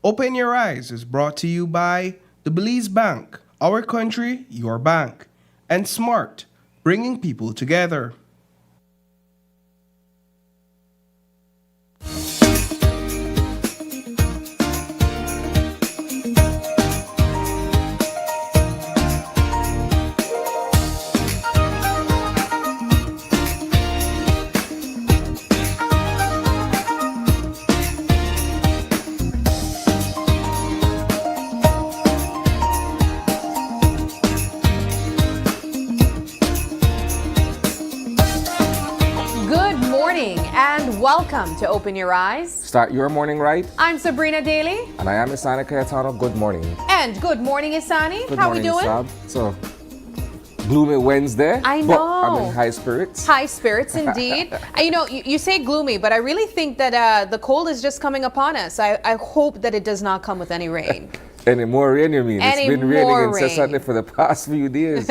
Open Your Eyes is brought to you by the Belize Bank, our country, your bank, and Smart, bringing people together. Good morning and welcome to Open Your Eyes. Start your morning right. I'm Sabrina Daly. And I am Isani Kayatano. Good morning. And good morning, Isani. Good How morning, we doing? Sab. So, gloomy Wednesday. I But know. I'm in high spirits. High spirits indeed. You say gloomy, but I really think that the cold is just coming upon us. I hope that it does not come with any rain. Any more rain, you mean? Any It's been more raining incessantly rain. for the past few days.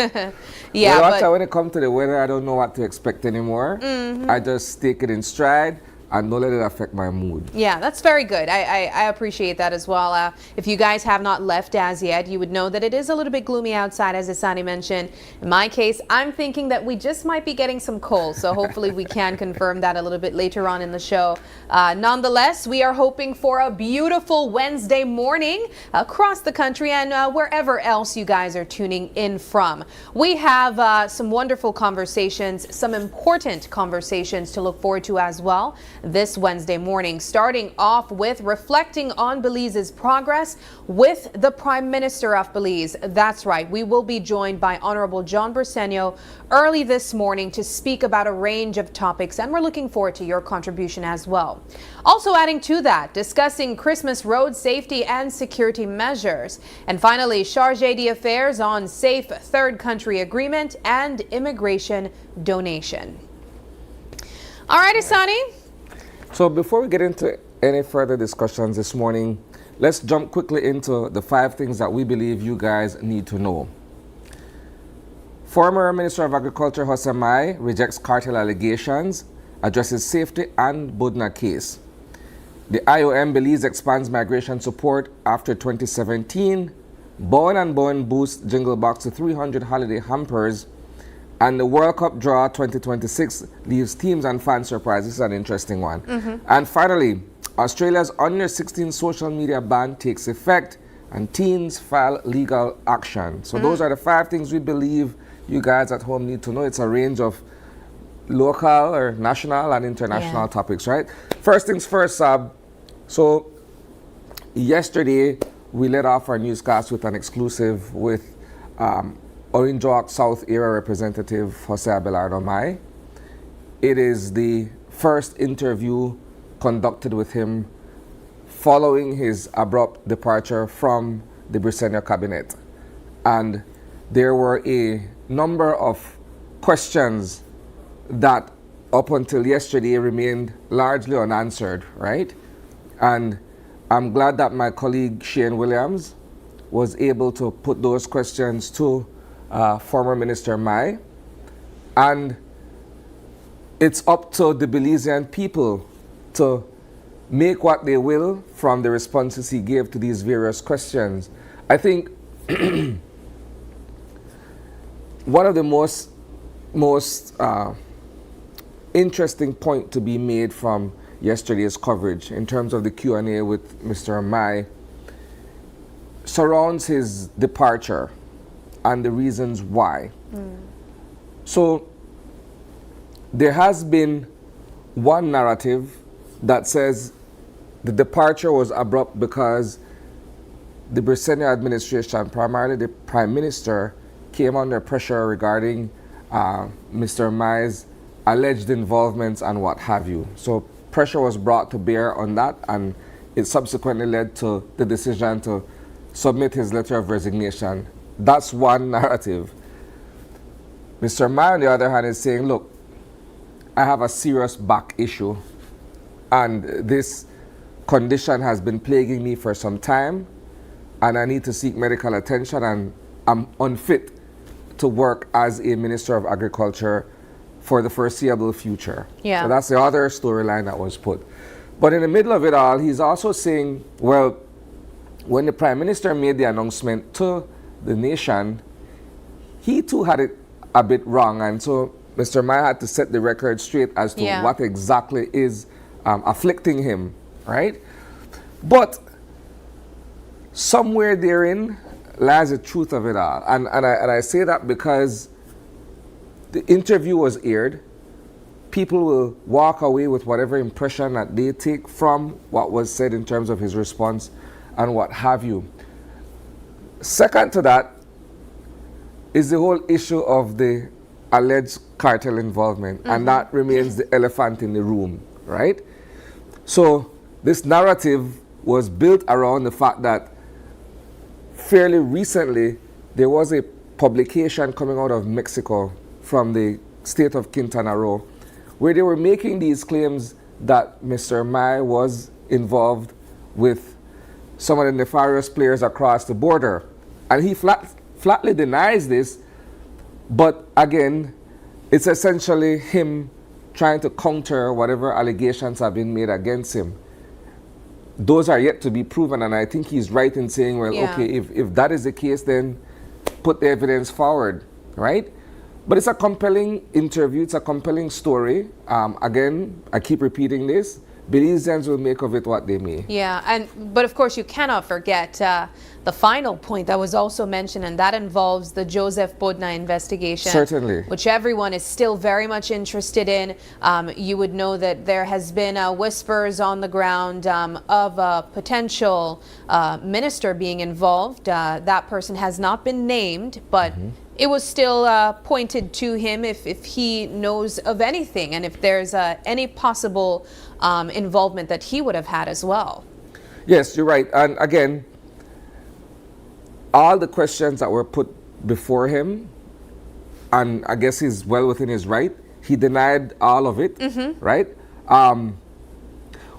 Yeah, well, but when it comes to the weather, I don't know what to expect anymore. I just take it in stride and don't let it affect my mood. yeah, that's very good. I appreciate that as well. If you guys have not left as yet, you would know that it is a little bit gloomy outside, as Isani mentioned. In my case, I'm thinking that we just might be getting some cold, so hopefully we can confirm that a little bit later on in the show. Nonetheless, we are hoping for a beautiful Wednesday morning across the country and wherever else you guys are tuning in from. We have some wonderful conversations, some important conversations to look forward to as well this Wednesday morning, starting off with reflecting on Belize's progress with the Prime Minister of Belize. That's right, we will be joined by Honorable John Briceño early this morning to speak about a range of topics, and we're looking forward to your contribution as well. Also adding to that, discussing Christmas road safety and security measures. And finally, chargé d'affaires on safe third country agreement and immigration donation. All right, Isani. So before we get into any further discussions this morning, let's jump quickly into the 5 things that we believe you guys need to know. Former Minister of Agriculture Jose Mai rejects cartel allegations, addresses safety and Budna case. The IOM Belize expands migration support after 2017. Bowen and Bowen boosts Jingle Box to 300 holiday hampers. And the World Cup draw 2026 leaves teams and fans surprised. This is an interesting one. And finally, Australia's under 16 social media ban takes effect and teens file legal action. So those are the 5 things we believe you guys at home need to know. It's a range of local or national and international topics, right? First things first, Sab. So yesterday we led off our newscast with an exclusive with Orange Walk South Area Representative Jose Abelardo Mai. It is the first interview conducted with him following his abrupt departure from the Briceño cabinet. And there were a number of questions that up until yesterday remained largely unanswered, right? And I'm glad that my colleague Shane Williams was able to put those questions to former Minister Mai. And it's up to the Belizean people to make what they will from the responses he gave to these various questions. I think one of the most interesting point to be made from yesterday's coverage in terms of the Q&A with Mr. Mai surrounds his departure and the reasons why. So there has been one narrative that says the departure was abrupt because the Briceño administration, primarily the Prime Minister, came under pressure regarding Mr. Mai's alleged involvements and what have you. So pressure was brought to bear on that, and it subsequently led to the decision to submit his letter of resignation. That's one narrative. Mr. Mai, on the other hand, is saying, look, I have a serious back issue, and this condition has been plaguing me for some time, and I need to seek medical attention, and I'm unfit to work as a Minister of Agriculture for the foreseeable future. Yeah. So that's the other storyline that was put. But in the middle of it all, he's also saying, well, when the Prime Minister made the announcement to the nation, he too had it a bit wrong. And so Mr. Maya had to set the record straight as to Yeah. what exactly is afflicting him, right? But somewhere therein lies the truth of it all. And I say that because the interview was aired. People will walk away with whatever impression that they take from what was said in terms of his response and what have you. Second to that is the whole issue of the alleged cartel involvement, and that remains the elephant in the room, right? So this narrative was built around the fact that fairly recently there was a publication coming out of Mexico from the state of Quintana Roo where they were making these claims that Mr. Mai was involved with some of the nefarious players across the border. And he flatly denies this, but again, it's essentially him trying to counter whatever allegations have been made against him. Those are yet to be proven, and I think he's right in saying, well, Yeah. okay, if that is the case, then put the evidence forward, right? But it's a compelling interview, it's a compelling story. Again, I keep repeating this, Belizeans will make of it what they may. Yeah, but of course you cannot forget the final point that was also mentioned, and that involves the Joseph Bodna investigation. Certainly. Which everyone is still very much interested in. You would know that there has been whispers on the ground of a potential minister being involved. That person has not been named, but it was still pointed to him if he knows of anything and if there's any possible involvement that he would have had as well. Yes, you're right. And again, all the questions that were put before him, and I guess he's well within his right, he denied all of it, right?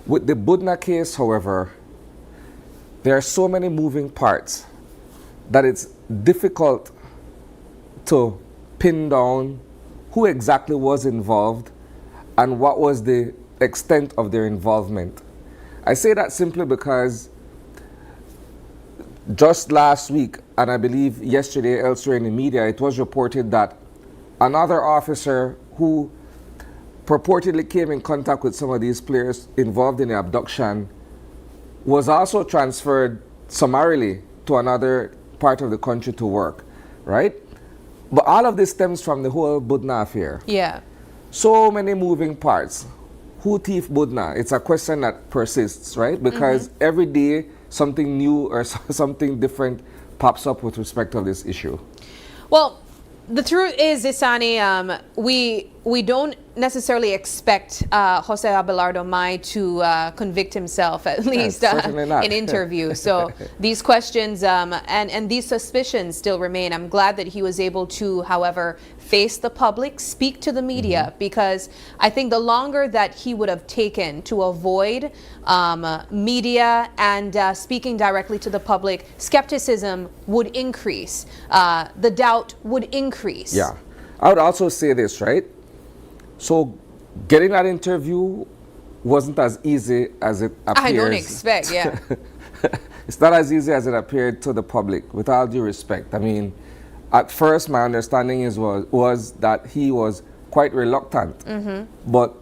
With the Budna case, however, there are so many moving parts that it's difficult to pin down who exactly was involved and what was the extent of their involvement. I say that simply because just last week, and I believe yesterday elsewhere in the media, it was reported that another officer who purportedly came in contact with some of these players involved in the abduction was also transferred summarily to another part of the country to work, right? But all of this stems from the whole Budna affair. Yeah. So many moving parts. Who thief Budna? It's a question that persists, right? Because every day something new or something different pops up with respect to this issue. Well, the truth is, Isani, we don't necessarily expect Jose Abelardo Mai to convict himself, at least certainly not. in interview. So these questions and these suspicions still remain. I'm glad that he was able to, however, face the public, speak to the media, because I think the longer that he would have taken to avoid media and speaking directly to the public, skepticism would increase. The doubt would increase. Yeah. I would also say this, right? So getting that interview wasn't as easy as it appears. I don't expect, yeah. It's not as easy as it appeared to the public, with all due respect. I mean, at first my understanding was that he was quite reluctant. But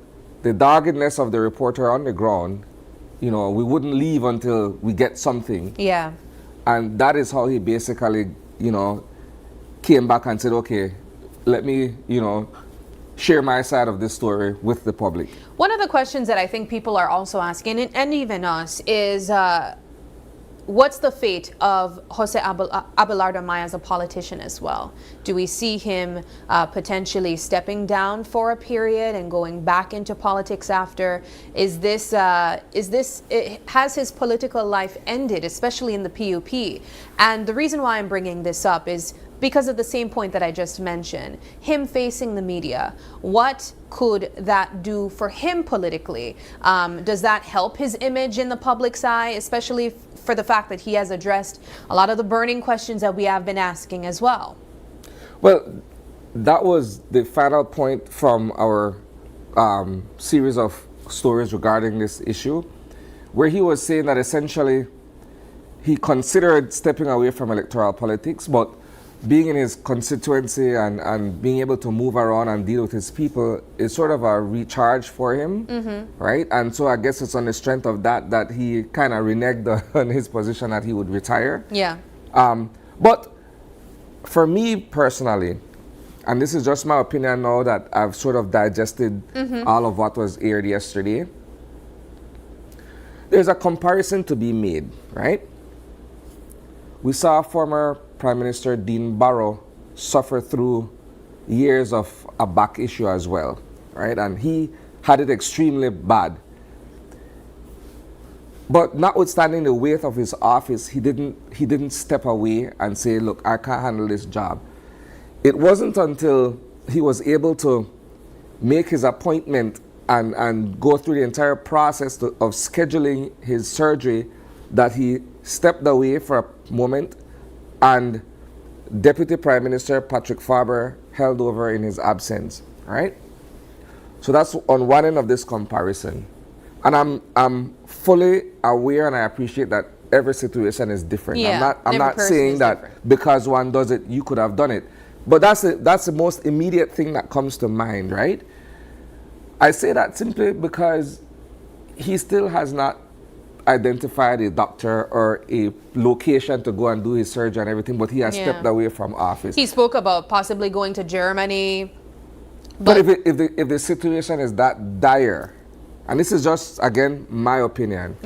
the doggedness of the reporter on the ground, you know, we wouldn't leave until we get something. Yeah. And that is how he basically, you know, came back and said, okay, let me, you know, share my side of this story with the public. One of the questions that I think people are also asking, and even us, is what's the fate of Jose Abelardo Mai as a politician as well? Do we see him potentially stepping down for a period and going back into politics after? Has his political life ended, especially in the PUP? And the reason why I'm bringing this up is because of the same point that I just mentioned, him facing the media. What could that do for him politically? Does that help his image in the public's eye, especially for the fact that he has addressed a lot of the burning questions that we have been asking as well? Well, that was the final point from our series of stories regarding this issue, where he was saying that essentially he considered stepping away from electoral politics, but being in his constituency and being able to move around and deal with his people is sort of a recharge for him, right? And so I guess it's on the strength of that he kind of reneged on his position that he would retire. Yeah. But for me personally, and this is just my opinion now that I've sort of digested all of what was aired yesterday, there's a comparison to be made, right? We saw former Prime Minister Dean Barrow suffer through years of a back issue as well, right? And he had it extremely bad. But notwithstanding the weight of his office, he didn't step away and say, look, I can't handle this job. It wasn't until he was able to make his appointment and go through the entire process of scheduling his surgery that he stepped away for a moment, and Deputy Prime Minister Patrick Faber held over in his absence, right? So that's on one end of this comparison. And I'm fully aware and I appreciate that every situation is different. Yeah, I'm not saying that different. because one does it, you could have done it. But that's the most immediate thing that comes to mind, right? I say that simply because he still has not identified a doctor or a location to go and do his surgery and everything, but he has stepped away from office. He spoke about possibly going to Germany. But if the situation is that dire, and this is just, again, my opinion,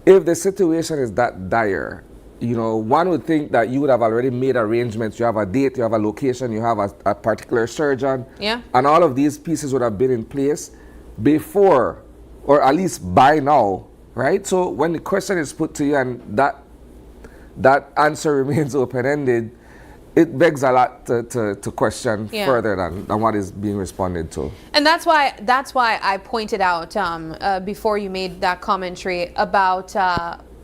if the situation is that dire, you know, one would think that you would have already made arrangements. You have a date, you have a location, you have a particular surgeon, and all of these pieces would have been in place before, or at least by now, right? So when the question is put to you and that answer remains open-ended, it begs a lot to question further than what is being responded to. And that's why I pointed out before you made that commentary about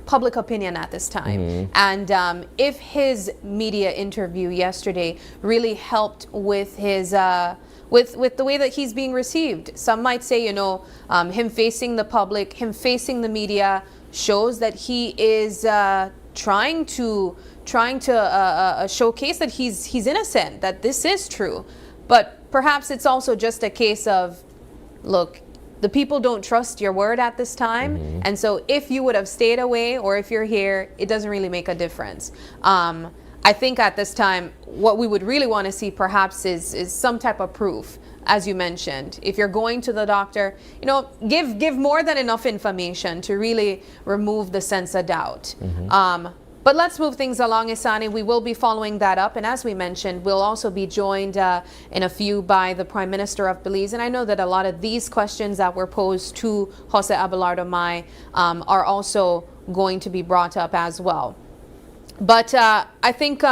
public opinion at this time. And if his media interview yesterday really helped with his with the way that he's being received. Some might say, you know, him facing the public, him facing the media shows that he is trying to showcase that he's innocent, that this is true. But perhaps it's also just a case of, look, the people don't trust your word at this time. And so if you would have stayed away or if you're here, it doesn't really make a difference. I think at this time, what we would really want to see perhaps is some type of proof, as you mentioned. If you're going to the doctor, you know, give more than enough information to really remove the sense of doubt. But let's move things along, Isani. We will be following that up. And as we mentioned, we'll also be joined in a few by the Prime Minister of Belize. And I know that a lot of these questions that were posed to Jose Abelardo Mai are also going to be brought up as well. But I think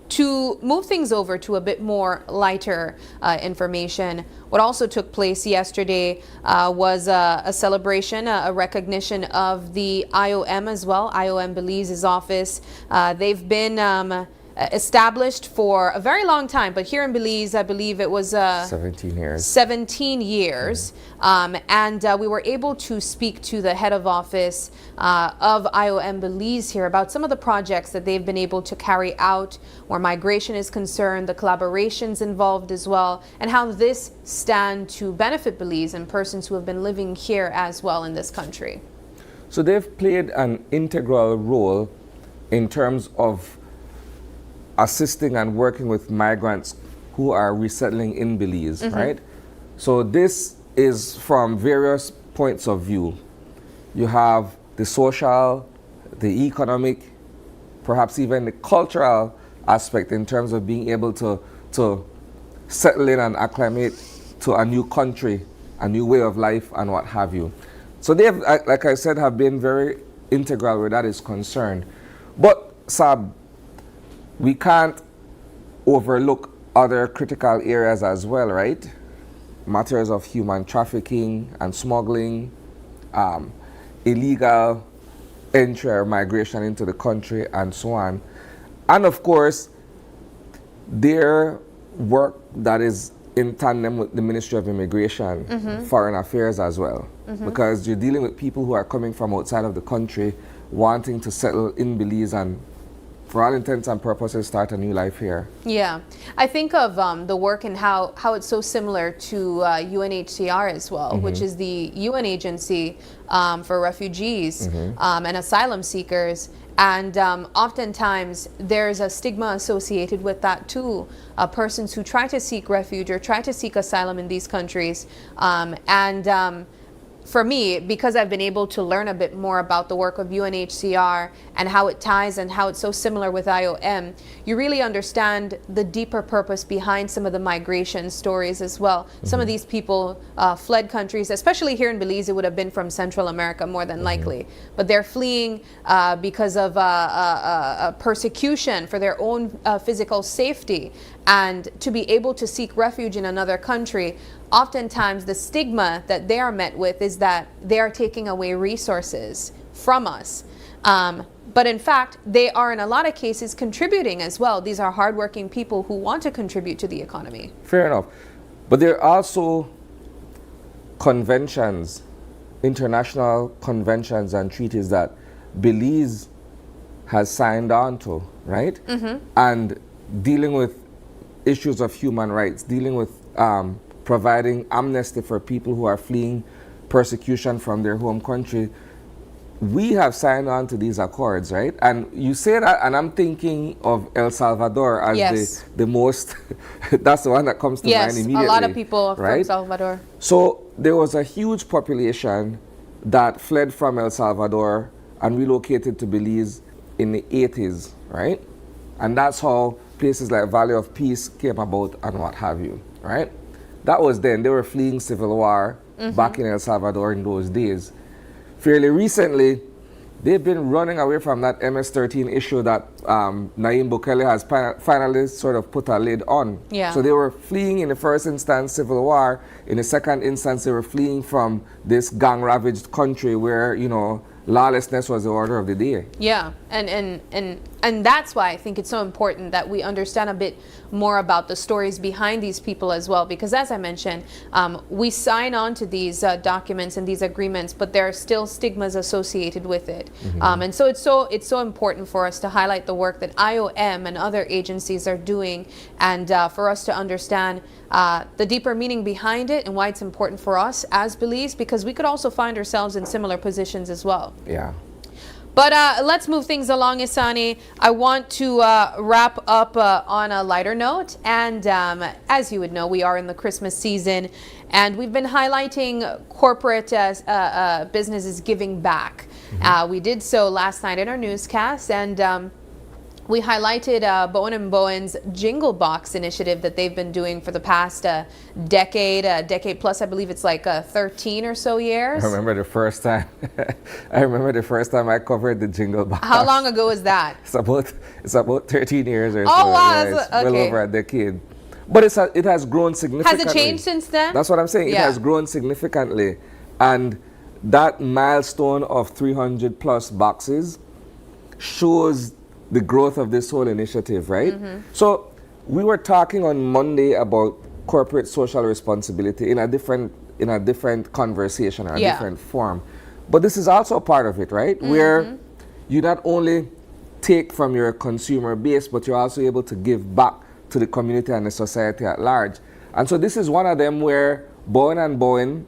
to move things over to a bit more lighter information, what also took place yesterday was a celebration, a recognition of the IOM as well, IOM Belize's office. They've been established for a very long time, but here in Belize, I believe it was 17 years. 17 years. And we were able to speak to the head of office of IOM Belize here about some of the projects that they've been able to carry out where migration is concerned, the collaborations involved as well, and how this stand to benefit Belize and persons who have been living here as well in this country. So they've played an integral role in terms of assisting and working with migrants who are resettling in Belize, right? So this is from various points of view. You have the social, the economic, perhaps even the cultural aspect in terms of being able to settle in and acclimate to a new country, a new way of life and what have you. So they've, like I said, have been very integral where that is concerned. But Sab, we can't overlook other critical areas as well, right? Matters of human trafficking and smuggling, illegal entry or migration into the country, and so on. And of course, their work that is in tandem with the Ministry of Immigration, Foreign Affairs as well. Because you're dealing with people who are coming from outside of the country wanting to settle in Belize and, for all intents and purposes, start a new life here. Yeah, I think of the work and how it's so similar to UNHCR as well, which is the UN agency for refugees and asylum seekers. And oftentimes there's a stigma associated with that too. Persons who try to seek refuge or try to seek asylum in these countries. For me, because I've been able to learn a bit more about the work of UNHCR and how it ties and how it's so similar with IOM, you really understand the deeper purpose behind some of the migration stories as well. Some of these people fled countries, especially here in Belize, it would have been from Central America more than likely. But they're fleeing because of persecution for their own physical safety. And to be able to seek refuge in another country, oftentimes the stigma that they are met with is that they are taking away resources from us. But in fact, they are in a lot of cases contributing as well. These are hardworking people who want to contribute to the economy. Fair enough. But there are also conventions, international conventions and treaties that Belize has signed on to, right? And dealing with issues of human rights, dealing with providing amnesty for people who are fleeing persecution from their home country. We have signed on to these accords, right? And you say that, and I'm thinking of El Salvador as the most, that's the one that comes to mind immediately. Yes, a lot of people right? from Salvador. So there was a huge population that fled from El Salvador and relocated to Belize in the 80s, right? And that's how places like Valley of Peace came about and what have you, right? That was then. They were fleeing civil war back in El Salvador in those days. Fairly recently, they've been running away from that MS-13 issue that Nayib Bukele has finally sort of put a lid on. Yeah. So they were fleeing in the first instance civil war. In the second instance, they were fleeing from this gang-ravaged country where, you know, lawlessness was the order of the day. Yeah, and that's why I think it's so important that we understand a bit more about the stories behind these people as well, because as I mentioned, we sign on to these documents and these agreements, but there are still stigmas associated with it. And so it's so important for us to highlight the work that IOM and other agencies are doing, and for us to understand the deeper meaning behind it and why it's important for us as Belize, because we could also find ourselves in similar positions as well. Yeah. But let's move things along, Isani. I want to wrap up on a lighter note. And as you would know, we are in the Christmas season, and we've been highlighting corporate businesses giving back. We did so last night in our newscast, and we highlighted Bowen & Bowen's Jingle Box initiative that they've been doing for the past decade plus. I believe it's like 13 or so years. I remember the first time. I covered the Jingle Box. How long ago was that? It's about 13 years or so. Oh wow, yeah, it's well over a decade. But it has grown significantly. Has it changed since then? That's what I'm saying. Yeah. It has grown significantly, and that milestone of 300 plus boxes shows the growth of this whole initiative, right? So we were talking on Monday about corporate social responsibility in a different conversation or a different form. But this is also a part of it, right? Where you not only take from your consumer base, but you're also able to give back to the community and the society at large. And so this is one of them where Bowen & Bowen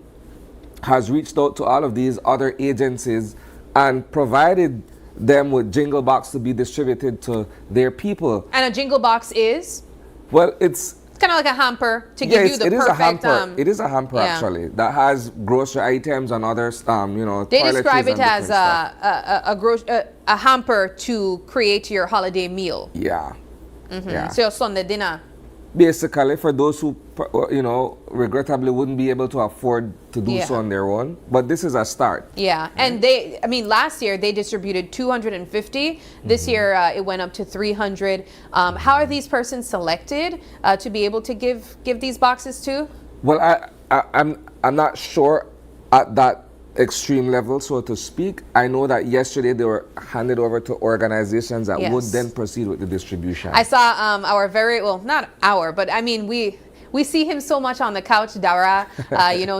has reached out to all of these other agencies and provided them with Jingle Box to be distributed to their people. And a Jingle Box is? Well, it's kind of like a hamper to give you the perfect. It is a hamper. It is a hamper actually that has grocery items and others. They describe it as a hamper to create your holiday meal. Yeah. Yeah. So your Sunday dinner. Basically, for those who, regrettably wouldn't be able to afford to do so on their own. But this is a start. Yeah. And last year they distributed 250. This year it went up to 300. How are these persons selected to be able to give these boxes to? Well, I'm not sure at that extreme level, so to speak. I know that yesterday they were handed over to organizations that would then proceed with the distribution. I saw not our, but I mean we We see him so much on the couch, Dara,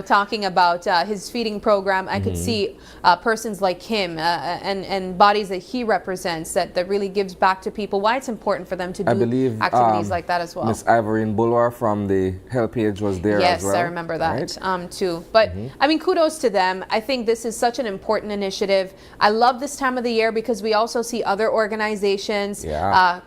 talking about his feeding program. I could see persons like him and bodies that he represents that really gives back to people. Why it's important for them to do activities like that as well. Miss Ivorine Bulwer from the Help Page was there as well. Yes, I remember that too. But I mean, kudos to them. I think this is such an important initiative. I love this time of the year because we also see other organizations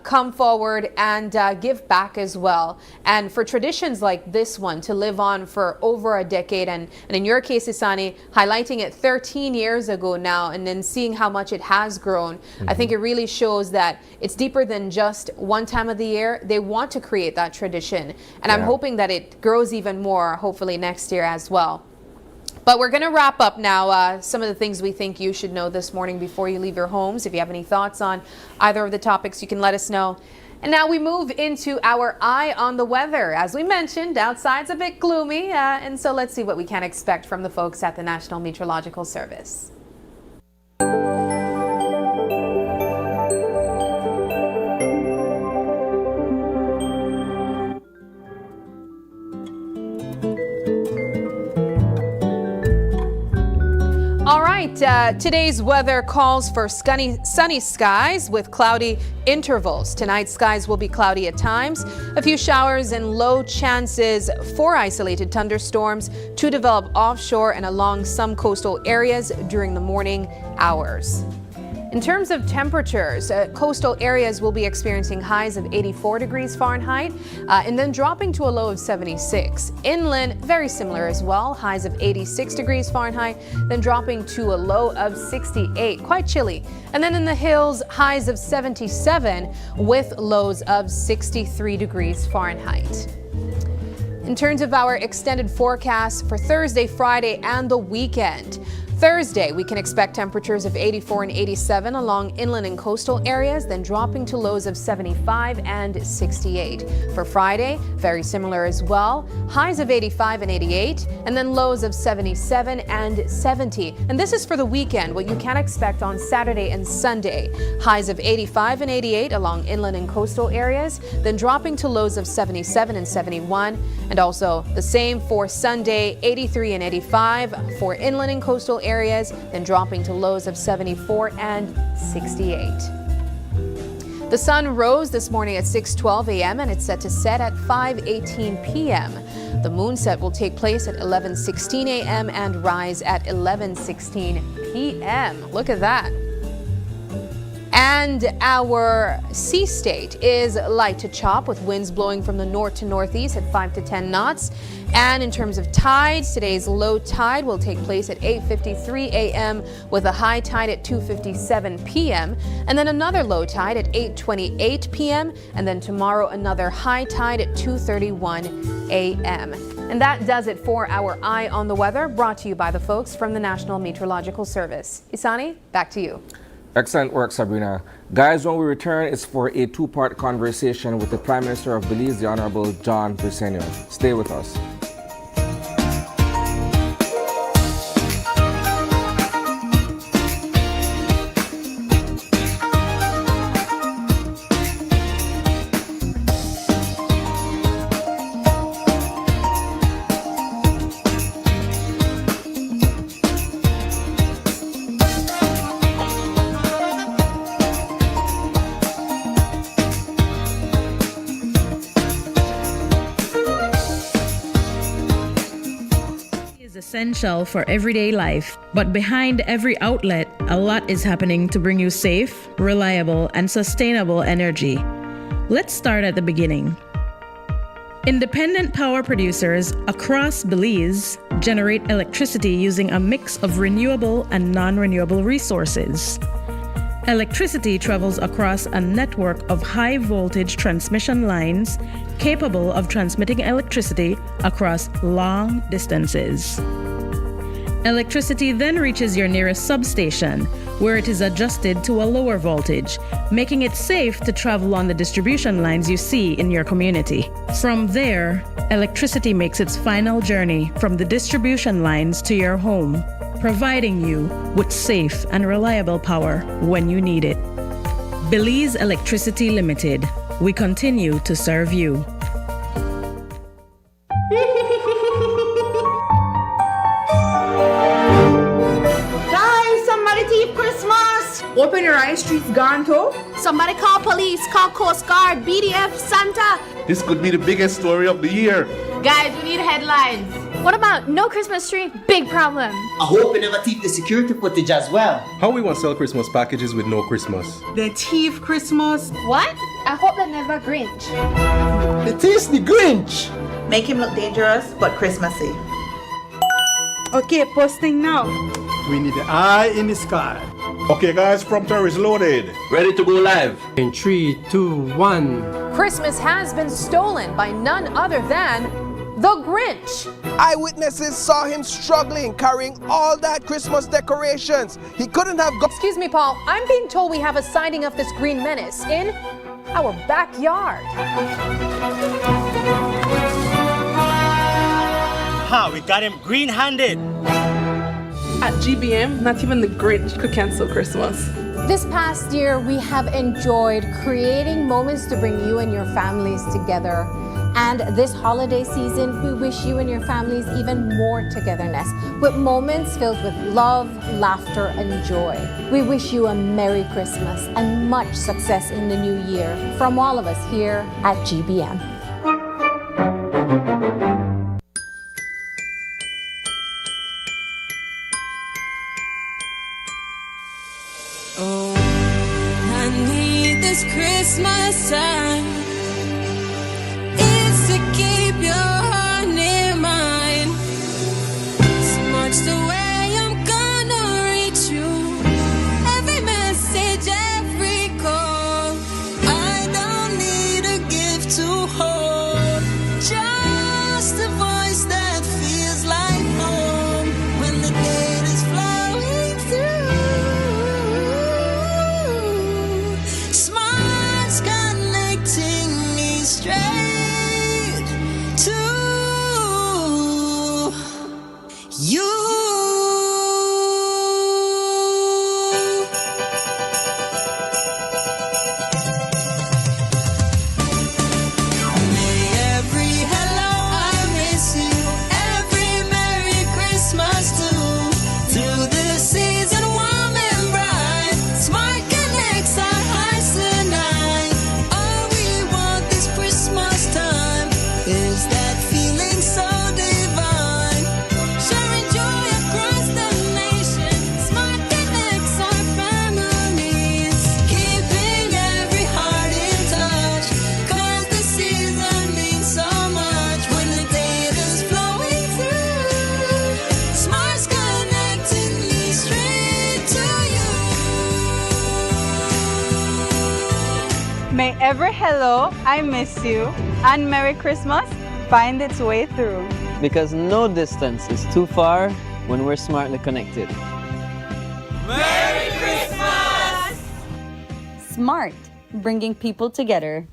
come forward and give back as well. And for traditions like this one to live on for over a decade, and in your case, Isani, highlighting it 13 years ago now, and then seeing how much it has grown, I think it really shows that it's deeper than just one time of the year. They want to create that tradition. And I'm hoping that it grows even more, hopefully next year as well. But we're going to wrap up now some of the things we think you should know this morning before you leave your homes. If you have any thoughts on either of the topics, you can let us know. And now we move into our eye on the weather. As we mentioned, outside's a bit gloomy, and so let's see what we can expect from the folks at the National Meteorological Service. All right, today's weather calls for sunny skies with cloudy intervals. Tonight's skies will be cloudy at times. A few showers and low chances for isolated thunderstorms to develop offshore and along some coastal areas during the morning hours. In terms of temperatures, coastal areas will be experiencing highs of 84 degrees Fahrenheit and then dropping to a low of 76. Inland, very similar as well, highs of 86 degrees Fahrenheit, then dropping to a low of 68, quite chilly. And then in the hills, highs of 77 with lows of 63 degrees Fahrenheit. In terms of our extended forecast for Thursday, Friday, and the weekend, Thursday, we can expect temperatures of 84 and 87 along inland and coastal areas, then dropping to lows of 75 and 68. For Friday, very similar as well, highs of 85 and 88, and then lows of 77 and 70. And this is for the weekend, what you can expect on Saturday and Sunday. Highs of 85 and 88 along inland and coastal areas, then dropping to lows of 77 and 71. And also the same for Sunday, 83 and 85 for inland and coastal areas, then dropping to lows of 74 and 68. The sun rose this morning at 6:12 a.m. and it's set to set at 5:18 p.m. The moon set will take place at 11:16 a.m. and rise at 11:16 p.m. Look at that. And our sea state is light to chop with winds blowing from the north to northeast at 5 to 10 knots. And in terms of tides, today's low tide will take place at 8:53 a.m. with a high tide at 2:57 p.m. and then another low tide at 8:28 p.m. and then tomorrow another high tide at 2:31 a.m. And that does it for our Eye on the Weather, brought to you by the folks from the National Meteorological Service. Isani, back to you. Excellent work, Sabrina. Guys, when we return, it's for a two-part conversation with the Prime Minister of Belize, the Honorable John Briceño. Stay with us. Essential for everyday life, but behind every outlet, a lot is happening to bring you safe, reliable, and sustainable energy. Let's start at the beginning. Independent power producers across Belize generate electricity using a mix of renewable and non-renewable resources. Electricity travels across a network of high-voltage transmission lines capable of transmitting electricity across long distances. Electricity then reaches your nearest substation, where it is adjusted to a lower voltage, making it safe to travel on the distribution lines you see in your community. From there, electricity makes its final journey from the distribution lines to your home, providing you with safe and reliable power when you need it. Belize Electricity Limited. We continue to serve you. Open your eyes, streets gone too. Somebody call police, call Coast Guard, BDF, Santa. This could be the biggest story of the year. Guys, we need headlines. What about no Christmas tree? Big problem. I hope we never keep the security footage as well. How we want to sell Christmas packages with no Christmas? The thief Christmas. What? I hope they never Grinch. The taste the Grinch. Make him look dangerous, but Christmassy. Okay, posting now. We need the eye in the sky. Okay, guys, prompter is loaded. Ready to go live. In 3, 2, 1. Christmas has been stolen by none other than the Grinch. Eyewitnesses saw him struggling, carrying all that Christmas decorations. He couldn't have gone. Excuse me, Paul. I'm being told we have a sighting of this green menace in our backyard. Ha, we got him green-handed. At GBM, not even the Grinch could cancel Christmas. This past year, we have enjoyed creating moments to bring you and your families together. And this holiday season, we wish you and your families even more togetherness, with moments filled with love, laughter, and joy. We wish you a Merry Christmas and much success in the new year from all of us here at GBM. Oh, I need this Christmas time. It's to keep your heart near mine. It's much the way I'm gonna reach you. Every message, every call. I don't need a gift to hold. Just a voice that feels like home when the date is flowing through. Smiles connecting me straight to you. May every hello I miss you, every Merry Christmas too. Through this season warm and bright, Smart connects our hearts tonight. All we want this Christmas time is that feeling so divine. Sharing joy across the nation, Smart connects our families. Keeping every heart in touch, 'cause the season means so much. When the data is flowing through, Smart's connecting me straight to you. May every hello, I miss you, and Merry Christmas find its way through. Because no distance is too far when we're smartly connected. Smart, bringing people together.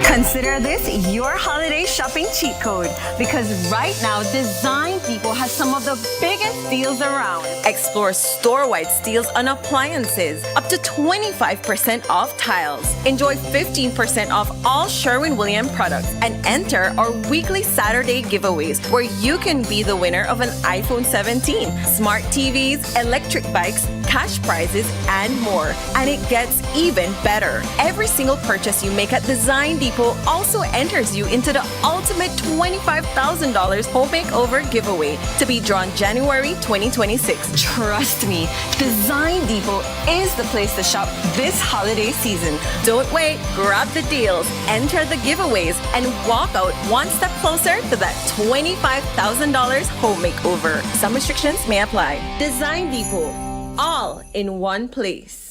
Consider this your holiday shopping cheat code, because right now Design Depot has some of the biggest deals around. Explore store-wide steals on appliances, up to 25% off tiles. Enjoy 15% off all Sherwin-Williams products, and enter our weekly Saturday giveaways where you can be the winner of an iPhone 17, smart TVs, electric bikes, cash prizes, and more. And it gets even better. Every single purchase you make at Design Depot also enters you into the ultimate $25,000 home makeover giveaway to be drawn January 2026. Trust me, Design Depot is the place to shop this holiday season. Don't wait, grab the deals, enter the giveaways, and walk out one step closer to that $25,000 home makeover. Some restrictions may apply. Design Depot, all in one place.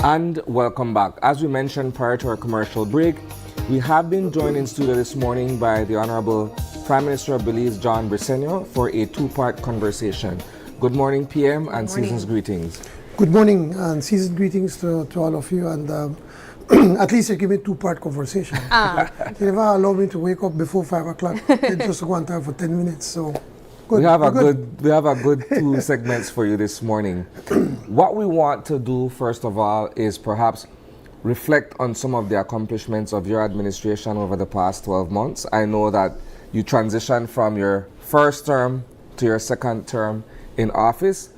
And welcome back. As we mentioned prior to our commercial break, we have been joined in studio this morning by the Honorable Prime Minister of Belize, John Briceño, for a two-part conversation. Good morning, PM, and season's greetings. Good morning and season greetings to all of you. And at least you give me two-part conversation. You never allow me to wake up before 5 o'clock. It's just one time for 10 minutes. So good. We have a good 2 segments for you this morning. What we want to do first of all is perhaps reflect on some of the accomplishments of your administration over the past 12 months. I know that you transitioned from your first term to your second term in office,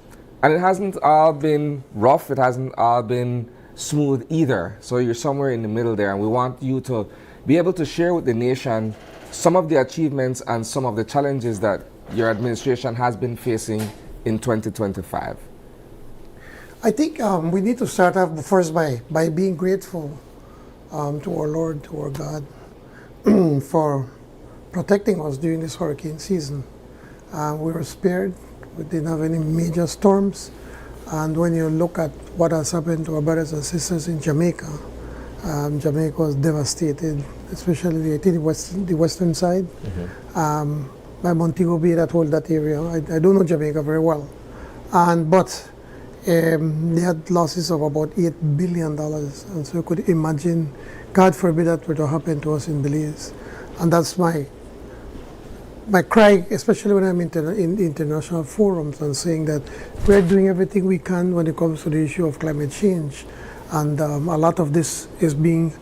and it hasn't all been rough, it hasn't all been smooth either. So you're somewhere in the middle there, and we want you to be able to share with the nation some of the achievements and some of the challenges that your administration has been facing in 2025. I think we need to start off first by being grateful to our Lord, to our God, for protecting us during this hurricane season. We were spared. We didn't have any major storms. And when you look at what has happened to our brothers and sisters in Jamaica, Jamaica was devastated, especially the western side. By Montego Bay, that area. I don't know Jamaica very well. But they had losses of about $8 billion. And so you could imagine, God forbid that were to happen to us in Belize. And that's my cry, especially when I'm in international forums and saying that we're doing everything we can when it comes to the issue of climate change. And a lot of this is being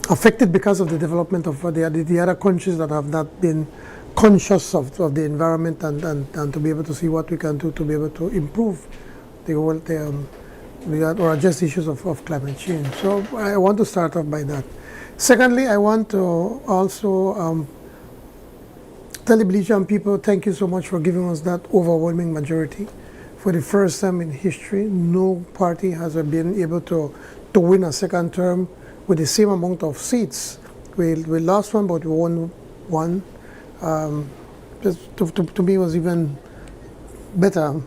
affected because of the development of the other countries that have not been conscious of the environment and to be able to see what we can do to be able to improve or address issues of climate change. So I want to start off by that. Secondly, I want to also tell the Belizean people, thank you so much for giving us that overwhelming majority. For the first time in history, no party has been able to win a second term with the same amount of seats. We lost one, but we won one. To me, it was even better.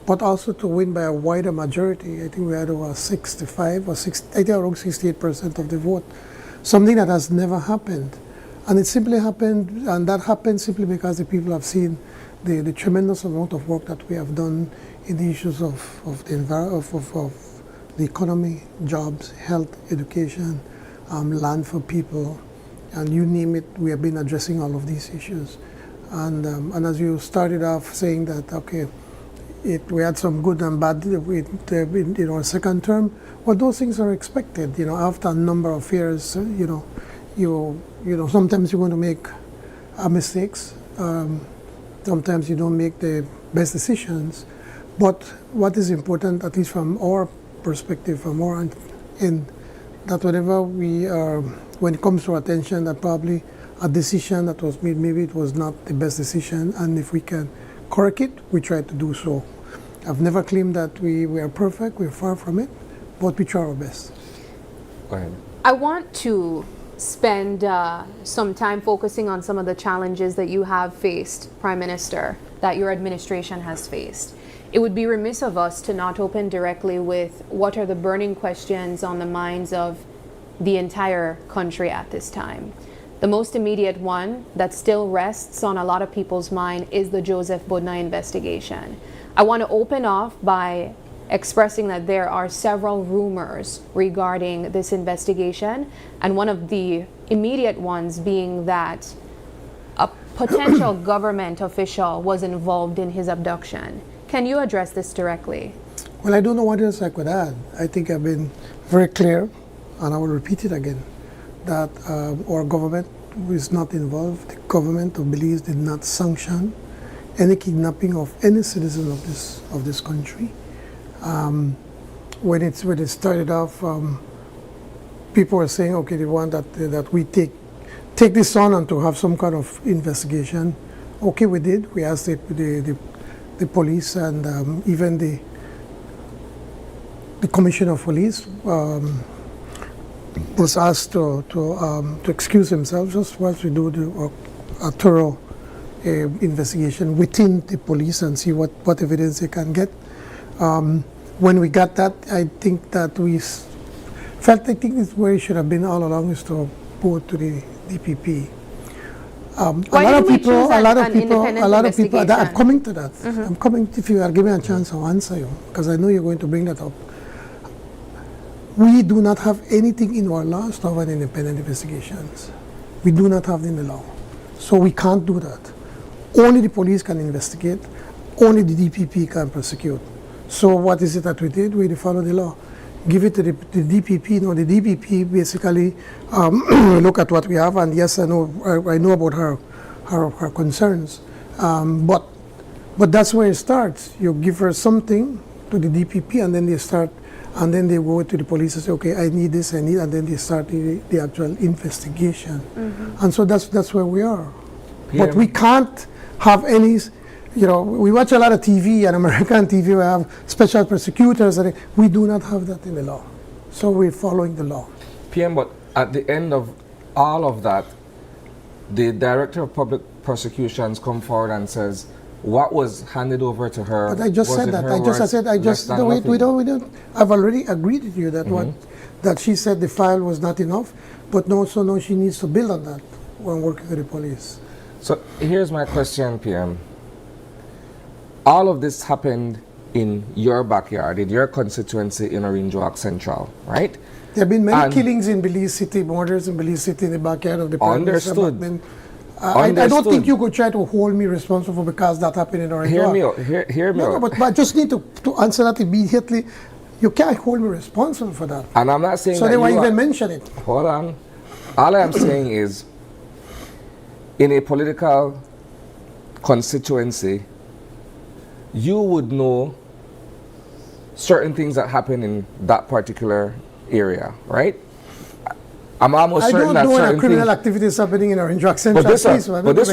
But also to win by a wider majority. I think we had over 65 or 60, I think around 68% of the vote. Something that has never happened. And it simply happened, and that happened simply because the people have seen the tremendous amount of work that we have done in the issues of the economy, jobs, health, education, land for people, and you name it, we have been addressing all of these issues. And as you started off saying that, okay, we had some good and bad in our second term, well, those things are expected. After a number of years, sometimes you're going to make mistakes. Sometimes you don't make the best decisions. But what is important, at least from our perspective, from our end, that whenever when it comes to attention, that probably a decision that was made, maybe it was not the best decision, and if we can correct it, we try to do so. I've never claimed that we are perfect, we're far from it, but we try our best. Go ahead. I want to spend some time focusing on some of the challenges that you have faced, Prime Minister, that your administration has faced. It would be remiss of us to not open directly with what are the burning questions on the minds of the entire country at this time. The most immediate one that still rests on a lot of people's mind is the Joseph Budna investigation. I want to open off by expressing that there are several rumors regarding this investigation, and one of the immediate ones being that a potential government official was involved in his abduction. Can you address this directly? Well, I don't know what else I could add. I think I've been very clear, and I will repeat it again, that our government is not involved. The government of Belize did not sanction any kidnapping of any citizen of this country. When it started off, people were saying, okay, they want that we take this on and to have some kind of investigation. Okay, we did. We asked the police and even the commissioner of police was asked to excuse himself just whilst we do a thorough investigation within the police and see what evidence they can get. When we got that, I think that we felt, I think it's where it should have been all along, is to go to the DPP. Why didn't we choose an independent a lot of people. I'm investigation? coming to that. I'm coming. If you are giving me a chance, I'll answer you because I know you're going to bring that up. We do not have anything in our laws to have an independent investigations. We do not have it in the law, so we can't do that. Only the police can investigate. Only the DPP can prosecute. So what is it that we did? We follow the law. Give it to the DPP. No, the DPP basically look at what we have, and yes, I know about her concerns, but that's where it starts. You give her something to the DPP, and then they start, and then they go to the police and say, okay, I need this, and then they start the actual investigation, and so that's where we are. Yeah. But we can't have any. You know, we watch a lot of TV, and American TV, we have special prosecutors, and we do not have that in the law. So we're following the law. PM, but at the end of all of that, the Director of Public Prosecutions come forward and says, what was handed over to her? But I just was said in that. her I words said, less than we nothing. don't. I've already agreed with you that that she said the file was not enough, but no, she needs to build on that when working with the police. So here's my question, PM. All of this happened in your backyard, in your constituency in Orange Walk Central, right? There have been many And killings in Belize City, murders in Belize City in the backyard of the Understood. Parliament. I don't think you could try to hold me responsible because that happened in Orange Hear Walk. me out. Hear me No, out. but I just need to answer that immediately. You can't hold me responsible for that. And I'm not saying So that they won't you even are- mention it. Hold on. All I'm saying is, in a political constituency, you would know certain things that happen in that particular area, right? I'm almost I certain don't that know when certain a criminal things, activity is happening in Orange Walk Central. but this Please,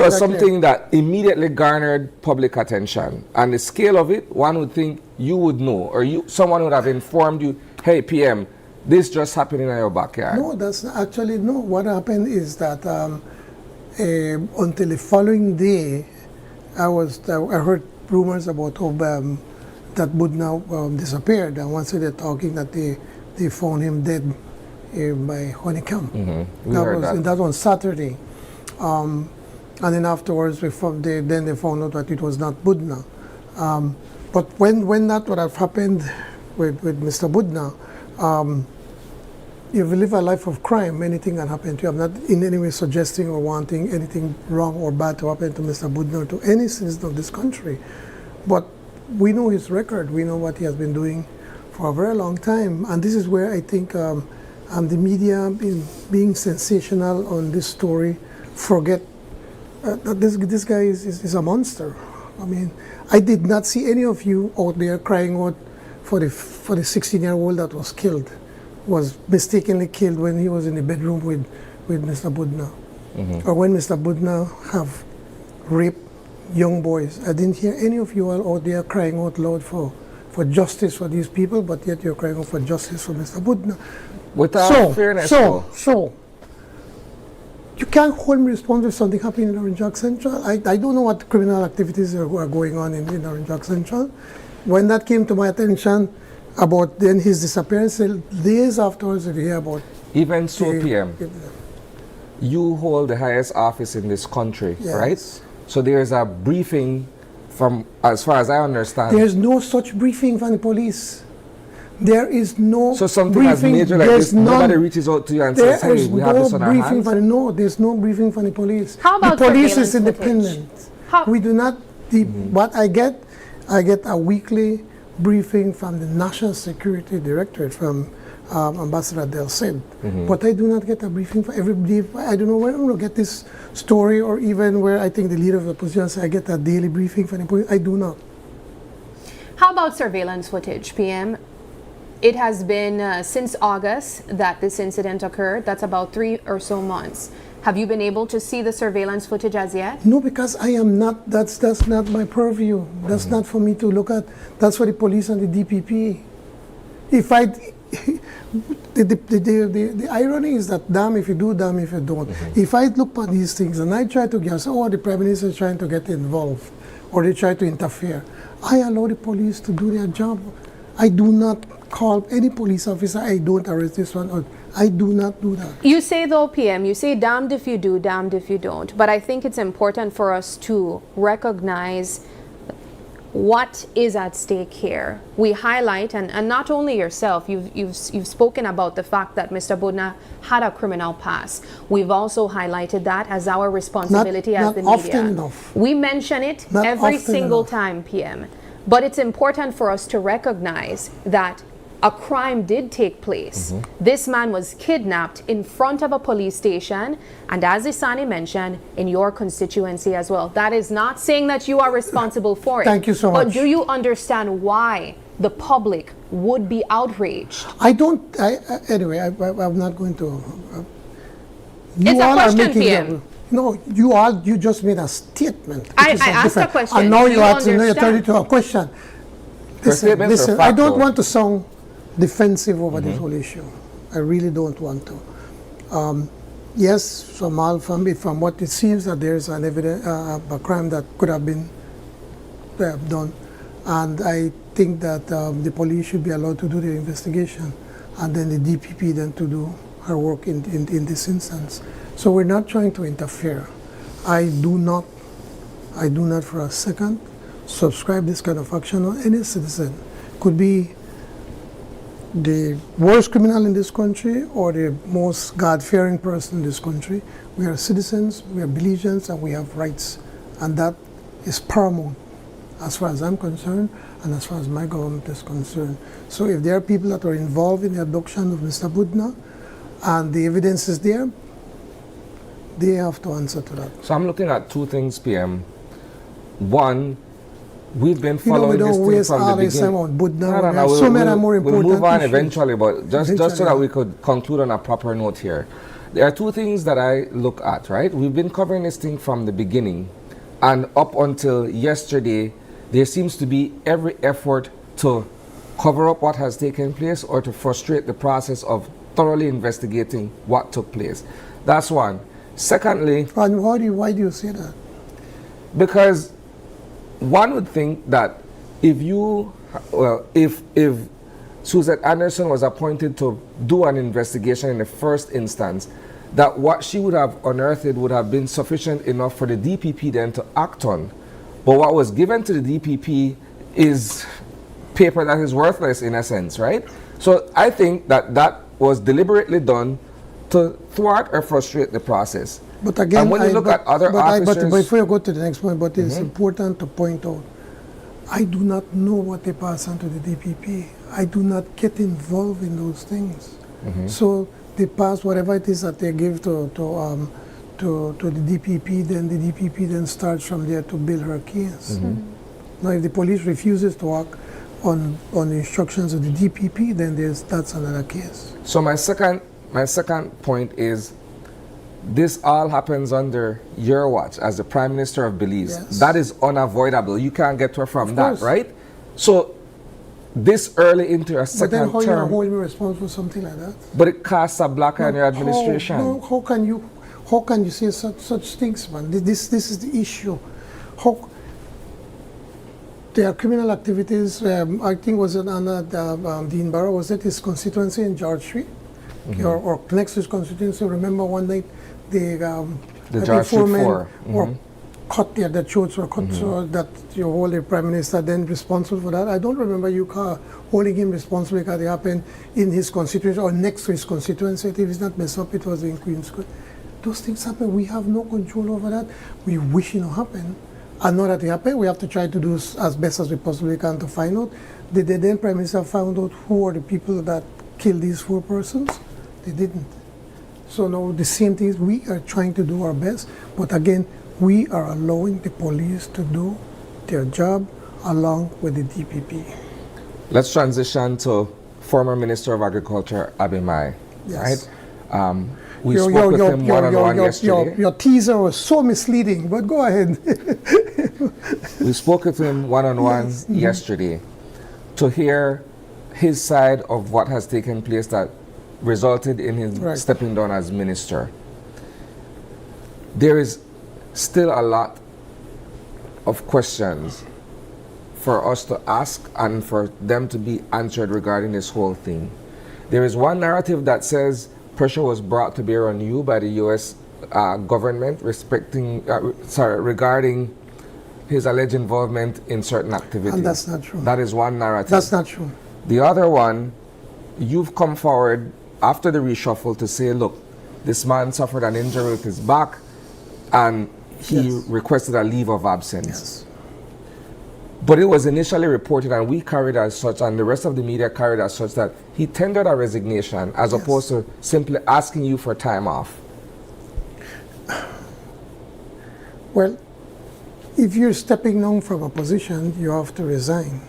was something that immediately garnered public attention. And the scale of it, one would think you would know, or someone would have informed you, hey, PM, this just happened in your backyard. No, that's actually no. What happened is that until the following day, I heard rumors about how that Budna disappeared, and once they're talking that they found him dead by Honeycomb. That was on Saturday, and then afterwards they found out that it was not Budna. But when that would have happened with Mr. Budna, if you live a life of crime, anything can happen to you. I'm not in any way suggesting or wanting anything wrong or bad to happen to Mr. Budna or to any citizen of this country. But we know his record. We know what he has been doing for a very long time. And this is where I think the media, being sensational on this story, forget that this guy is a monster. I mean, I did not see any of you out there crying out for the 16-year-old that was killed, was mistakenly killed when he was in the bedroom with Mr. Budna, or when Mr. Budna have raped young boys. I didn't hear any of you all out there crying out loud for justice for these people, but yet you're crying out for justice for Mr. Budna. Without fairness, so you can't hold me responsible if something happened in Orange Walk Central. I don't know what criminal activities are going on in Orange Walk Central. When that came to my attention about then his disappearance, days afterwards we hear about. Even so, PM, you hold the highest office in this country, Yes. right? So there's a briefing from, as far as I understand. There's no such briefing from the police. There is no So something briefing. as major like There's this, nobody reaches out to you and says, hey, we have this on our hands? There's no briefing from the police. How about the police is surveillance independent. We do not. What I get a weekly briefing from the National Security Directorate from Ambassador Del Cid. But I do not get a briefing for every day. I don't know where I'm going to get this story, or even where I think the leader of the opposition says I get a daily briefing from the police. I do not. How about surveillance footage, PM? It has been since August that this incident occurred. That's about 3 or so months. Have you been able to see the surveillance footage as yet? No, because I am not, that's not my purview. That's not for me to look at. That's for the police and the DPP. If I, the irony is that damn if you do, damn if you don't. If I look at these things and I try to guess, oh, the Prime Minister is trying to get involved, or they try to interfere, I allow the police to do their job. I do not call any police officer, I don't arrest this one, or I do not do that. You say though, PM, you say damned if you do, damned if you don't. But I think it's important for us to recognize what is at stake here. We highlight, and not only yourself, you've spoken about the fact that Mr. Budna had a criminal past. We've also highlighted that as our responsibility as not the media. Often enough. We mention it Not every often single enough. time, PM. But it's important for us to recognize that a crime did take place. This man was kidnapped in front of a police station, and as Isani mentioned, in your constituency as well. That is not saying that you are responsible for it. Thank you so But much. do you understand why the public would be outraged? I don't. Anyway, I'm not going to. It's a question, PM. No, you just made a statement. which I is asked different. a question. And now Do you you are turning understand? to a question. statements are Listen, I don't factual. want to sound defensive over this whole issue. I really don't want to. Yes, from what it seems that there is an evidence, a crime that could have been done, and I think that the police should be allowed to do their investigation, and then the DPP then to do her work in this instance. So we're not trying to interfere. I do not for a second subscribe this kind of action on any citizen. Could be the worst criminal in this country or the most God-fearing person in this country. We are citizens, we are Belizeans, and we have rights. And that is paramount as far as I'm concerned and as far as my government is concerned. So if there are people that are involved in the abduction of Mr. Budna and the evidence is there, they have to answer to that. So I'm looking at two things, PM. One, we've been You know, we following this don't thing waste from all the this beginning. time on Budna. No, We no, have so many more important we'll move on issues. eventually, but just so Eventually, that yeah. we could conclude on a proper note here. There are two things that I look at, right? We've been covering this thing from the beginning, and up until yesterday, there seems to be every effort to cover up what has taken place or to frustrate the process of thoroughly investigating what took place. That's one. Secondly, And why do you say that? because one would think that if Suzette Anderson was appointed to do an investigation in the first instance, that what she would have unearthed would have been sufficient enough for the DPP then to act on. But what was given to the DPP is paper that is worthless in a sense, right? So I think that that was deliberately done to thwart or frustrate the process. But again, and when you look at other officers, but before you go to the next point, but it's important to point out, I do not know what they pass on to the DPP. I do not get involved in those things. So they pass whatever it is that they give to the DPP, then the DPP then starts from there to build her case. Now, if the police refuses to work on the instructions of the DPP, then that's another case. so my second point is, this all happens under your watch as the Prime Minister of Belize. Yes. That is unavoidable. You can't get her from Of that, course. right? So this early into a But then second how you term, hold me responsible for something like that? but it casts a black eye on your administration. How can you say such things, man? This is the issue. How there are criminal activities. I think was it under Dean Barrow, was it his constituency in George Street, or next to his constituency? Remember one night I think George Street 4 men 4. were cut there, the throats were cut, so that you hold the Prime Minister then responsible for that. I don't remember you holding him responsible because it happened in his constituency or next to his constituency. If it's not messed up, it was in Queen's Court. Those things happen. We have no control over that. We wish it not happen. And now that it happened, we have to try to do as best as we possibly can to find out. Did the then Prime Minister found out who are the people that killed these 4 persons? They didn't. So now the same thing is we are trying to do our best, but again, we are allowing the police to do their job along with the DPP. Let's transition to former Minister of Agriculture, Abimai. Yes. Right? We spoke with him one-on-one yesterday. Your teaser was so misleading, but go ahead. We spoke with him one-on-one yesterday to hear his side of what has taken place that resulted in his stepping down as minister. There is still a lot of questions for us to ask and for them to be answered regarding this whole thing. There is one narrative that says pressure was brought to bear on you by the U.S. Government regarding his alleged involvement in certain activities. And that's not true. That is one narrative. That's not true. The other one, you've come forward after the reshuffle to say, look, this man suffered an injury with his back and he requested a leave of absence. Yes. But it was initially reported, and we carried as such, and the rest of the media carried as such, that he tendered a resignation as opposed to simply asking you for time off. Well, if you're stepping down from a position, you have to resign,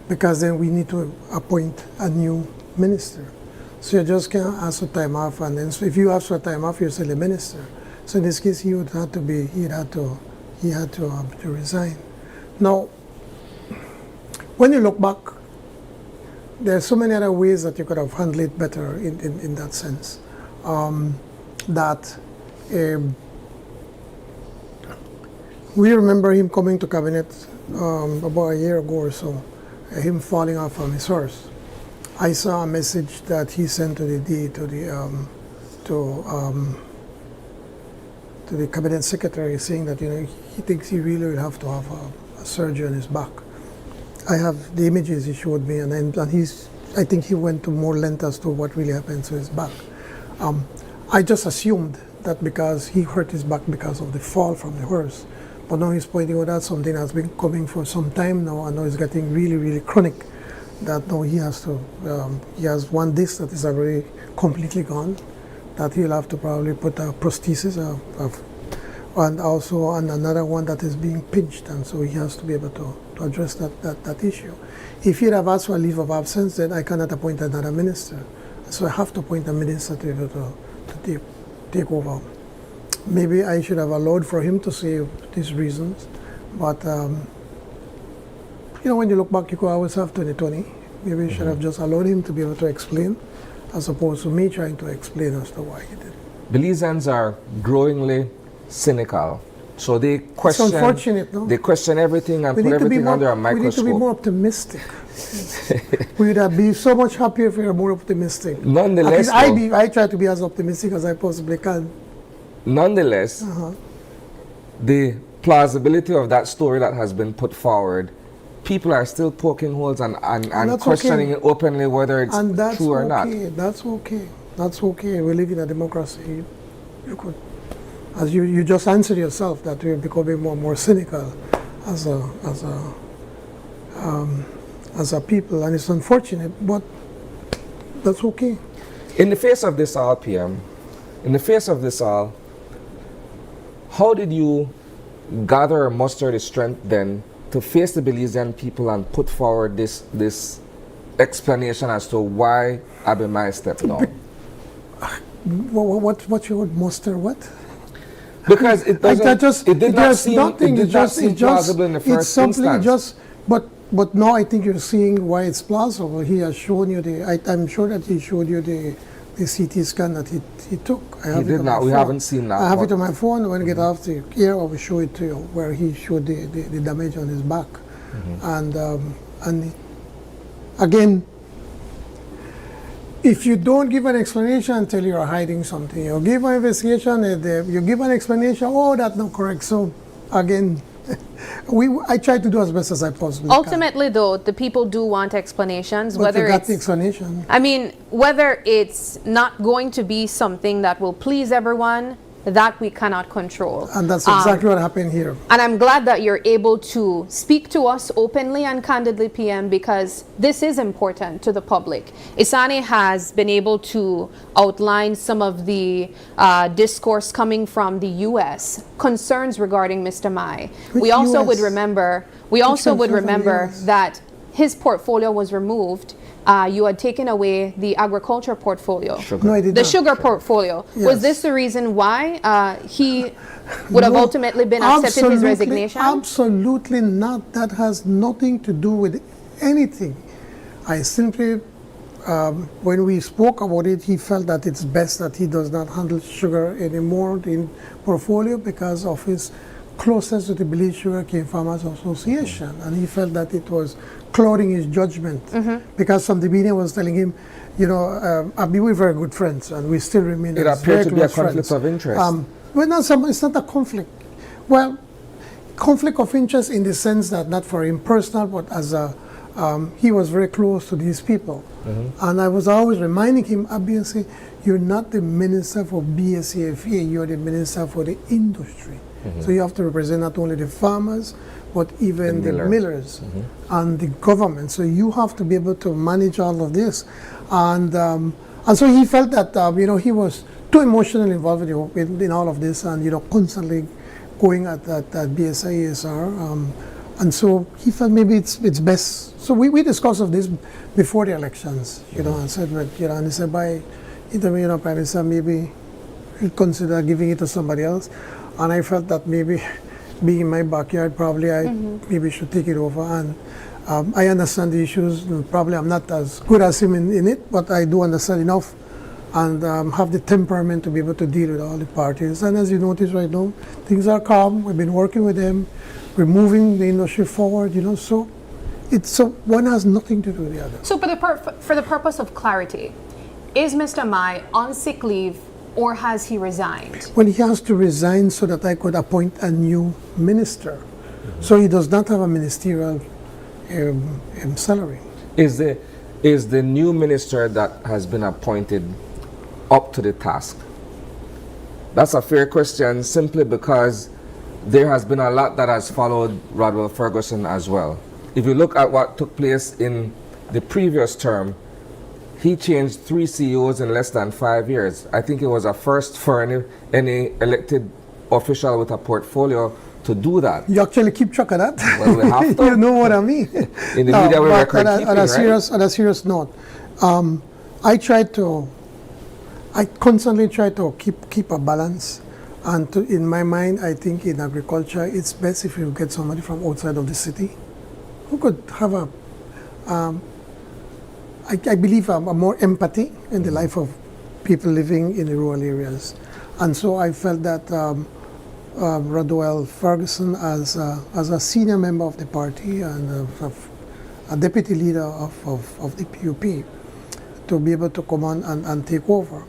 because then we need to appoint a new minister. So you just can't ask for time off, and then so if you ask for time off, you're still a minister. So in this case, he had to resign. Now, when you look back, there are so many other ways that you could have handled it better in that sense. We remember him coming to cabinet about a year ago or so, him falling off from his horse. I saw a message that he sent to the cabinet secretary saying that he thinks he really will have to have a surgery on his back. I have the images he showed me, and I think he went to more length as to what really happened to his back. I just assumed that because he hurt his back because of the fall from the horse, but now he's pointing out that something that's been coming for some time now, and now it's getting really, really chronic. That now he has one disc that is already completely gone, that he'll have to probably put a prosthesis and also on another one that is being pinched, and so he has to be able to address that issue. If he'd have asked for a leave of absence, then I cannot appoint another minister. So I have to appoint a minister to be able to take over. Maybe I should have allowed for him to say these reasons, but when you look back, you could always have 2020. Maybe you should have just allowed him to be able to explain, as opposed to me trying to explain as to why he did. Belizeans are growingly cynical, so they question. It's unfortunate, no? They question everything and put everything under a microscope. We need to be more optimistic. We would be so much happier if we were more optimistic. Nonetheless, I try to be as optimistic as I possibly can. Nonetheless, the plausibility of that story that has been put forward, people are still poking holes and questioning it openly whether it's true or not. That's okay. That's okay. We live in a democracy. You could, as you just answered yourself, that we're becoming more and more cynical as a people, and it's unfortunate, but that's okay. In the face of this all, PM, in the face of this all, how did you gather or muster the strength then to face the Belizean people and put forward this explanation as to why Abimai stepped down? What you would muster what? Because it doesn't. It did not seem plausible in the first instance. But now I think you're seeing why it's plausible. He has shown you I'm sure that he showed you the CT scan that he took. He did not. We haven't seen that. I have it on my phone. When I get off the air, I will show it to you, where he showed the damage on his back. And again, if you don't give an explanation until you're hiding something, you give an investigation, you give an explanation, that's not correct. So again, I try to do as best as I possibly can. Ultimately, though, the people do want explanations. But whether it's the explanation. I mean, whether it's not going to be something that will please everyone, that we cannot control. And that's exactly what happened here. And I'm glad that you're able to speak to us openly and candidly, PM, because this is important to the public. Isani has been able to outline some of the discourse coming from the U.S., concerns regarding Mr. Mai. We also would remember that his portfolio was removed. You had taken away the agriculture portfolio. No, I did the not. Sugar portfolio. Yes. Was this the reason why he would have ultimately been accepted his resignation? Absolutely not. That has nothing to do with anything. I simply, when we spoke about it, he felt that it's best that he does not handle sugar anymore in portfolio because of his closest to the Belize Sugarcane Farmers Association, and he felt that it was clouding his judgment because from the beginning I was telling him, you know, Abi, we're very good friends, and we still remain. It as appeared very to be a close conflict friends. of interest. Well, it's not a conflict. Well, conflict of interest in the sense that not for him personal, but as a he was very close to these people, and I was always reminding him, Abi, and say, you're not the minister for BSCFA, you're the minister for the industry. So you have to represent not only the farmers, but even the millers and the government. So you have to be able to manage all of this. And so he felt that, you know, he was too emotionally involved in all of this and, you know, constantly going at BSISR. And so he felt maybe it's best. So we discussed of this before the elections, you know, and said, you know, and he said, by interviewing our Prime Minister, maybe he'd consider giving it to somebody else. And I felt that maybe being in my backyard, probably I maybe should take it over. And I understand the issues. Probably I'm not as good as him in it, but I do understand enough and have the temperament to be able to deal with all the parties. And as you notice right now, things are calm. We've been working with them. We're moving the industry forward, you know, so one has nothing to do with the other. So for the purpose of clarity, is Mr. Mai on sick leave or has he resigned? Well, he has to resign so that I could appoint a new minister. So he does not have a ministerial salary. Is the new minister that has been appointed up to the task? That's a fair question, simply because there has been a lot that has followed Rodwell Ferguson as well. If you look at what took place in the previous term, he changed 3 CEOs in less than 5 years. I think it was a first for any elected official with a portfolio to do that. You actually keep track of that? Well, we have to. You know what I mean? In the media, we record keeping, on a serious note, I constantly try to keep a balance. And in my mind, I think in agriculture, it's best if you get somebody from outside of the city who could have I believe a more empathy in the life of people living in the rural areas. And so I felt that Rodwell Ferguson, as a senior member of the party and a deputy leader of the PUP, to be able to come on and take over.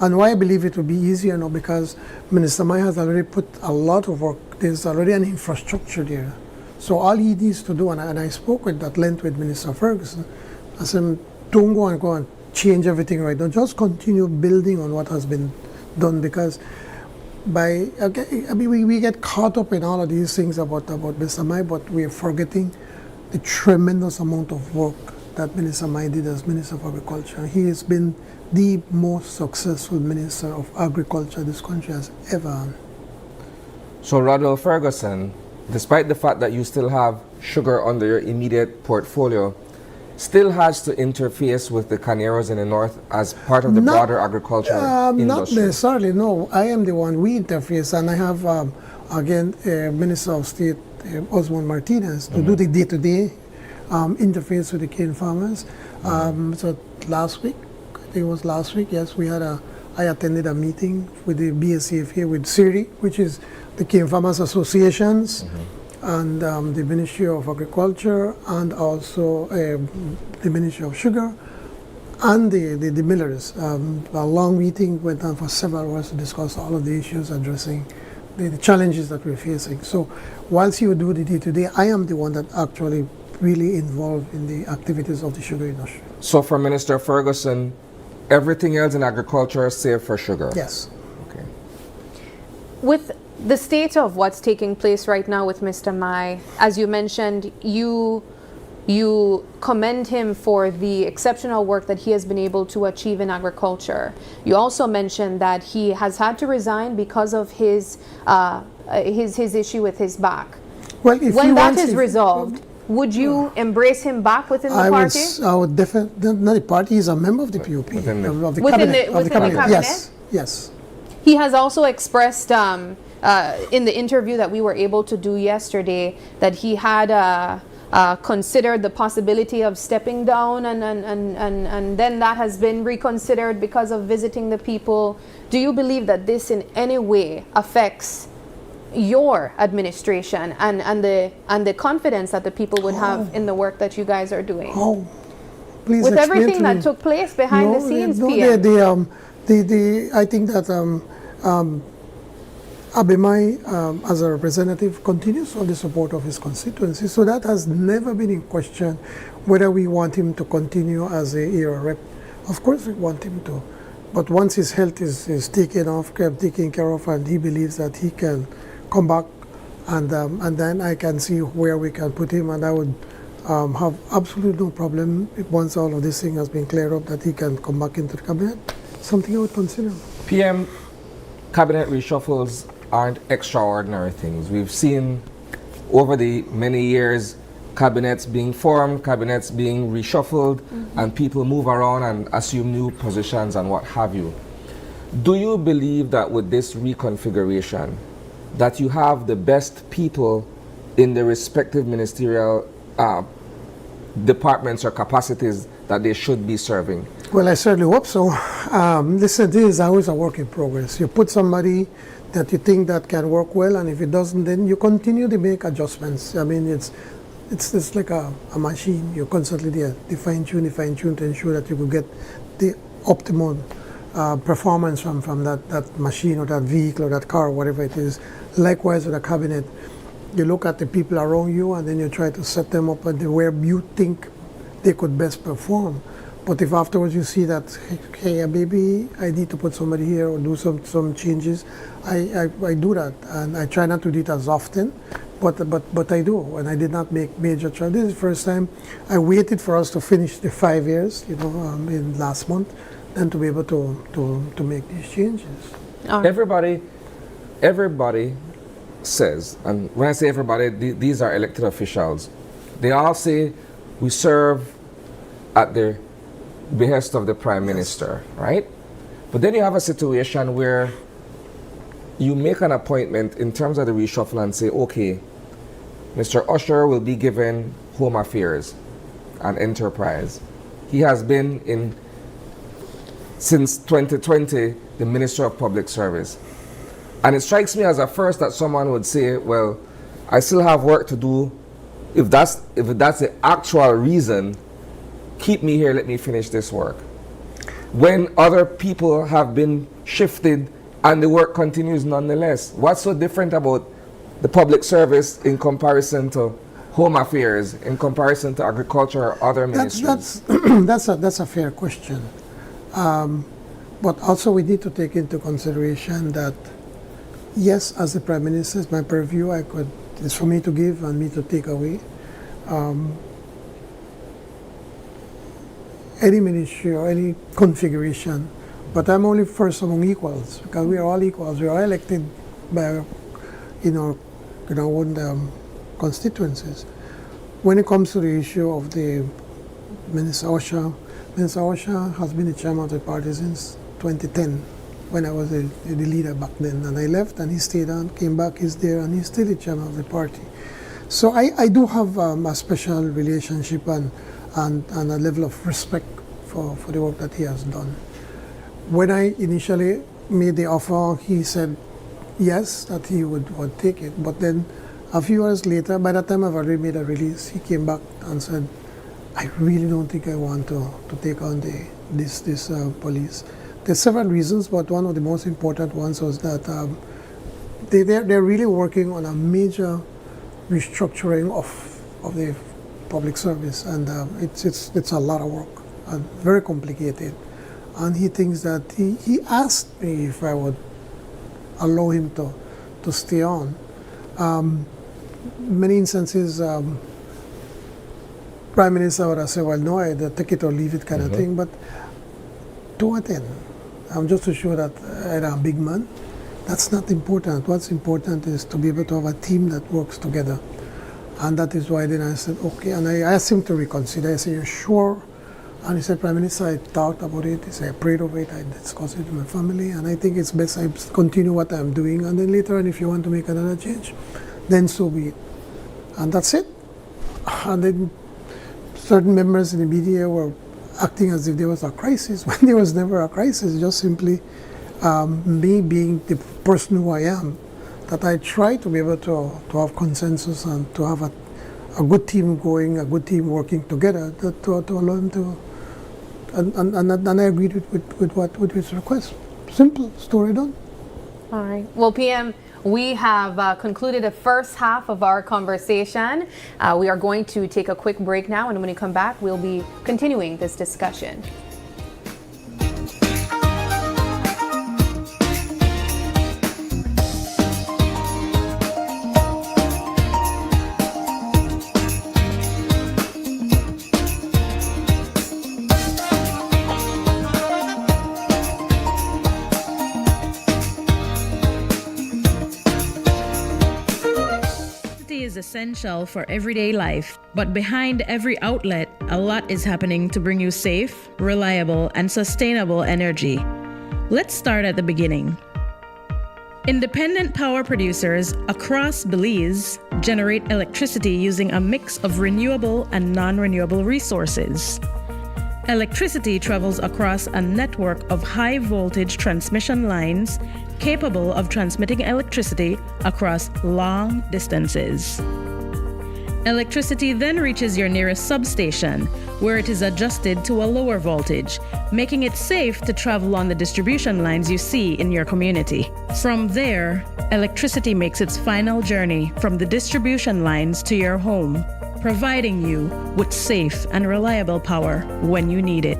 And why I believe it will be easier now, because Minister Mai has already put a lot of work. There's already an infrastructure there. So all he needs to do, and I spoke at length with Minister Ferguson, I said, don't go and change everything right now. Just continue building on what has been done, because we get caught up in all of these things about Mr. Mai, but we are forgetting the tremendous amount of work that Minister Mai did as Minister of Agriculture. He has been the most successful Minister of Agriculture this country has ever had. So Rodwell Ferguson, despite the fact that you still have sugar under your immediate portfolio, still has to interface with the Caneros in the north as part of the broader agricultural industry? Not necessarily, no. I am the one, we interface, and I have, again, Minister of State Osmond Martinez to do the day-to-day interface with the cane farmers. So last week, I think it was last week, yes, I attended a meeting with the BSCFA with CIRI, which is the Cane Farmers Associations, and the Ministry of Agriculture, and also the Ministry of Sugar, and the millers. A long meeting went on for several hours to discuss all of the issues addressing the challenges that we're facing. So whilst you do the day-to-day, I am the one that actually really involved in the activities of the sugar industry. So for Minister Ferguson, everything else in agriculture save for sugar? Yes. Okay. With the state of what's taking place right now with Mr. Mai, as you mentioned, you commend him for the exceptional work that he has been able to achieve in agriculture. You also mentioned that he has had to resign because of his issue with his back. Well, if when that is resolved, would you embrace him back within the party? I would definitely, not the party, he's a member of the PUP, within the cabinet. Yes, yes. He has also expressed in the interview that we were able to do yesterday that he had considered the possibility of stepping down, and then that has been reconsidered because of visiting the people. Do you believe that this in any way affects your administration and the confidence that the people would have in the work that you guys are doing? Oh, please With explain everything to that me. took place behind the scenes, no, PM. I think that Abimai, as a representative, continues on the support of his constituency. So that has never been in question whether we want him to continue as a era rep. Of course, we want him to. But once his health is taken care of, and he believes that he can come back, and then I can see where we can put him, and I would have absolutely no problem if once all of this thing has been cleared up that he can come back into the cabinet. Something I would consider. PM, cabinet reshuffles aren't extraordinary things. We've seen over the many years cabinets being formed, cabinets being reshuffled, and people move around and assume new positions and what have you. Do you believe that with this reconfiguration, that you have the best people in the respective ministerial departments or capacities that they should be serving? Well, I certainly hope so. Listen, this is always a work in progress. You put somebody that you think that can work well, and if it doesn't, then you continue to make adjustments. I mean, it's like a machine. You're constantly there, fine-tune to ensure that you could get the optimal performance from that machine or that vehicle or that car or whatever it is. Likewise with a cabinet, you look at the people around you and then you try to set them up where you think they could best perform. But if afterwards you see that, hey, maybe I need to put somebody here or do some changes, I do that. And I try not to do it as often, but I do. And I did not make major changes. This is the first time I waited for us to finish the 5 years, in last month, and to be able to make these changes. Everybody says, and when I say everybody, these are elected officials. They all say we serve at the behest of the Prime Minister, right? But then you have a situation where you make an appointment in terms of the reshuffle and say, okay, Mr. Usher will be given Home Affairs and Enterprise. He has been since 2020 the Minister of Public Service. And it strikes me as a first that someone would say, well, I still have work to do. If that's the actual reason, keep me here, let me finish this work. When other people have been shifted and the work continues nonetheless. What's so different about the public service in comparison to Home Affairs, in comparison to Agriculture or other ministries? That's a fair question. But also we need to take into consideration that, yes, as the Prime Minister, it's my purview, it's for me to give and me to take away. Any ministry or any configuration, but I'm only first among equals because we are all equals. We are elected by our own constituencies. When it comes to the issue of the Minister Osha has been the chairman of the party since 2010, when I was the leader back then, and I left and he stayed on, came back, he's there, and he's still the chairman of the party. So I do have a special relationship and a level of respect for the work that he has done. When I initially made the offer, he said yes, that he would take it. But then a few hours later, by that time I've already made a release, he came back and said, I really don't think I want to take on this police. There's several reasons, but one of the most important ones was that they're really working on a major restructuring of the public service, and it's a lot of work and very complicated. And he thinks that he asked me if I would allow him to stay on. Many instances, Prime Minister would have said, well, no, I take it or leave it kind of thing, but to what end? I'm just to show that I'm a big man. That's not important. What's important is to be able to have a team that works together. And that is why then I said, okay, and I asked him to reconsider. I said, you're sure? And he said, Prime Minister, I thought about it. He said, I prayed over it. I discussed it with my family. And I think it's best I continue what I'm doing. And then later on, if you want to make another change, then so be it. And that's it. And then certain members in the media were acting as if there was a crisis when there was never a crisis, just simply me being the person who I am, that I try to be able to have consensus and to have a good team going, a good team working together to allow them to, and I agreed with his request. Simple, story done. All right. Well, PM, we have concluded the first half of our conversation. We are going to take a quick break now, and when we come back, we'll be continuing this discussion. Is essential for everyday life, but behind every outlet, a lot is happening to bring you safe, reliable, and sustainable energy. Let's start at the beginning. Independent power producers across Belize generate electricity using a mix of renewable and non-renewable resources. Electricity travels across a network of high-voltage transmission lines capable of transmitting electricity across long distances. Electricity then reaches your nearest substation, where it is adjusted to a lower voltage, making it safe to travel on the distribution lines you see in your community. From there, electricity makes its final journey from the distribution lines to your home, providing you with safe and reliable power when you need it.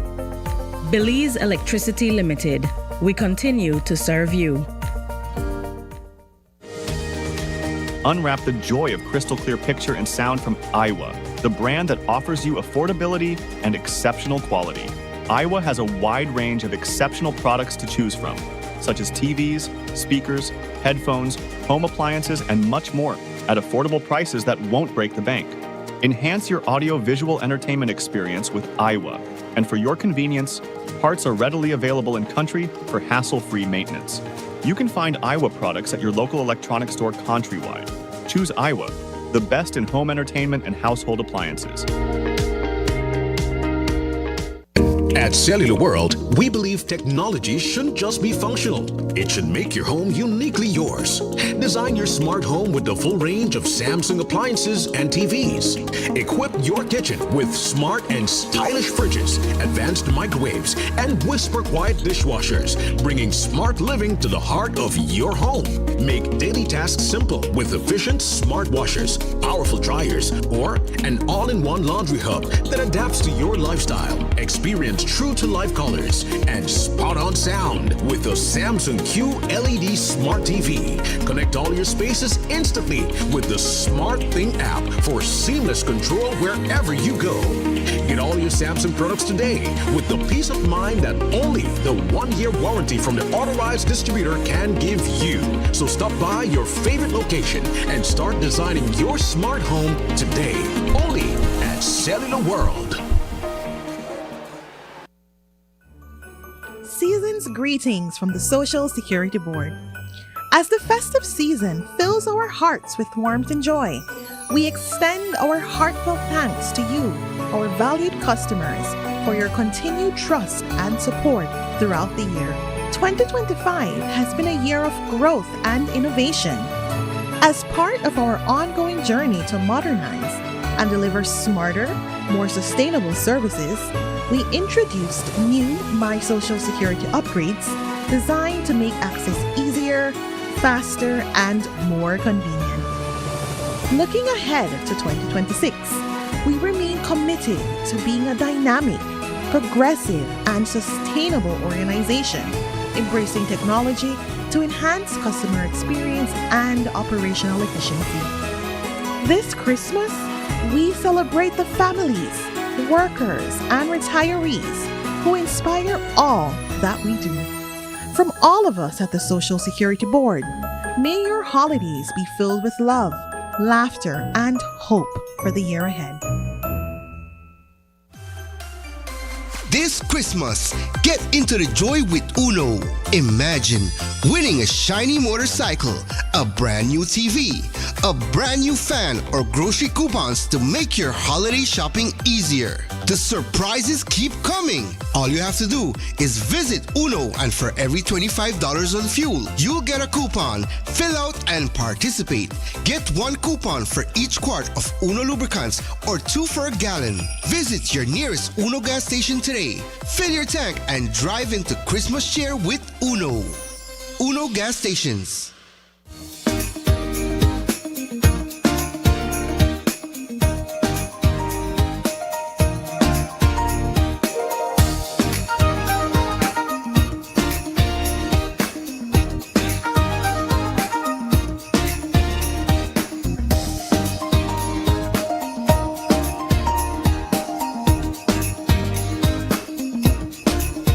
Belize Electricity Limited. We continue to serve you. Unwrap the joy of crystal clear picture and sound from Iowa, the brand that offers you affordability and exceptional quality. Iowa has a wide range of exceptional products to choose from, such as TVs, speakers, headphones, home appliances, and much more at affordable prices that won't break the bank. Enhance your audio-visual entertainment experience with Iowa, and for your convenience, parts are readily available in country for hassle-free maintenance. You can find Iowa products at your local electronics store countrywide. Choose Iowa, the best in home entertainment and household appliances. At Cellular World, we believe technology shouldn't just be functional. It should make your home uniquely yours. Design your smart home with the full range of Samsung appliances and TVs. Equip your kitchen with smart and stylish fridges, advanced microwaves, and whisper quiet dishwashers, bringing smart living to the heart of your home. Make daily tasks simple with efficient smart washers, powerful dryers, or an all-in-one laundry hub that adapts to your lifestyle. Experience true-to-life colors and spot-on sound with the Samsung Q LED Smart TV. Connect all your spaces instantly with the Smart Thing app for seamless control wherever you go. Get all your Samsung products today with the peace of mind that only the 1-year warranty from the authorized distributor can give you. So stop by your favorite location and start designing your smart home today, only at Cellular World. Season's greetings from the Social Security Board. As the festive season fills our hearts with warmth and joy, we extend our heartfelt thanks to you, our valued customers, for your continued trust and support throughout the year. 2025 has been a year of growth and innovation. As part of our ongoing journey to modernize and deliver smarter, more sustainable services, we introduced new My Social Security upgrades designed to make access easier, faster, and more convenient. Looking ahead to 2026, we remain committed to being a dynamic, progressive, and sustainable organization, embracing technology to enhance customer experience and operational efficiency. This Christmas, we celebrate the families, workers, and retirees who inspire all that we do. From all of us at the Social Security Board, may your holidays be filled with love, laughter, and hope for the year ahead. This Christmas, get into the joy with Uno. Imagine winning a shiny motorcycle, a brand new TV, a brand new fan, or grocery coupons to make your holiday shopping easier. The surprises keep coming. All you have to do is visit Uno, and for every $25 on fuel, you'll get a coupon. Fill out and participate. Get 1 coupon for each quart of Uno lubricants or 2 for a gallon. Visit your nearest Uno gas station today. Fill your tank and drive into Christmas cheer with Uno. Uno gas stations.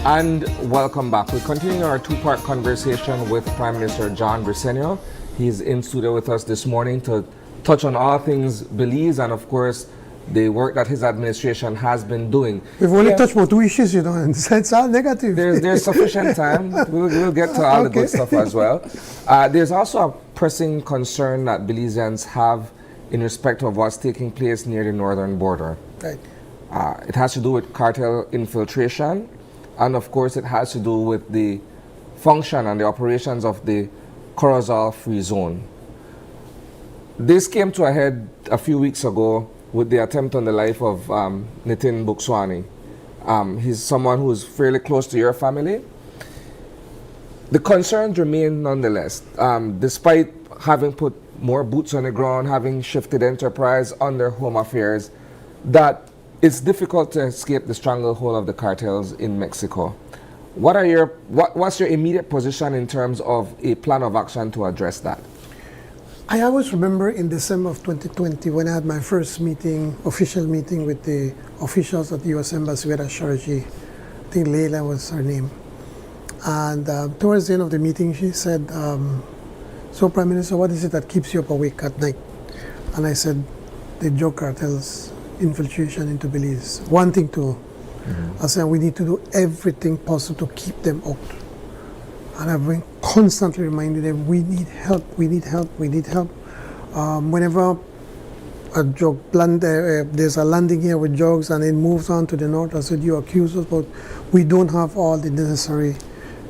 And welcome back. We're continuing our two-part conversation with Prime Minister John Briceño. He's in studio with us this morning to touch on all things Belize and, of course, the work that his administration has been doing. We've only touched about 2 issues, you know, and it's all negative. There's sufficient time. We'll get to all the good stuff as well. There's also a pressing concern that Belizeans have in respect of what's taking place near the northern border. Right. It has to do with cartel infiltration. And of course, it has to do with the function and the operations of the Corozal Free Zone. This came to a head a few weeks ago with the attempt on the life of Nitin Bukswani. He's someone who's fairly close to your family. The concerns remain nonetheless, despite having put more boots on the ground, having shifted enterprise on their home affairs, that it's difficult to escape the stranglehold of the cartels in Mexico. What's your immediate position in terms of a plan of action to address that? I always remember in December of 2020 when I had my first meeting, official meeting with the officials at the U.S. Embassy with Sharji. I think Leila was her name. And towards the end of the meeting, she said, so Prime Minister, what is it that keeps you up awake at night? And I said, the drug cartels infiltration into Belize, wanting to. I said we need to do everything possible to keep them out. And I've been constantly reminding them, we need help, we need help, we need help. Whenever a drug there's a landing here with drugs and it moves on to the north, I said, you accuse us, but we don't have all the necessary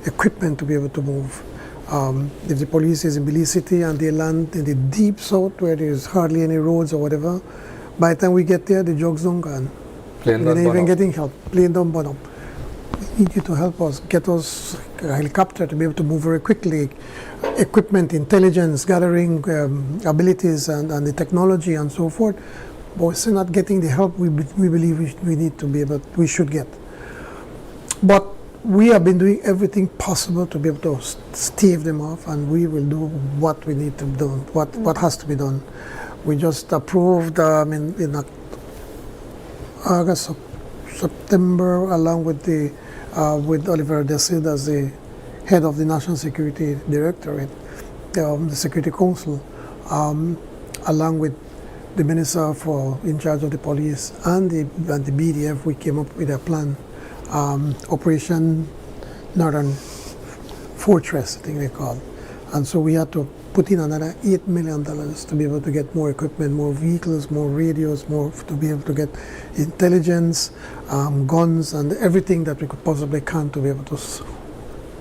equipment to be able to move. If the police is in Belize City and they land in the deep south where there's hardly any roads or whatever, by the time we get there, the drugs don't gone. We're not even getting help. Plane don't burn up. We need you to help us, get us a helicopter to be able to move very quickly, equipment, intelligence, gathering abilities and the technology and so forth. But we're still not getting the help we believe we need to be able, we should get. But we have been doing everything possible to be able to stave them off, and we will do what we need to do, what has to be done. We just approved in August, September, along with with Oliver Desid as the head of the National Security Directorate, the Security Council, along with the Minister in charge of the police and the BDF. We came up with a plan, Operation Northern Fortress, I think they call it. And so we had to put in another $8 million to be able to get more equipment, more vehicles, more radios, to be able to get intelligence, guns, and everything that we could possibly can to be able to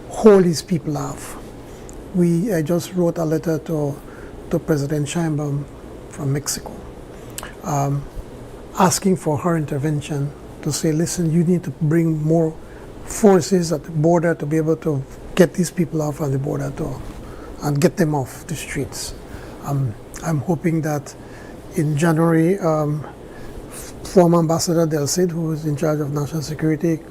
hold these people off. I just wrote a letter to President Sheinbaum from Mexico, asking for her intervention to say, listen, you need to bring more forces at the border to be able to get these people off on the border and get them off the streets. I'm hoping that in January, former Ambassador Del Cid, who is in charge of national security,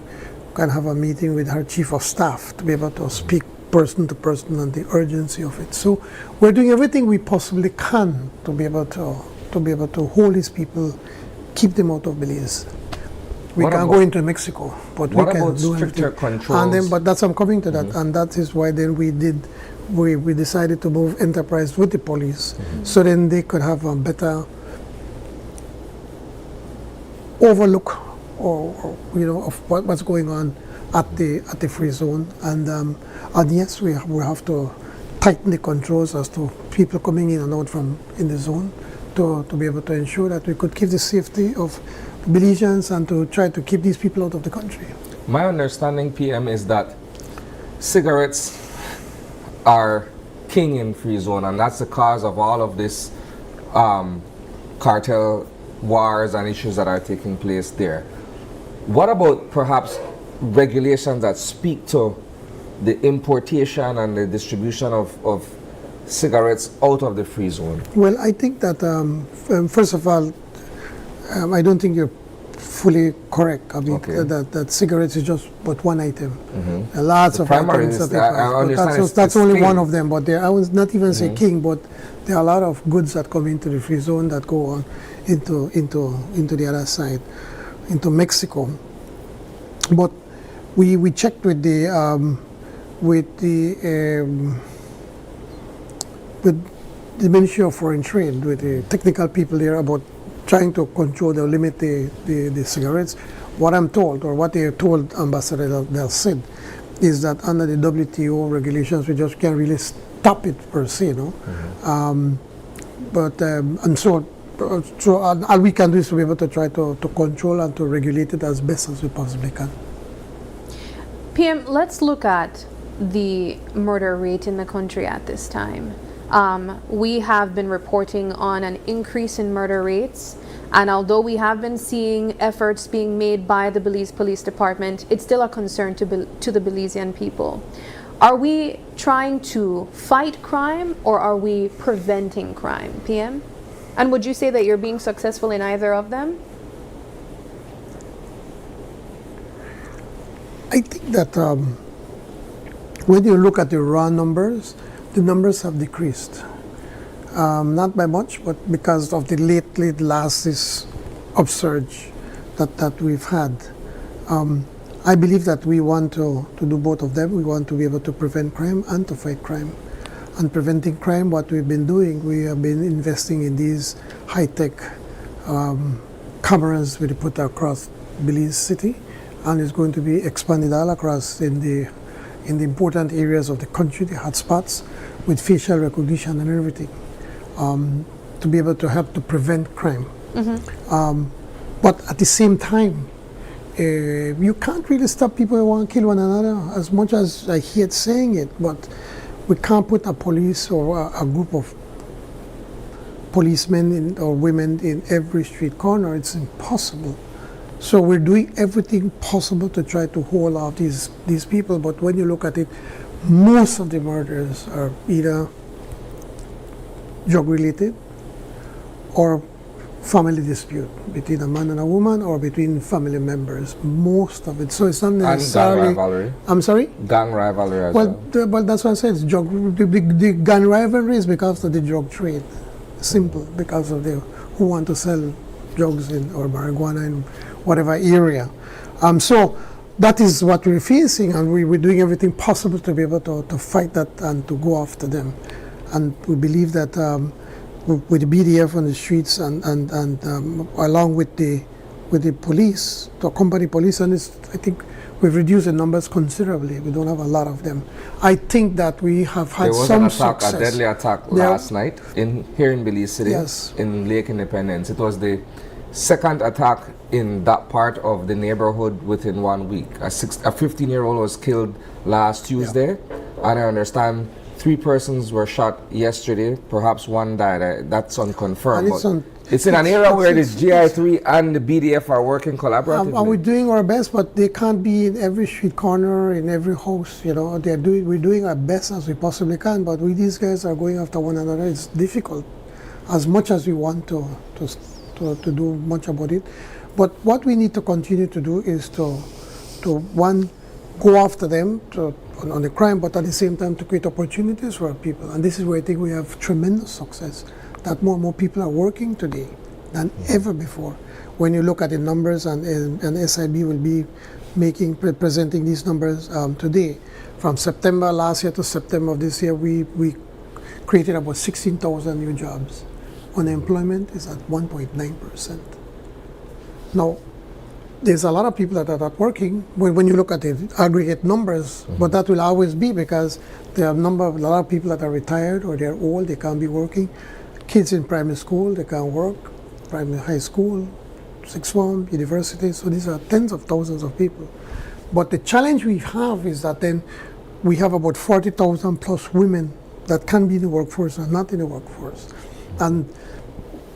can have a meeting with her chief of staff to be able to speak person to person on the urgency of it. So we're doing everything we possibly can to be able to hold these people, keep them out of Belize. We can't go into Mexico, but we can do stricter everything. controls? And then, but that's I'm coming to that, and that is why then we decided to move enterprise with the police, so then they could have a better overlook of what's going on at the free zone. And yes, we have to tighten the controls as to people coming in and out from in the zone to be able to ensure that we could keep the safety of Belizeans and to try to keep these people out of the country. My understanding, PM, is that cigarettes are king in free zone, and that's the cause of all of this cartel wars and issues that are taking place there. What about perhaps regulations that speak to the importation and the distribution of cigarettes out of the free zone? Well, I think that first of all, I don't think you're fully correct. I mean, that cigarettes is just but one item. There are lots of items that they pass. That's only one of them. But there, I would not even say king, but there are a lot of goods that come into the free zone that go on into the other side, into Mexico. But we checked with the Ministry of Foreign Trade, with the technical people there, about trying to control or limit the cigarettes. What I'm told, or what they told Ambassador Del Cid, is that under the WTO regulations, we just can't really stop it per se, no? So all we can do is to be able to try to control and to regulate it as best as we possibly can. PM, let's look at the murder rate in the country at this time. We have been reporting on an increase in murder rates, and although we have been seeing efforts being made by the Belize Police Department, it's still a concern to the Belizean people. Are we trying to fight crime, or are we preventing crime, PM? And would you say that you're being successful in either of them? I think that when you look at the raw numbers, the numbers have decreased. Not by much, but because of the late last upsurge that we've had. I believe that we want to do both of them. We want to be able to prevent crime and to fight crime. And preventing crime, what we've been doing, we have been investing in these high-tech cameras we put across Belize City, and it's going to be expanded all across in the important areas of the country, the hotspots, with facial recognition and everything, to be able to help to prevent crime. But at the same time, you can't really stop people who want to kill one another, as much as I hate saying it, but we can't put a police or a group of policemen or women in every street corner. It's impossible. So we're doing everything possible to try to hold off these people, but when you look at it, most of the murders are either drug-related or family dispute between a man and a woman, or between family members. Most of it. So it's not necessarily. And gang rivalry. I'm sorry? Gang rivalry as well. Well, that's what I said. It's the gun rivalry is because of the drug trade. Simple. Because of who want to sell drugs or marijuana in whatever area. So that is what we're facing, and we're doing everything possible to be able to fight that and to go after them. And we believe that with the BDF on the streets and along with the police, the company police, and I think we've reduced the numbers considerably. We don't have a lot of them. I think that we have had some success. There was a deadly attack last night here in Belize City, yes, in Lake Independence. It was the second attack in that part of the neighborhood within 1 week. A 15-year-old was killed last Tuesday, and I understand 3 persons were shot yesterday. Perhaps one died. That's unconfirmed. It's in an area where the GI3 and the BDF are working collaboratively. And we're doing our best, but they can't be in every street corner, in every house. You know, we're doing our best as we possibly can. But these guys are going after one another. It's difficult, as much as we want to do much about it. But what we need to continue to do is to one, go after them on the crime, but at the same time to create opportunities for our people. And this is where I think we have tremendous success, that more and more people are working today than ever before. When you look at the numbers, and SIB will be presenting these numbers today, from September last year to September of this year, we created about 16,000 new jobs. Unemployment is at 1.9%. Now, there's a lot of people that are not working when you look at the aggregate numbers, but that will always be because there are a lot of people that are retired or they're old, they can't be working. Kids in primary school, they can't work, primary high school, sixth form, university. So these are tens of thousands of people. But the challenge we have is that then we have about 40,000 plus women that can be in the workforce and not in the workforce. And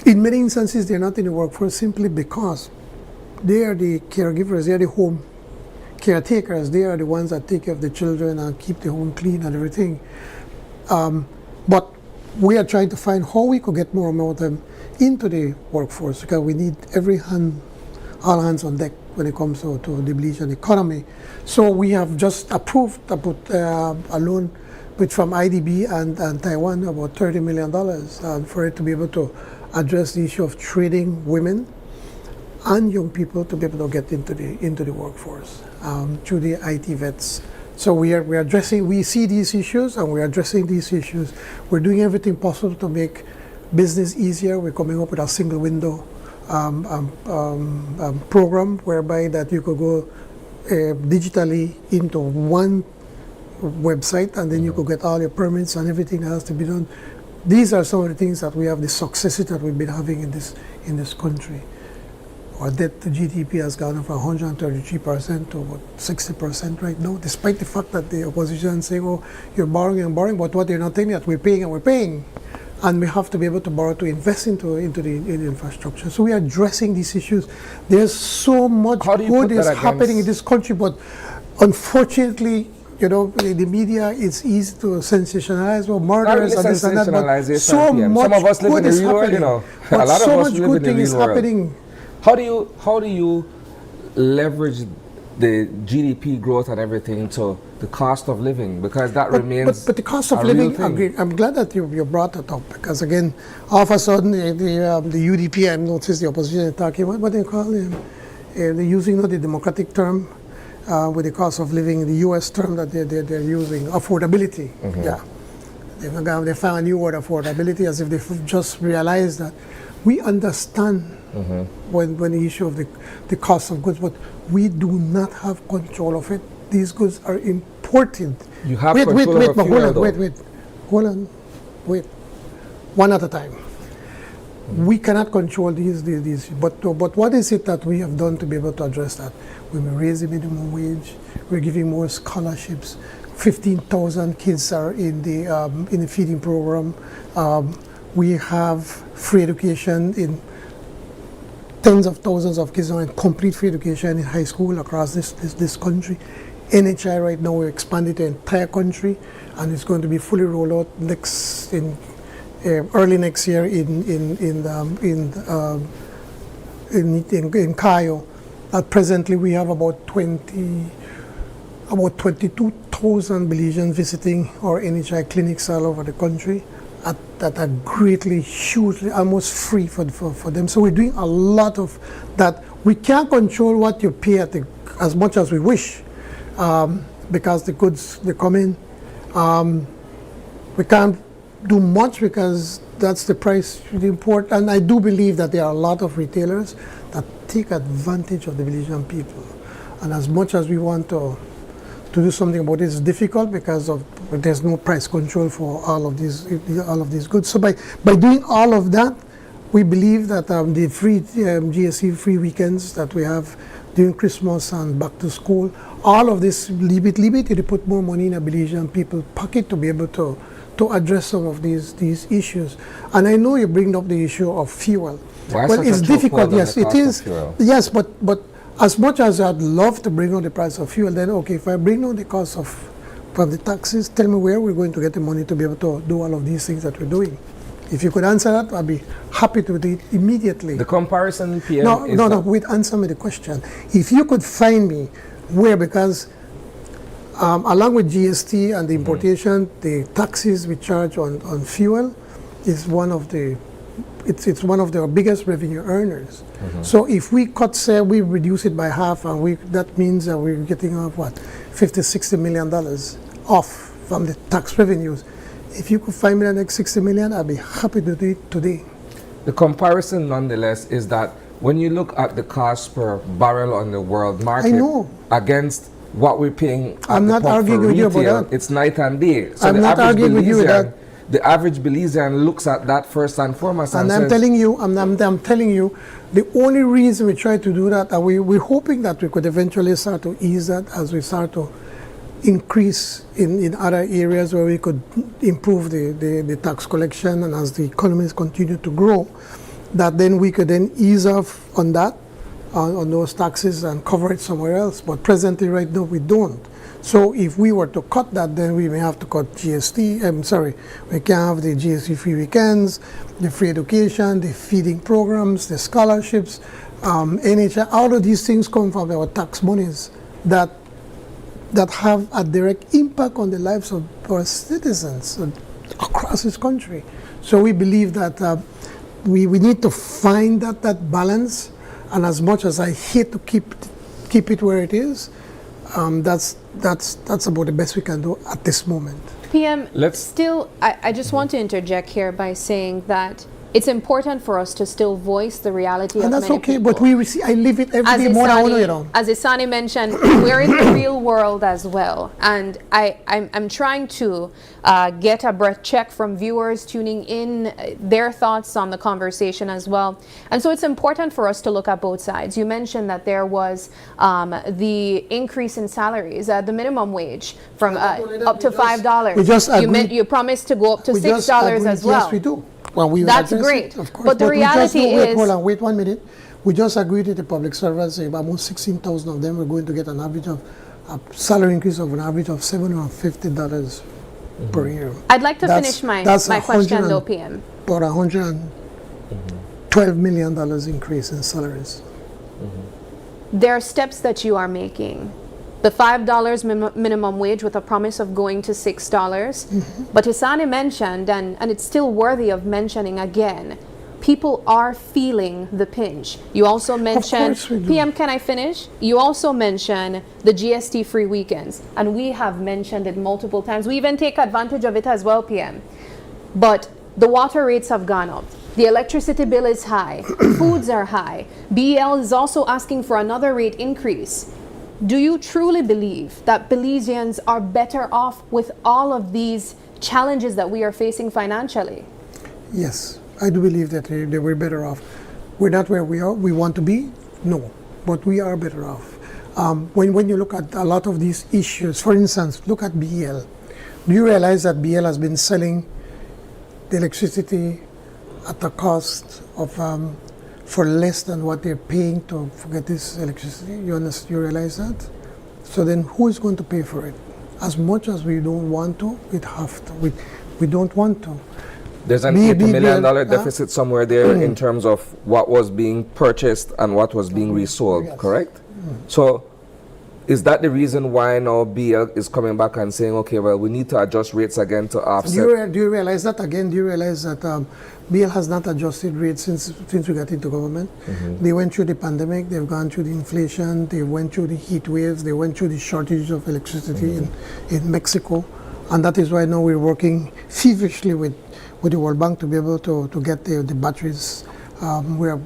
in many instances, they're not in the workforce simply because they are the caregivers, they are the home caretakers, they are the ones that take care of the children and keep the home clean and everything. But we are trying to find how we could get more and more of them into the workforce, because we need all hands on deck when it comes to the Belizean economy. So we have just approved about a loan from IDB and Taiwan, about $30 million, for it to be able to address the issue of training women and young people to be able to get into the workforce through the IT vets. So we see these issues and we're addressing these issues. We're doing everything possible to make business easier. We're coming up with a single window program whereby that you could go digitally into one website and then you could get all your permits and everything that has to be done. These are some of the things that we have, the successes that we've been having in this country. Our debt to GDP has gone up from 133% to about 60% right now, despite the fact that the opposition is saying, oh, you're borrowing and borrowing, but what they're not telling that we're paying and we're paying. And we have to be able to borrow to invest into the infrastructure. So we are addressing these issues. There's so much good is happening in this country, but unfortunately, you know, the media, it's easy to sensationalize or murders and this and that, but so much some of us live in the good is real world, happening. you know. But A lot so of us much live good in the thing is real world. happening. How do you leverage the GDP growth and everything to the cost of living? Because that remains but the cost of a real living, thing. I'm glad that you brought that up, because again, all of a sudden the UDP, I've noticed the opposition is talking about what they call them. They're using not the democratic term with the cost of living, the US term that they're using, affordability. Yeah, they found a new word, affordability, as if they've just realized that we understand when the issue of the cost of goods, but we do not have control of it. These goods are imported. You have control over fuel, hold on, one at a time. We cannot control these, but what is it that we have done to be able to address that? We raise the minimum wage. We're giving more scholarships. 15,000 kids are in the feeding program. We have free education in tens of thousands of kids are in complete free education in high school across this country. NHI right now, we're expanding the entire country, and it's going to be fully rolled out early next year in Cayo. Presently, we have about 22,000 Belizeans visiting our NHI clinics all over the country that are greatly, hugely, almost free for them. So we're doing a lot of that. We can't control what you pay as much as we wish, because the goods, they come in. We can't do much because that's the price we import. And I do believe that there are a lot of retailers that take advantage of the Belizean people. And as much as we want to do something about it, it's difficult because there's no price control for all of these goods. So by doing all of that, we believe that the free GSC free weekends that we have during Christmas and back to school, all of this liberty to put more money in a Belizean people's pocket to be able to address some of these issues. And I know you bring up the issue of fuel. Well, it's difficult. Yes, it is. Yes, but as much as I'd love to bring down the price of fuel, then okay, if I bring down the cost from the taxes, tell me where we're going to get the money to be able to do all of these things that we're doing. If you could answer that, I'd be happy to do it immediately. The comparison, PM, No, wait, answer me the question. If you could find me where, because along with GST and the importation, the taxes we charge on fuel is one of the it's one of their biggest revenue earners. So if we we reduce it by half, and that means that we're getting off $50-60 million off from the tax revenues. If you could find me the next $60 million, I'd be happy to do it today. The comparison, nonetheless, is that when you look at the cost per barrel on the world market against what we're paying at I'm the not pump arguing for with you retail, about that. it's night and day. So I'm not arguing with you with that. the average Belizean looks at that first and foremost and I'm says, telling you, I'm telling you, the only reason we try to do that, and we're hoping that we could eventually start to ease that as we start to increase in other areas where we could improve the tax collection, and as the economies continue to grow, that then we could then ease off on that, on those taxes and cover it somewhere else. But presently, right now, we don't. So if we were to cut that, then we may have to cut GST. I'm sorry, we can have the GST free weekends, the free education, the feeding programs, the scholarships, NHI. All of these things come from our tax monies that have a direct impact on the lives of our citizens across this country. So we believe that we need to find that balance. And as much as I hate to keep it where it is, that's about the best we can do at this moment. PM, I just want to interject here by saying that it's important for us to still voice the reality of and that's many okay, people. but I live it every day more than I want to, you know. As Isani mentioned, we're in the real world as well. And I'm trying to get a breath check from viewers tuning in, their thoughts on the conversation as well. And so it's important for us to look at both sides. You mentioned that there was the increase in salaries, the minimum wage from up to $5. We just agreed, you promised to go up to $6 as well. Yes, we do. Well, that's great. It, of course. But the reality is... Wait 1 minute. We just agreed with the public servants, almost 16,000 of them are going to get an average of a salary increase of an average of $750 per year. I'd like to finish my question though, PM. About $112 million increase in salaries. There are steps that you are making. The $5 minimum wage with a promise of going to $6. But Isani mentioned, and it's still worthy of mentioning again, people are feeling the pinch. You also mentioned, PM, can I finish? You also mentioned the GST free weekends, and we have mentioned it multiple times. We even take advantage of it as well, PM. But the water rates have gone up. The electricity bill is high. Foods are high. BEL is also asking for another rate increase. Do you truly believe that Belizeans are better off with all of these challenges that we are facing financially? Yes, I do believe that they were better off. We're not where we want to be, no, but we are better off. When you look at a lot of these issues, for instance, look at BEL. Do you realize that BEL has been selling the electricity at the cost of for less than what they're paying to get this electricity? You realize that? So then who is going to pay for it? As much as we don't want to, we'd have to. We don't want to. There's an $80 million deficit somewhere there in terms of what was being purchased and what was being resold, correct? So is that the reason why now BL is coming back and saying, okay, well, we need to adjust rates again to offset? Do you realize that again? Do you realize that BL has not adjusted rates since we got into government? They went through the pandemic, they've gone through the inflation, they went through the heat waves, they went through the shortage of electricity in Mexico. And that is why now we're working feverishly with the World Bank to be able to get the batteries. We're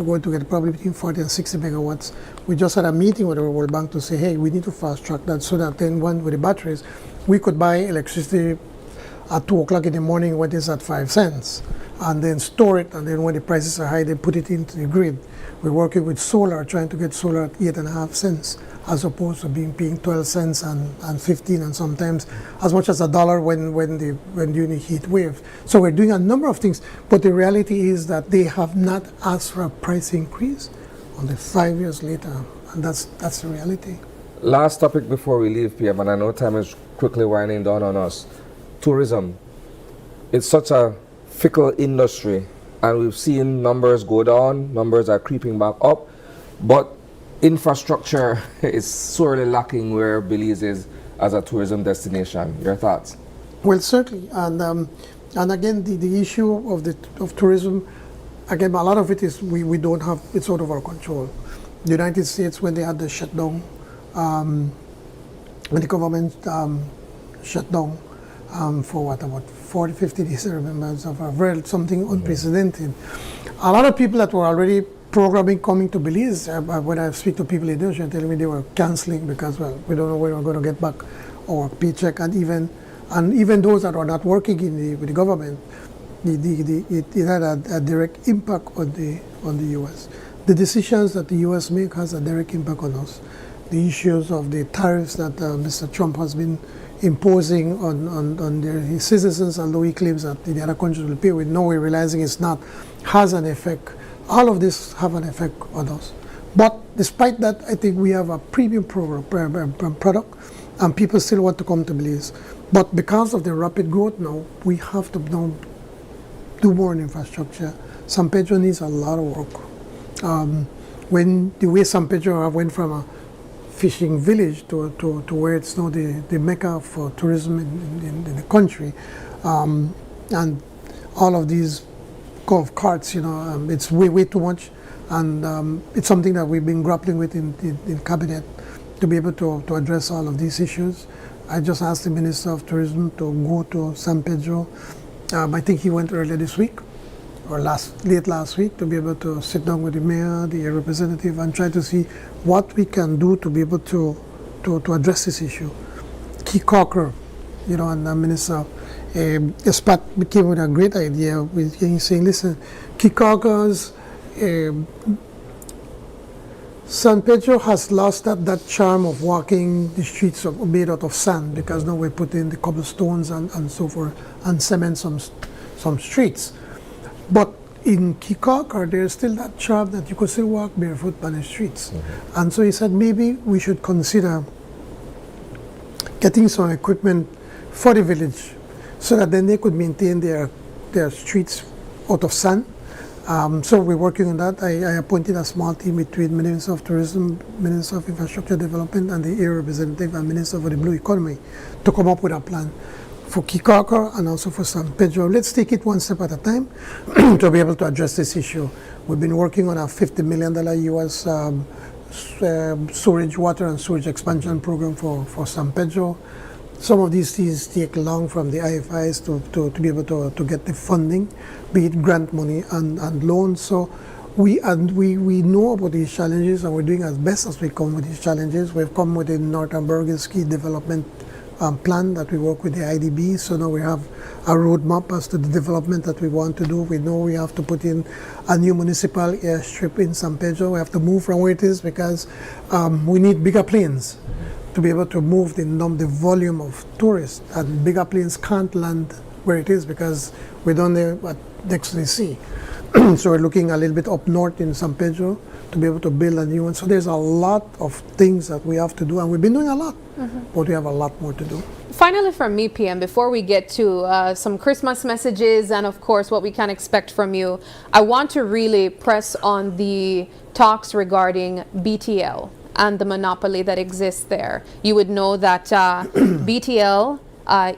going to get probably between 40 and 60 megawatts. We just had a meeting with the World Bank to say, hey, we need to fast track that so that then with the batteries, we could buy electricity at 2 o'clock in the morning when it's at 5 cents, and then store it, and then when the prices are high, they put it into the grid. We're working with solar, trying to get solar at 8.5 cents, as opposed to paying 12 cents and 15, and sometimes as much as $1 when during the heat wave. So we're doing a number of things, but the reality is that they have not asked for a price increase only 5 years later, and that's the reality. Last topic before we leave, PM, and I know time is quickly winding down on us. Tourism. It's such a fickle industry, and we've seen numbers go down, numbers are creeping back up, but infrastructure is sorely lacking where Belize is as a tourism destination. Your thoughts? Well, certainly, and again, the issue of tourism, again, a lot of it is we don't have, it's out of our control. The United States, when they had the shutdown, when the government shut down for what, about 40, 50 days, I remember, it's something unprecedented. A lot of people that were already programming coming to Belize, when I speak to people in Indonesia, telling me they were canceling because, well, we don't know when we're going to get back our paycheck, and even And even those that are not working with the government, it had a direct impact on the U.S. The decisions that the U.S. make has a direct impact on us. The issues of the tariffs that Mr. Trump has been imposing on his citizens, although he claims that the other countries will pay, with no way realizing it's not, has an effect. All of this have an effect on us. But despite that, I think we have a premium product, and people still want to come to Belize. But because of the rapid growth now, we have to now do more in infrastructure. San Pedro needs a lot of work. When the way San Pedro went from a fishing village to where it's now the mecca for tourism in the country, and all of these golf carts, it's way too much, and it's something that we've been grappling with in cabinet to be able to address all of these issues. I just asked the Minister of Tourism to go to San Pedro. I think he went earlier this week, or late last week, to be able to sit down with the mayor, the representative, and try to see what we can do to be able to address this issue. Key Cocker, and the minister, Spat came with a great idea with saying, listen, Key Cocker's San Pedro has lost that charm of walking the streets made out of sand, because now we put in the cobblestones and so forth, and cement some streets. But in Kikaka, there's still that charm that you could still walk barefoot on the streets. Mm-hmm. And so he said maybe we should consider getting some equipment for the village so that then they could maintain their streets out of sand. So we're working on that. I appointed a small team between Minister of Tourism, Minister of Infrastructure Development, and the area representative and Minister for the Blue Economy to come up with a plan for Kikaka and also for San Pedro. Let's take it one step at a time to be able to address this issue. We've been working on a $50 million US water and sewage expansion program for San Pedro. Some of these things take long from the IFIs to be able to get the funding, be it grant money and loans. So we know about these challenges, and we're doing as best as we can with these challenges. We've come with the Northern Bergenski development plan that we work with the IDB. So now we have a roadmap as to the development that we want to do. We know we have to put in a new municipal airstrip in San Pedro. We have to move from where it is because we need bigger planes to be able to move the volume of tourists, and bigger planes can't land where it is because we're down there next to the sea. So we're looking a little bit up north in San Pedro to be able to build a new one. So there's a lot of things that we have to do, and we've been doing a lot, but we have a lot more to do. Finally from me, PM, before we get to some Christmas messages and of course what we can expect from you, I want to really press on the talks regarding BTL and the monopoly that exists there. You would know that BTL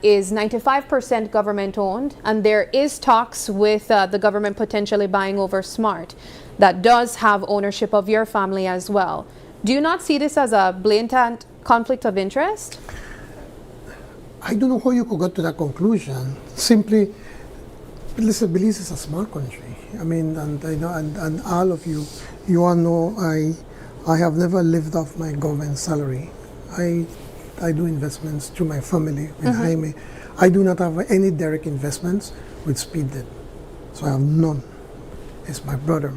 is 95% government owned, and there is talks with the government potentially buying over Smart that does have ownership of your family as well. Do you not see this as a blatant conflict of interest? I don't know how you could get to that conclusion. Simply, listen, Belize is a small country. I mean, and I know, and all of you all know I have never lived off my government salary. I do investments through my family with Jaime. I do not have any direct investments with Speednet. So I have none. It's my brother.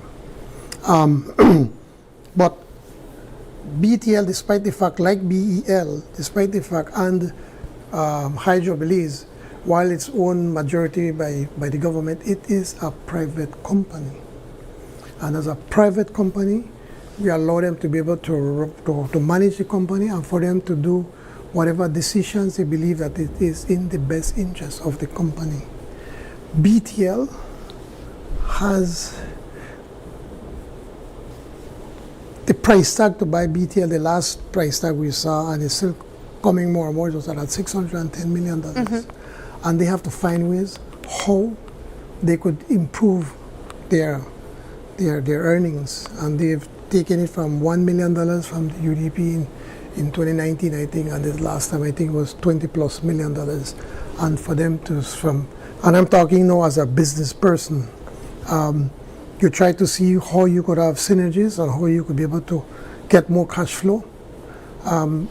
But BTL, despite the fact, like BEL, despite the fact, and Hydro Belize, while it's owned majority by the government, it is a private company. And as a private company, we allow them to be able to manage the company and for them to do whatever decisions they believe that it is in the best interest of the company. BTL has the price tag to buy BTL, the last price tag we saw, and it's still coming more and more, it was at $610 million. And they have to find ways how they could improve their earnings. And they've taken it from $1 million from the UDP in 2019, I think, and the last time I think it was $20+ million. And for them to, and I'm talking now as a business person, you try to see how you could have synergies and how you could be able to get more cash flow.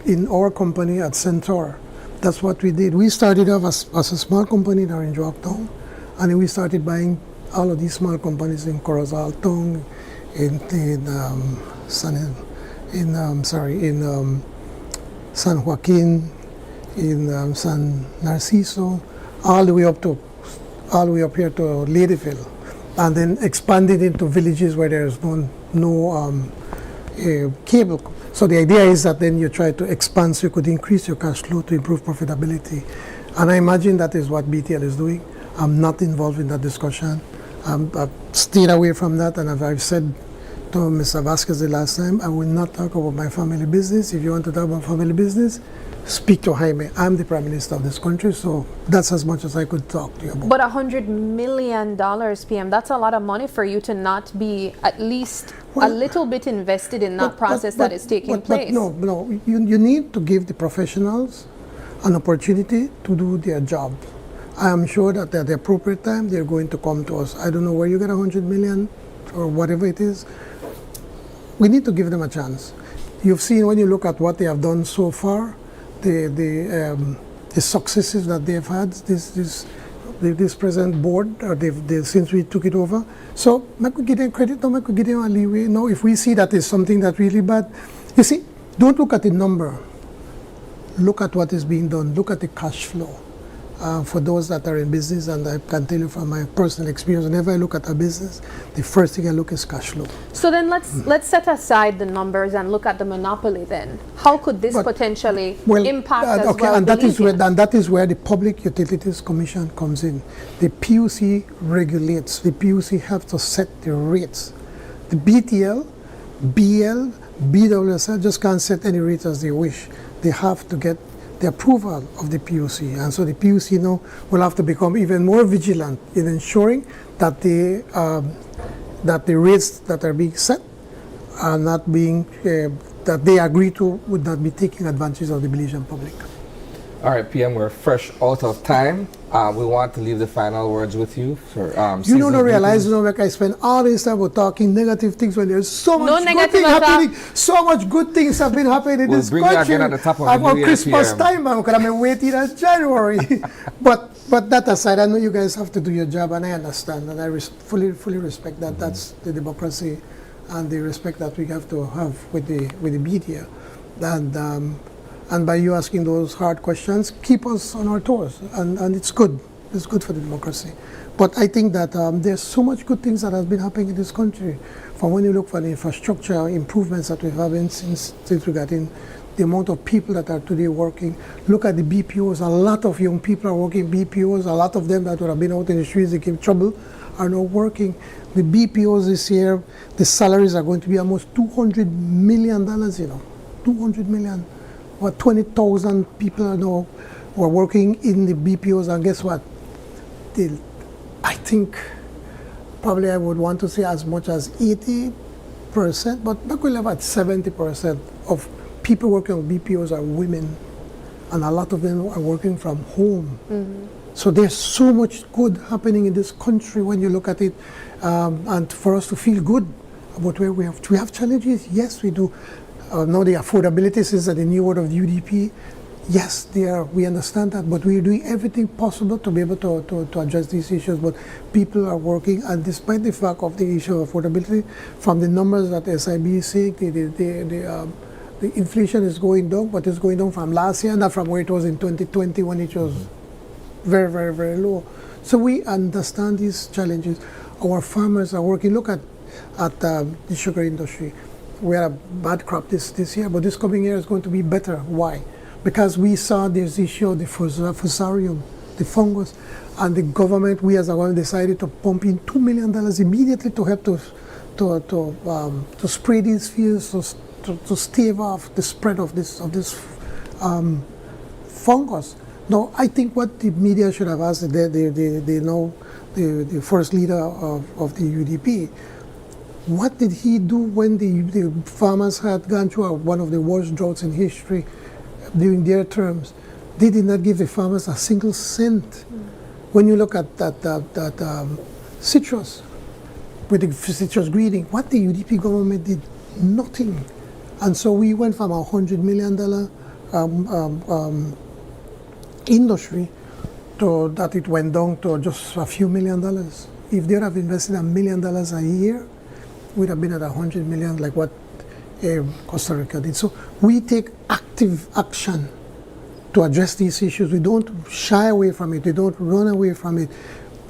In our company at Centaur, That's what we did. We started off as a small company in Orange Walk Town, and then we started buying all of these small companies in Corozal Town, in San Joaquin, in San Narciso, all the way up here to Ladyville, and then expanded into villages where there is no cable. So the idea is that then you try to expand so you could increase your cash flow to improve profitability. And I imagine that is what BTL is doing. I'm not involved in that discussion. I've stayed away from that, and I've said to Mr. Vasquez the last time, I will not talk about my family business. If you want to talk about family business, speak to Jaime. I'm the Prime Minister of this country, so that's as much as I could talk to you about. But $100 million, PM, that's a lot of money for you to not be at least a little bit invested in that process that is taking place. But no, you need to give the professionals an opportunity to do their job. I am sure that at the appropriate time, they're going to come to us. I don't know where you get 100 million or whatever it is. We need to give them a chance. You've seen, when you look at what they have done so far, the successes that they've had, this present board, since we took it over. So I could give them credit, no, I could give them a leeway. No, if we see that is something that's really bad, you see, don't look at the number. Look at what is being done. Look at the cash flow. For those that are in business, and I can tell you from my personal experience, whenever I look at a business, the first thing I look is cash flow. So then let's set aside the numbers and look at the monopoly then. How could this potentially impact as well? And that is where the Public Utilities Commission comes in. The PUC regulates. The PUC have to set the rates. The BTL, BL, BWSL just can't set any rates as they wish. They have to get the approval of the PUC, and so the PUC now will have to become even more vigilant in ensuring that the rates that are being set are not being that they agree to would not be taking advantage of the Belizean public. All right, PM, we're fresh out of time. We want to leave the final words with you. For, you don't realize, like I spend all this time about talking negative things when there's so much good things happening. So much good things have been happening in this country. We'll bring you again at the top of the year, Christmas PM. time, I'm waiting until January. but that aside, I know you guys have to do your job, and I understand, and I fully respect that. That's the democracy and the respect that we have to have with the media. And by you asking those hard questions, keep us on our toes, and it's good. It's good for the democracy. But I think that there's so much good things that has been happening in this country. From when you look for the infrastructure improvements that we've had since we got in, the amount of people that are today working. Look at the BPOs. A lot of young people are working BPOs. A lot of them that would have been out in the streets, they gave trouble, are now working. The BPOs this year, the salaries are going to be almost $200 million, 200 million. 20,000 people are now who are working in the BPOs, and guess what? I think probably I would want to say as much as 80%, but back we live at 70% of people working on BPOs are women, and a lot of them are working from home. Mm-hmm. So there's so much good happening in this country when you look at it, and for us to feel good about where we have challenges. Yes, we do. Now the affordability is the new word of the UDP. Yes, we understand that, but we're doing everything possible to be able to address these issues. But people are working, and despite the fact of the issue of affordability, from the numbers that SIB is saying, the inflation is going down, but it's going down from last year, not from where it was in 2020 when it was very, very, very low. So we understand these challenges. Our farmers are working. Look at the sugar industry. We had a bad crop this year, but this coming year is going to be better. Why? Because we saw this issue of the fusarium, the fungus, and the government, we as a government, decided to pump in $2 million immediately to help to spray these fields, to stave off the spread of this fungus. Now, I think what the media should have asked, they know the first leader of the UDP, what did he do when the farmers had gone through one of the worst droughts in history during their terms? They did not give the farmers a single cent. Mm. When you look at that citrus, with the citrus greening, what the UDP government did, nothing. And so we went from $100 million industry that it went down to just a few $1 million. If they would have invested $1 million a year, we'd have been at 100 million, like what Costa Rica did. So we take active action to address these issues. We don't shy away from it. We don't run away from it.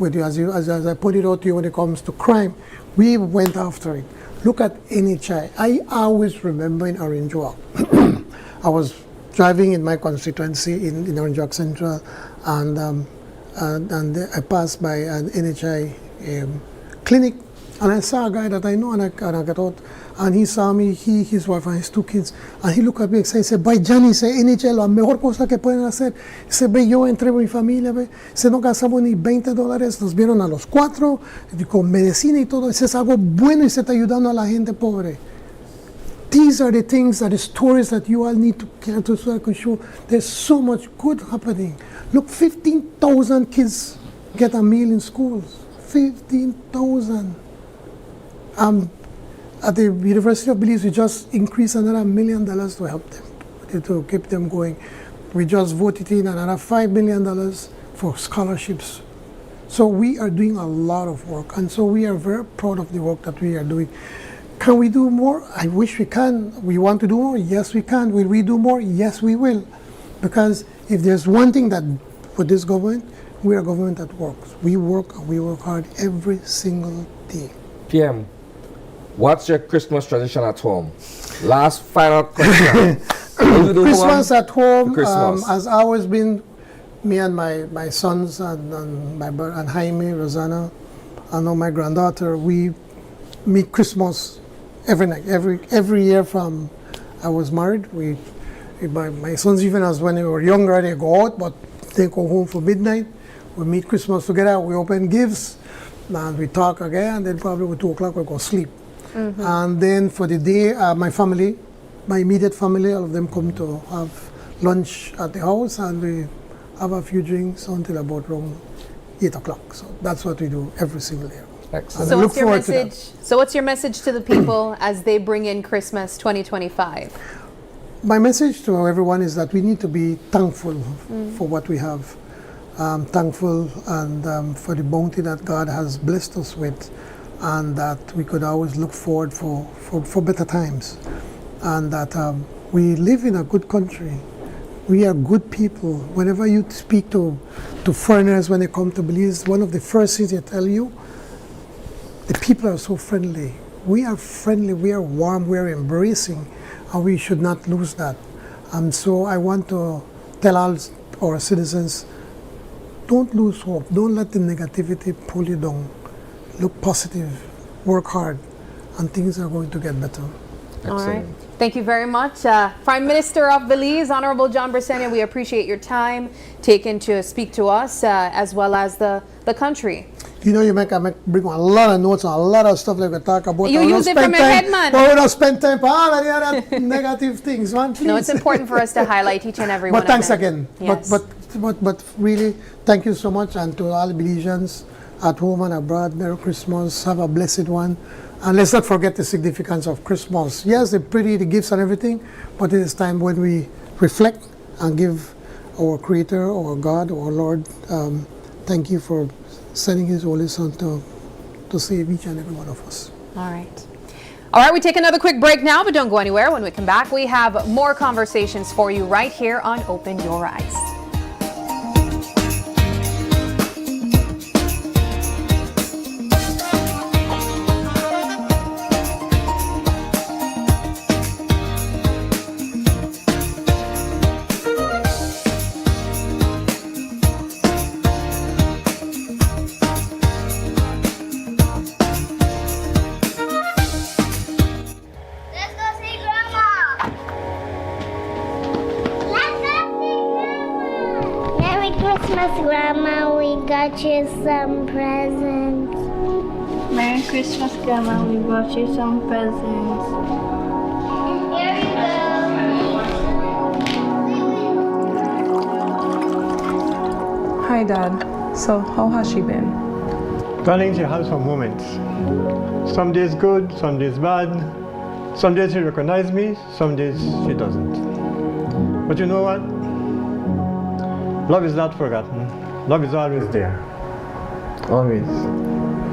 As I pointed out to you, when it comes to crime, we went after it. Look at NHI. I always remember in Orange Walk. I was driving in my constituency in Orange Walk Central, and I passed by an NHI clinic, and I saw a guy that I know, and I got out, and he saw me, his wife, and his 2 kids, and he looked at me and said, "By Johnny, dice, NHI, la mejor cosa que pueden hacer." Dice, "Ve, yo entré con mi familia, ve, dice, no gastamos ni $20, nos vieron a los 4, con medicina y todo, dice, es algo bueno y se está ayudando a la gente pobre." These are the things, the stories that you all need to get to so I can show there's so much good happening. Look, 15,000 kids get a meal in schools. 15,000. At the University of Belize, we just increased another $1 million to help them, to keep them going. We just voted in another $5 million for scholarships. So we are doing a lot of work, and so we are very proud of the work that we are doing. Can we do more? I wish we can. We want to do more? Yes, we can. Will we do more? Yes, we will. Because if there's one thing that with this government, we are a government that works. We work and we work hard every single day. PM, what's your Christmas tradition at home? Last final question. Christmas at home Christmas. has always been me and my sons and my brother and Jaime, Rosanna, and now my granddaughter. We meet Christmas every night, every year from I was married. My sons, even as when they were younger, they go out, but they go home for midnight. We meet Christmas together. We open gifts, and we talk again. And then probably at 2 o'clock we go sleep. Mm-hmm. And then for the day, my family, my immediate family, all of them come to have lunch at the house, and we have a few drinks until about around 8 o'clock. So that's what we do every single year. Excellent. So what's your message? So what's your message to the people as they bring in Christmas 2025? My message to everyone is that we need to be thankful for what we have. Thankful and for the bounty that God has blessed us with, and that we could always look forward for better times. And that we live in a good country. We are good people. Whenever you speak to foreigners when they come to Belize, one of the first things they tell you, the people are so friendly. We are friendly, we are warm, we are embracing, and we should not lose that. So I want to tell all our citizens, don't lose hope. Don't let the negativity pull you down. Look positive, work hard, and things are going to get better. All right. Thank you very much. Prime Minister of Belize, Honorable John Bresenia, we appreciate your time taken to speak to us as well as the country. You know, I bring a lot of notes and a lot of stuff like we talk about. You use it from your head, man. But we don't spend time for all of the other negative things, man. Please. No, it's important for us to highlight each and every one of them. But thanks again. Yes. But really, thank you so much, and to all the Belizeans at home and abroad, Merry Christmas. Have a blessed one. And let's not forget the significance of Christmas. Yes, they're pretty, the gifts and everything, but it is time when we reflect and give our Creator, our God, our Lord, thank you for sending His Holy Son to save each and every one of us. All right. All right, we take another quick break now, but don't go anywhere. When we come back, we have more conversations for you right here on Open Your Eyes. Grandma, we got you some presents. Merry Christmas, Grandma, we brought you some presents. Here you go. Hi, Dad. So, how has she been? Darling, she has some moments. Some days good, some days bad. Some days she recognizes me, some days she doesn't. But you know what? Love is not forgotten. Love is always there. Always.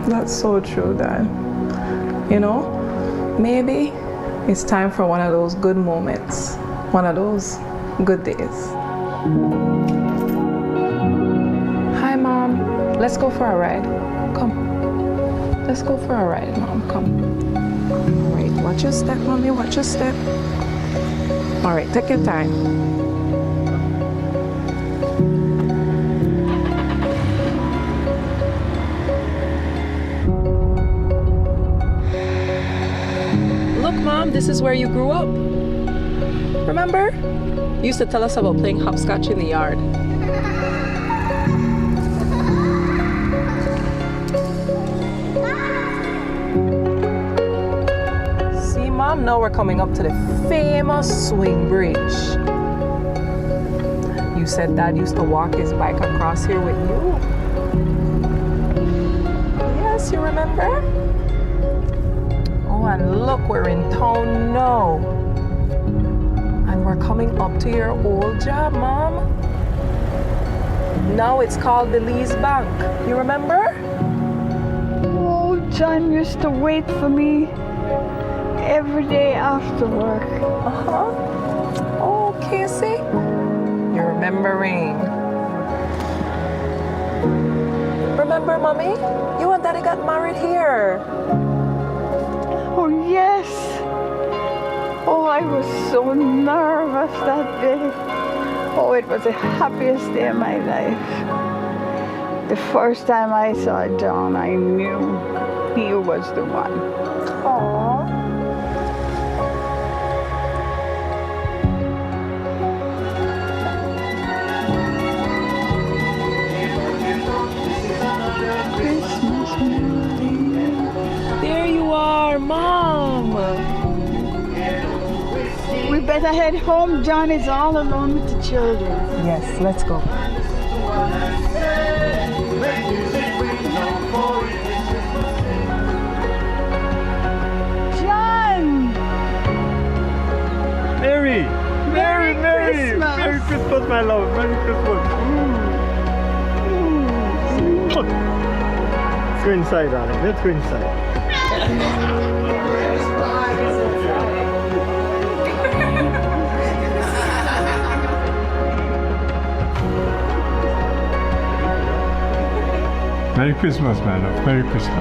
That's so true, Dad. You know, maybe it's time for one of those good moments, one of those good days. Hi, Mom. Let's go for a ride. Come. Let's go for a ride, Mom. Come. All right, watch your step, Mommy. Watch your step. All right, take your time. Look, Mom, this is where you grew up. Remember? You used to tell us about playing hopscotch in the yard. See, Mom, now we're coming up to the famous swing bridge. You said Dad used to walk his bike across here with you. Yes, you remember? Oh, and look, we're in town now. And we're coming up to your old job, Mom. Now it's called Belize Bank. You remember? Oh, John used to wait for me every day after work. Uh-huh. Oh, Casey. You're remembering. Remember, Mommy? You and Daddy got married here. Oh, yes. Oh, I was so nervous that day. Oh, it was the happiest day of my life. The first time I saw John, I knew he was the one. Aww. There you are, Mom. We better head home. John is all alone with the children. Yes, let's go. John! Mary! Merry Christmas! Merry Christmas, my love. Merry Christmas. Let's go inside, darling. Let's go inside. Merry Christmas, my love. Merry Christmas.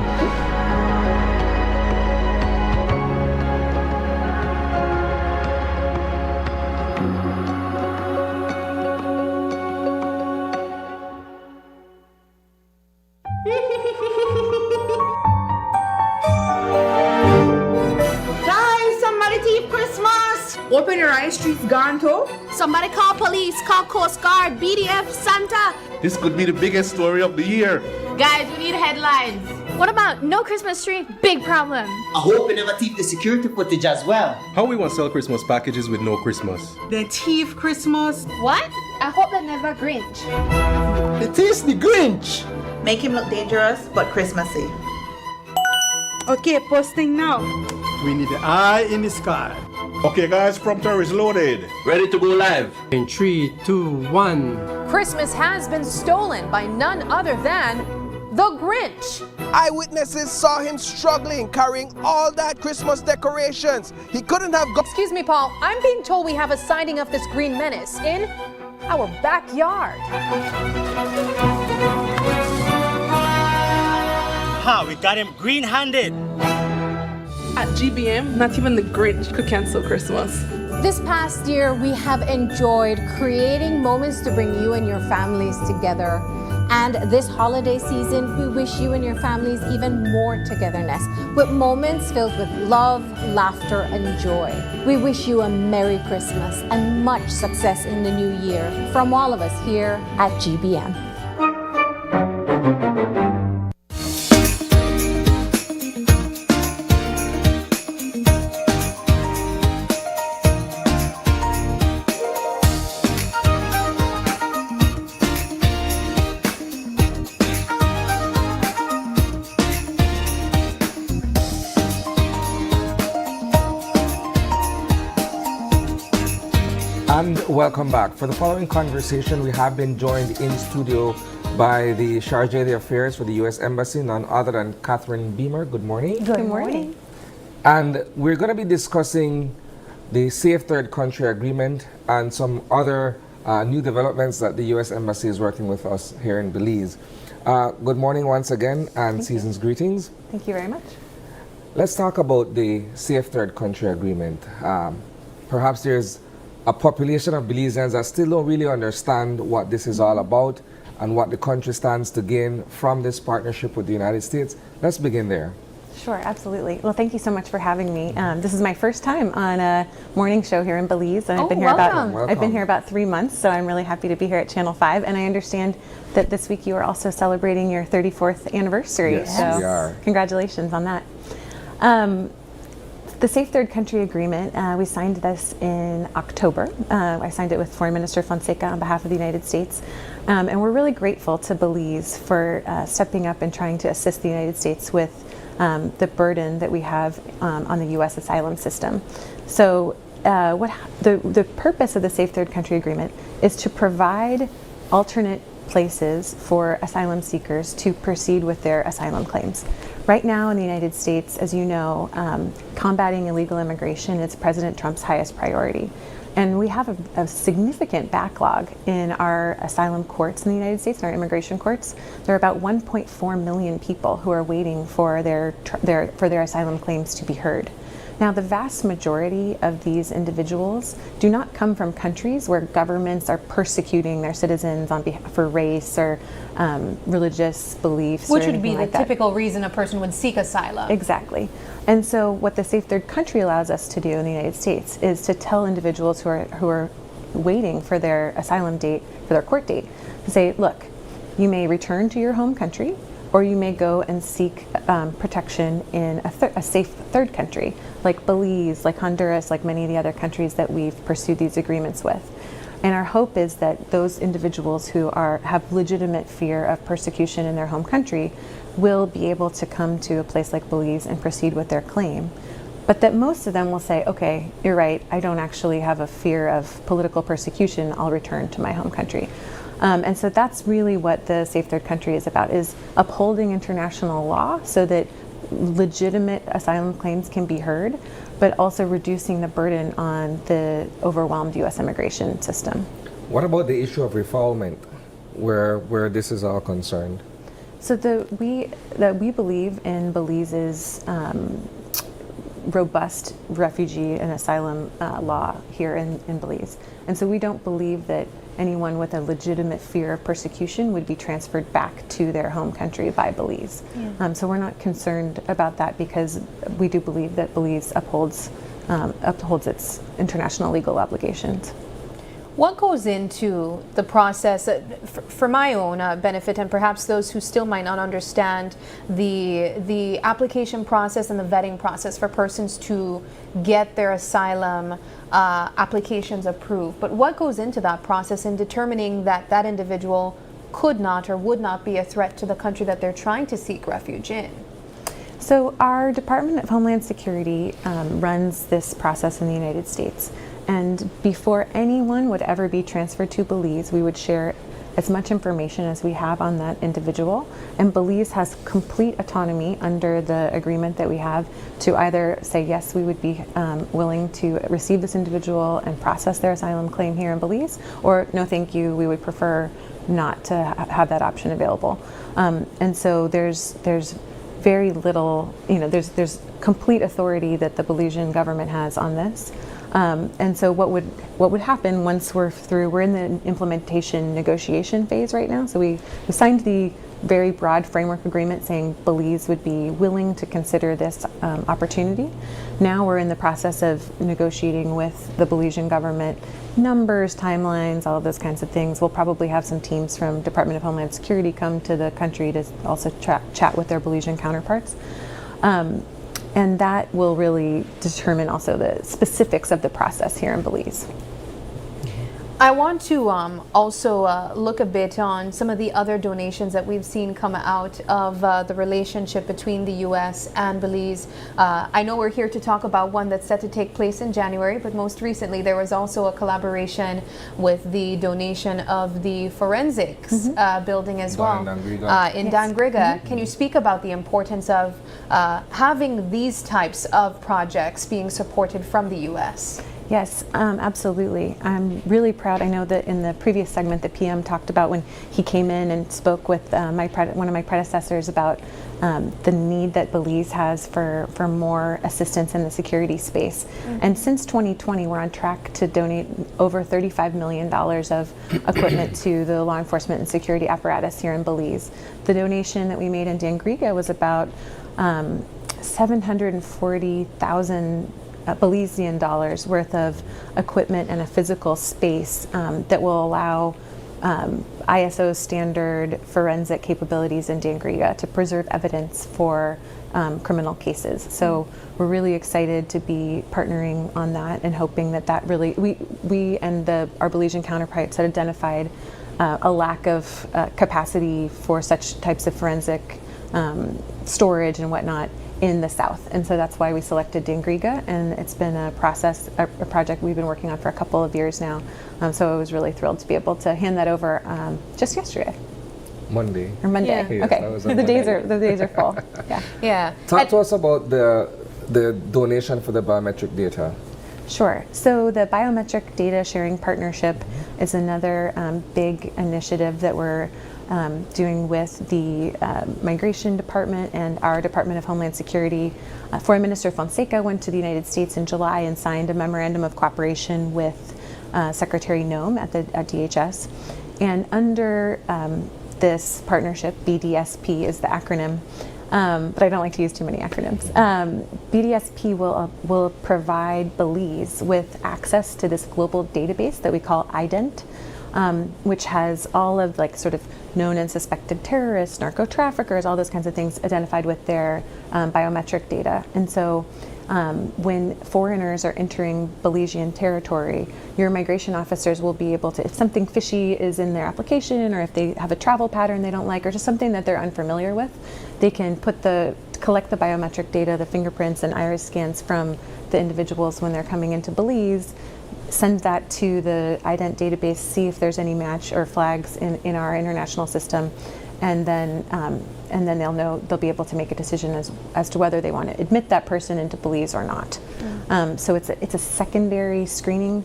Guys, somebody thief Christmas! Open your eyes, streets gone too. Somebody call police, call Coast Guard, BDF, Santa. This could be the biggest story of the year. Guys, we need headlines. What about no Christmas tree? Big problem. I hope you never thief the security footage as well. How we want to sell Christmas packages with no Christmas? The thief Christmas. What? I hope they never Grinch. It is the Grinch. Make him look dangerous, but Christmassy. Okay, posting now. We need the eye in the sky. Okay, guys, prompter is loaded. Ready to go live. In 3, 2, 1. Christmas has been stolen by none other than the Grinch. Eyewitnesses saw him struggling, carrying all that Christmas decorations. He couldn't have gone. Excuse me, Paul. I'm being told we have a sighting of this green menace in our backyard. Ha, we got him green-handed. At GBM, not even the Grinch could cancel Christmas. This past year, we have enjoyed creating moments to bring you and your families together. And this holiday season, we wish you and your families even more togetherness, with moments filled with love, laughter, and joy. We wish you a Merry Christmas and much success in the new year from all of us here at GBM. And welcome back. For the following conversation, we have been joined in studio by the Charge d'Affaires for the U.S. Embassy, none other than Catherine Beamer. Good morning. Good morning. And we're going to be discussing the Safe Third Country Agreement and some other new developments that the U.S. Embassy is working with us here in Belize. Good morning once again, and season's greetings. Thank you very much. Let's talk about the Safe Third Country Agreement. Perhaps there's a population of Belizeans that still don't really understand what this is all about and what the country stands to gain from this partnership with the United States. Let's begin there. Sure, absolutely. Well, thank you so much for having me. This is my first time on a morning show here in Belize, and I've been here I've been here about 3 months, so I'm really happy to be here at Channel 5. And I understand that this week you are also celebrating your 34th anniversary. Yes, so we are. Congratulations on that. The Safe Third Country Agreement, we signed this in October. I signed it with Foreign Minister Fonseca on behalf of the United States. And we're really grateful to Belize for stepping up and trying to assist the United States with the burden that we have on the U.S. asylum system. So the purpose of the Safe Third Country Agreement is to provide alternate places for asylum seekers to proceed with their asylum claims. Right now in the United States, as you know, combating illegal immigration is President Trump's highest priority. And we have a significant backlog in our asylum courts in the United States, in our immigration courts. There are about 1.4 million people who are waiting for their asylum claims to be heard. Now, the vast majority of these individuals do not come from countries where governments are persecuting their citizens for race or religious beliefs. Which or would be the like that. typical reason a person would seek asylum. Exactly. And so what the Safe Third Country allows us to do in the United States is to tell individuals who are waiting for their asylum date, for their court date, to say, look, you may return to your home country, or you may go and seek protection in a safe third country, like Belize, like Honduras, like many of the other countries that we've pursued these agreements with. And our hope is that those individuals who have legitimate fear of persecution in their home country will be able to come to a place like Belize and proceed with their claim. But that most of them will say, okay, you're right, I don't actually have a fear of political persecution, I'll return to my home country. And so that's really what the Safe Third Country is about, is upholding international law so that legitimate asylum claims can be heard, but also reducing the burden on the overwhelmed U.S. immigration system. What about the issue of refoulement, where this is all concerned? So we believe in Belize's robust refugee and asylum law here in Belize. And so we don't believe that anyone with a legitimate fear of persecution would be transferred back to their home country by Belize. Yeah. So we're not concerned about that because we do believe that Belize upholds its international legal obligations. What goes into the process, for my own benefit, and perhaps those who still might not understand the application process and the vetting process for persons to get their asylum applications approved? But what goes into that process in determining that that individual could not or would not be a threat to the country that they're trying to seek refuge in? So our Department of Homeland Security runs this process in the United States. And before anyone would ever be transferred to Belize, we would share as much information as we have on that individual. And Belize has complete autonomy under the agreement that we have to either say, yes, we would be willing to receive this individual and process their asylum claim here in Belize, or no, thank you, we would prefer not to have that option available. And so there's very little, there's complete authority that the Belizean government has on this. And so what would happen once we're through, we're in the implementation negotiation phase right now. So we signed the very broad framework agreement saying Belize would be willing to consider this opportunity. Now we're in the process of negotiating with the Belizean government numbers, timelines, all of those kinds of things. We'll probably have some teams from Department of Homeland Security come to the country to also chat with their Belizean counterparts. And that will really determine also the specifics of the process here in Belize. I want to also look a bit on some of the other donations that we've seen come out of the relationship between the U.S. and Belize. I know we're here to talk about one that's set to take place in January, but most recently there was also a collaboration with the donation of the forensics building as well in Dangriga. Can you speak about the importance of having these types of projects being supported from the U.S.? Yes, absolutely. I'm really proud. I know that in the previous segment that PM talked about when he came in and spoke with one of my predecessors about the need that Belize has for more assistance in the security space. And since 2020, we're on track to donate over $35 million of equipment to the law enforcement and security apparatus here in Belize. The donation that we made in Dangriga was about 740,000 Belizean dollars worth of equipment and a physical space that will allow ISO standard forensic capabilities in Dangriga to preserve evidence for criminal cases. So we're really excited to be partnering on that and hoping that really, we and our Belizean counterparts had identified a lack of capacity for such types of forensic storage and whatnot in the south, and so that's why we selected Dangriga, and it's been a project we've been working on for a couple of years now. So I was really thrilled to be able to hand that over just yesterday. Monday. Yeah. Yes, okay. The days are full. Yeah. Talk to us about the donation for the biometric data. Sure. So the Biometric Data Sharing Partnership is another big initiative that we're doing with the Migration Department and our Department of Homeland Security. Foreign Minister Fonseca went to the United States in July and signed a memorandum of cooperation with Secretary Noem at DHS. And under this partnership, BDSP is the acronym, but I don't like to use too many acronyms. BDSP will provide Belize with access to this global database that we call IDENT, which has all of sort of known and suspected terrorists, narco traffickers, all those kinds of things identified with their biometric data. And so when foreigners are entering Belizean territory, your migration officers will be able to, if something fishy is in their application, or if they have a travel pattern they don't like, or just something that they're unfamiliar with, they can collect the biometric data, the fingerprints and iris scans from the individuals when they're coming into Belize, send that to the IDENT database, see if there's any match or flags in our international system, and then they'll be able to make a decision as to whether they want to admit that person into Belize or not. So it's a secondary screening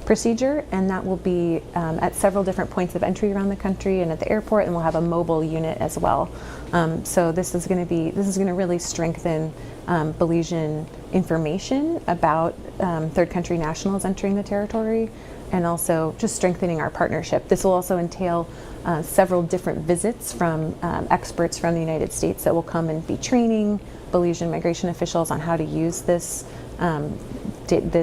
procedure, and that will be at several different points of entry around the country and at the airport, and we'll have a mobile unit as well. So this is going to really strengthen Belizean information about third country nationals entering the territory, and also just strengthening our partnership. This will also entail several different visits from experts from the United States that will come and be training Belizean migration officials on how to use this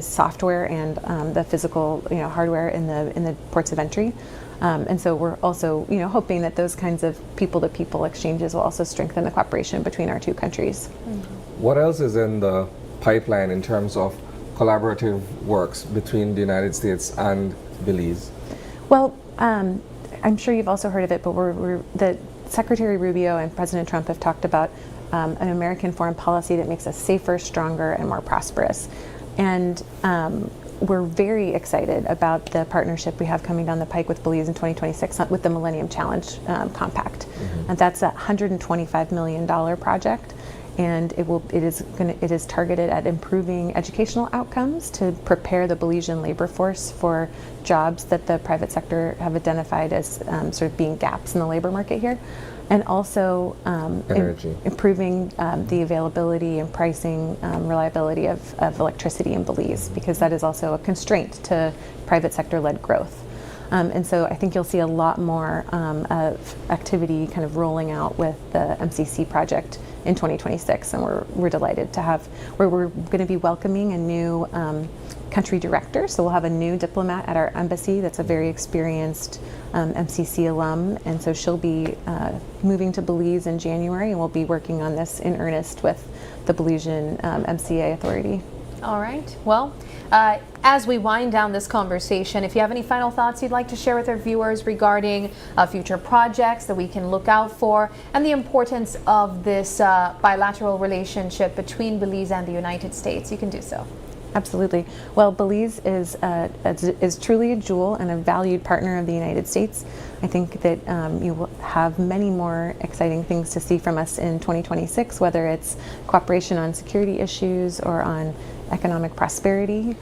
software and the physical hardware in the ports of entry. And so we're also hoping that those kinds of people-to-people exchanges will also strengthen the cooperation between our two countries. What else is in the pipeline in terms of collaborative works between the United States and Belize? Well, I'm sure you've also heard of it, but the Secretary Rubio and President Trump have talked about an American foreign policy that makes us safer, stronger, and more prosperous. And we're very excited about the partnership we have coming down the pike with Belize in 2026 with the Millennium Challenge Compact. And that's a $125 million project. And it is targeted at improving educational outcomes to prepare the Belizean labor force for jobs that the private sector have identified as sort of being gaps in the labor market here, and also improving the availability and pricing reliability of electricity in Belize, because that is also a constraint to private sector-led growth. And so I think you'll see a lot more of activity kind of rolling out with the MCC project in 2026, and we're delighted to have, we're going to be welcoming a new country director, so we'll have a new diplomat at our embassy that's a very experienced MCC alum, and so she'll be moving to Belize in January, and we'll be working on this in earnest with the Belizean MCA authority. All right. Well, as we wind down this conversation, if you have any final thoughts you'd like to share with our viewers regarding future projects that we can look out for and the importance of this bilateral relationship between Belize and the United States, you can do so. Absolutely. Well, Belize is truly a jewel and a valued partner of the United States. I think that you will have many more exciting things to see from us in 2026, whether it's cooperation on security issues or on economic prosperity.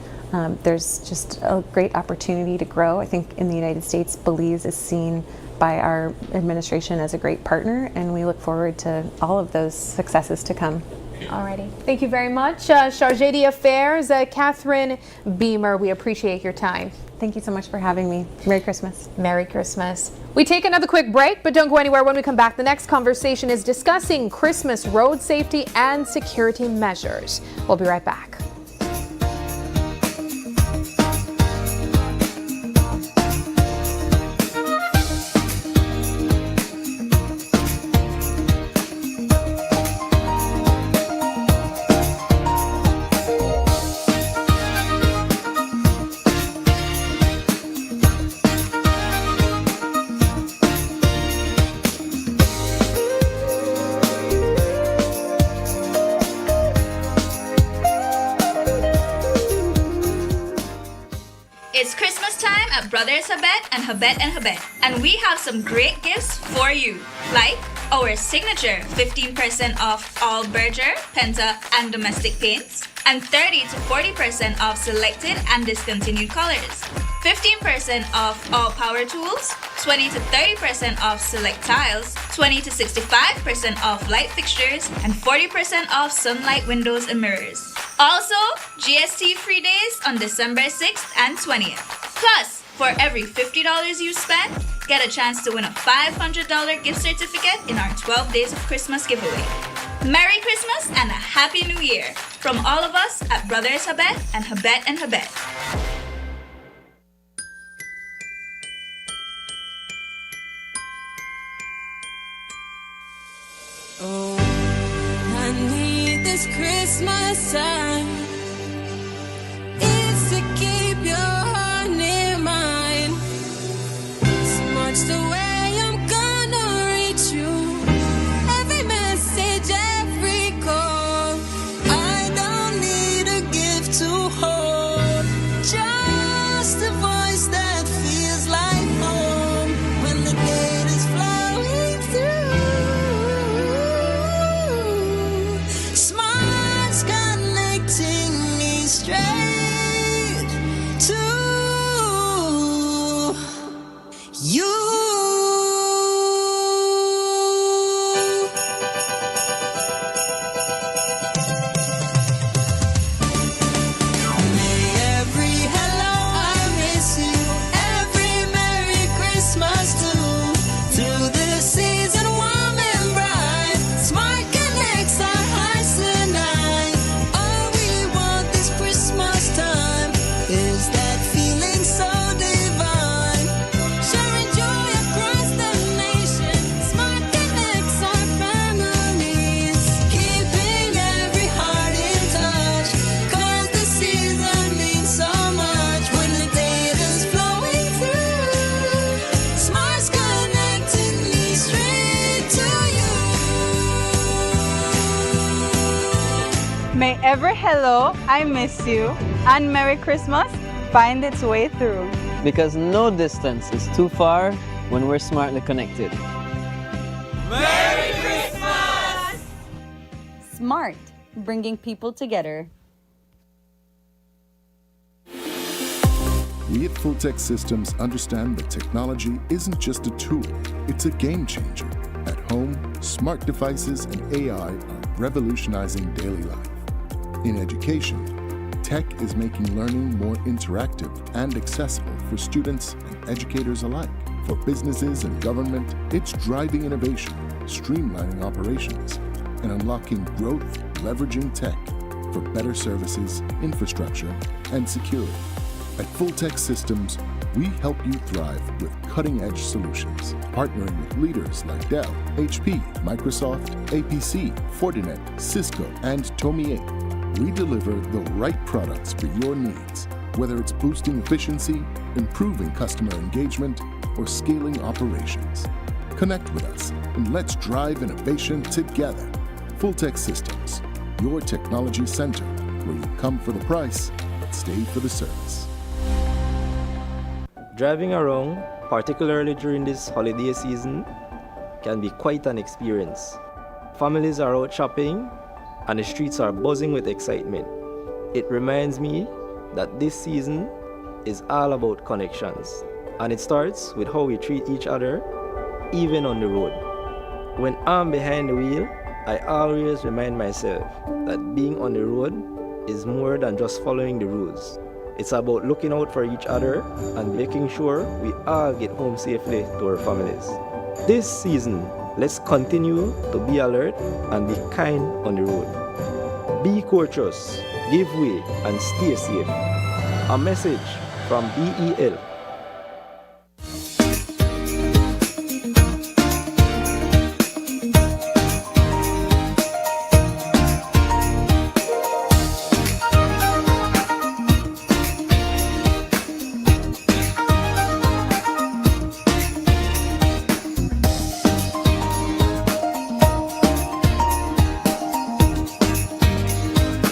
There's just a great opportunity to grow. I think in the United States, Belize is seen by our administration as a great partner, and we look forward to all of those successes to come. Alrighty. Thank you very much. Chargée d'Affaires, Catherine Beamer, we appreciate your time. Thank you so much for having me. Merry Christmas. Merry Christmas. We take another quick break, but don't go anywhere. When we come back, the next conversation is discussing Christmas road safety and security measures. We'll be right back. It's Christmas time at Brothers Habet and Habet, and we have some great gifts for you, like our signature 15% off all Berger, Penta, and domestic paints, and 30 to 40% off selected and discontinued colors, 15% off all power tools, 20 to 30% off select tiles, 20 to 65% off light fixtures, and 40% off sunlight windows and mirrors. Also, GST free days on December 6th and 20th. Plus, for every $50 you spend, get a chance to win a $500 gift certificate in our 12 Days of Christmas giveaway. Merry Christmas and a Happy New Year from all of us at Brothers Habet and Habet. Oh, I need this Christmas time. It's to keep your heart near mine. Smart's the way I'm gonna reach you. Every message, every call. I don't need a gift to hold. Just a voice that feels like home when the date is flowing through. Smart's connecting me straight to you. May every hello I miss you, every Merry Christmas too. Through this season warm and bright, Smart connects our hearts tonight. All we want this Christmas time is that feeling so divine. Sharing joy across the nation, Smart connects our families. Keeping every heart in touch, 'cause the season means so much. When the data's flowing through, Smart's connecting me straight to you. May every hello, I miss you, and Merry Christmas find its way through. Because no distance is too far when we're smartly connected. Merry Christmas! Smart, bringing people together. We at Fulltech Systems understand that technology isn't just a tool, it's a game changer. At home, smart devices and AI are revolutionizing daily life. In education, tech is making learning more interactive and accessible for students and educators alike. For businesses and government, it's driving innovation, streamlining operations, and unlocking growth, leveraging tech for better services, infrastructure, and security. At Fulltech Systems, we help you thrive with cutting-edge solutions, partnering with leaders like Dell, HP, Microsoft, APC, Fortinet, Cisco, and Tomie. We deliver the right products for your needs, whether it's boosting efficiency, improving customer engagement, or scaling operations. Connect with us and let's drive innovation together. Full Tech Systems, your technology center, where you come for the price, but stay for the service. Driving around, particularly during this holiday season, can be quite an experience. Families are out shopping and the streets are buzzing with excitement. It reminds me that this season is all about connections, and it starts with how we treat each other, even on the road. When I'm behind the wheel, I always remind myself that being on the road is more than just following the rules. It's about looking out for each other and making sure we all get home safely to our families. This season, let's continue to be alert and be kind on the road. Be courteous, give way, and stay safe. A message from BEL.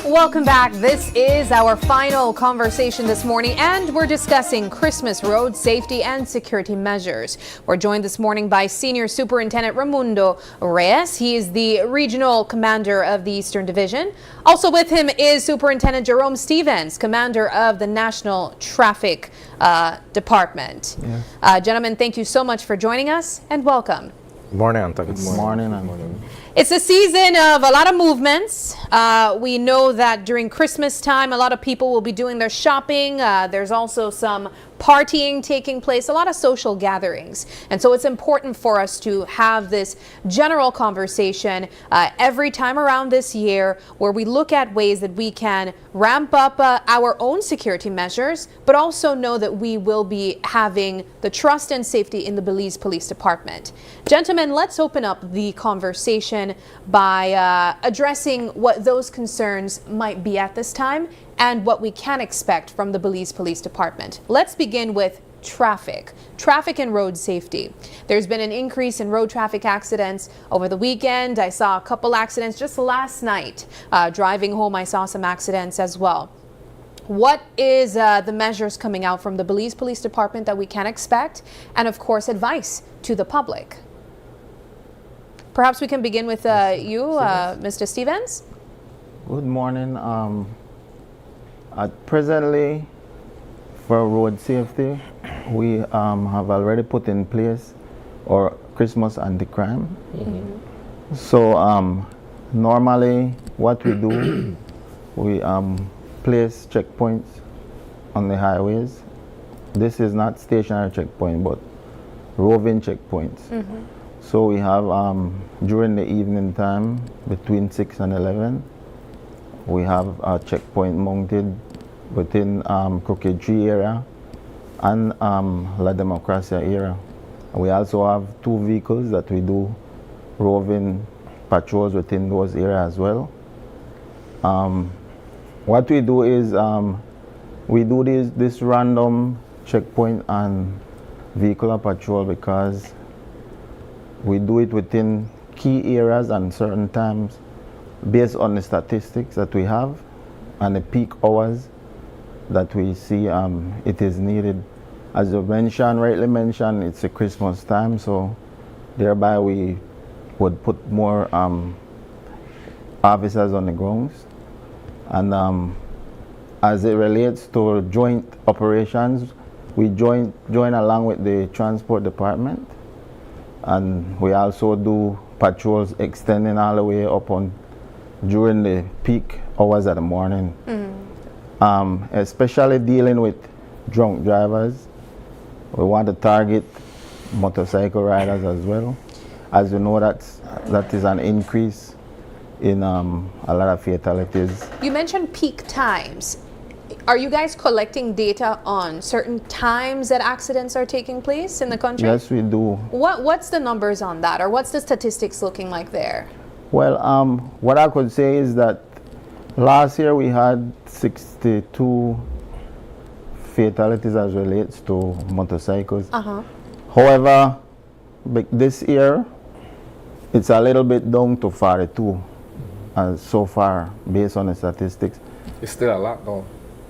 Welcome back. This is our final conversation this morning, and we're discussing Christmas road safety and security measures. We're joined this morning by Senior Superintendent Raimundo Reyes. He is the Regional Commander of the Eastern Division. Also with him is Superintendent Jerome Stevens, Commander of the National Traffic Department. Yes. Gentlemen, thank you so much for joining us, and welcome. Good morning, Anthony. Good morning. It's a season of a lot of movements. We know that during Christmas time, a lot of people will be doing their shopping. There's also some partying taking place, a lot of social gatherings. And so it's important for us to have this general conversation every time around this year, where we look at ways that we can ramp up our own security measures, but also know that we will be having the trust and safety in the Belize Police Department. Gentlemen, let's open up the conversation by addressing what those concerns might be at this time and what we can expect from the Belize Police Department. Let's begin with traffic and road safety. There's been an increase in road traffic accidents over the weekend. I saw a couple accidents just last night. Driving home, I saw some accidents as well. What is the measures coming out from the Belize Police Department that we can expect? And of course, advice to the public. Perhaps we can begin with you, Mr. Stevens. Good morning. Presently, for road safety, we have already put in place our Christmas anti-crime. Mm-hmm. So normally what we do, we place checkpoints on the highways. This is not stationary checkpoint, but roving checkpoints. Mm-hmm. So we have during the evening time between 6 and 11, we have a checkpoint mounted within Crooked Tree area and La Democracia area. We also have 2 vehicles that we do roving patrols within those areas as well. What we do is we do this random checkpoint and vehicular patrol because we do it within key areas and certain times based on the statistics that we have and the peak hours that we see it is needed. As you rightly mentioned, it's a Christmas time, so thereby we would put more officers on the grounds. And as it relates to joint operations, we join along with the transport department, and we also do patrols extending all the way up on during the peak hours of the morning. Mm-hmm. Especially dealing with drunk drivers. We want to target motorcycle riders as well. As you know, that is an increase in a lot of fatalities. You mentioned peak times. Are you guys collecting data on certain times that accidents are taking place in the country? Yes, we do. What's the numbers on that, or what's the statistics looking like there? Well, what I could say is that last year we had 62 fatalities as relates to motorcycles. Uh-huh. However, this year, it's a little bit down to 42 so far, based on the statistics. It's still a lot though.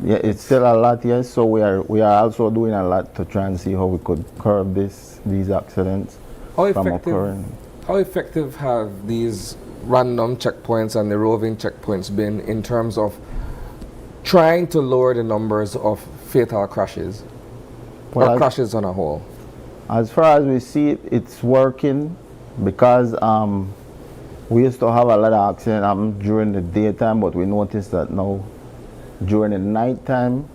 Yeah, it's still a lot, yes. So we are also doing a lot to try and see how we could curb these accidents from occurring. How effective have these random checkpoints and the roving checkpoints been in terms of trying to lower the numbers of fatal crashes, or crashes on a whole? As far as we see it, it's working because we used to have a lot of accidents happen during the daytime, but we noticed that now during the nighttime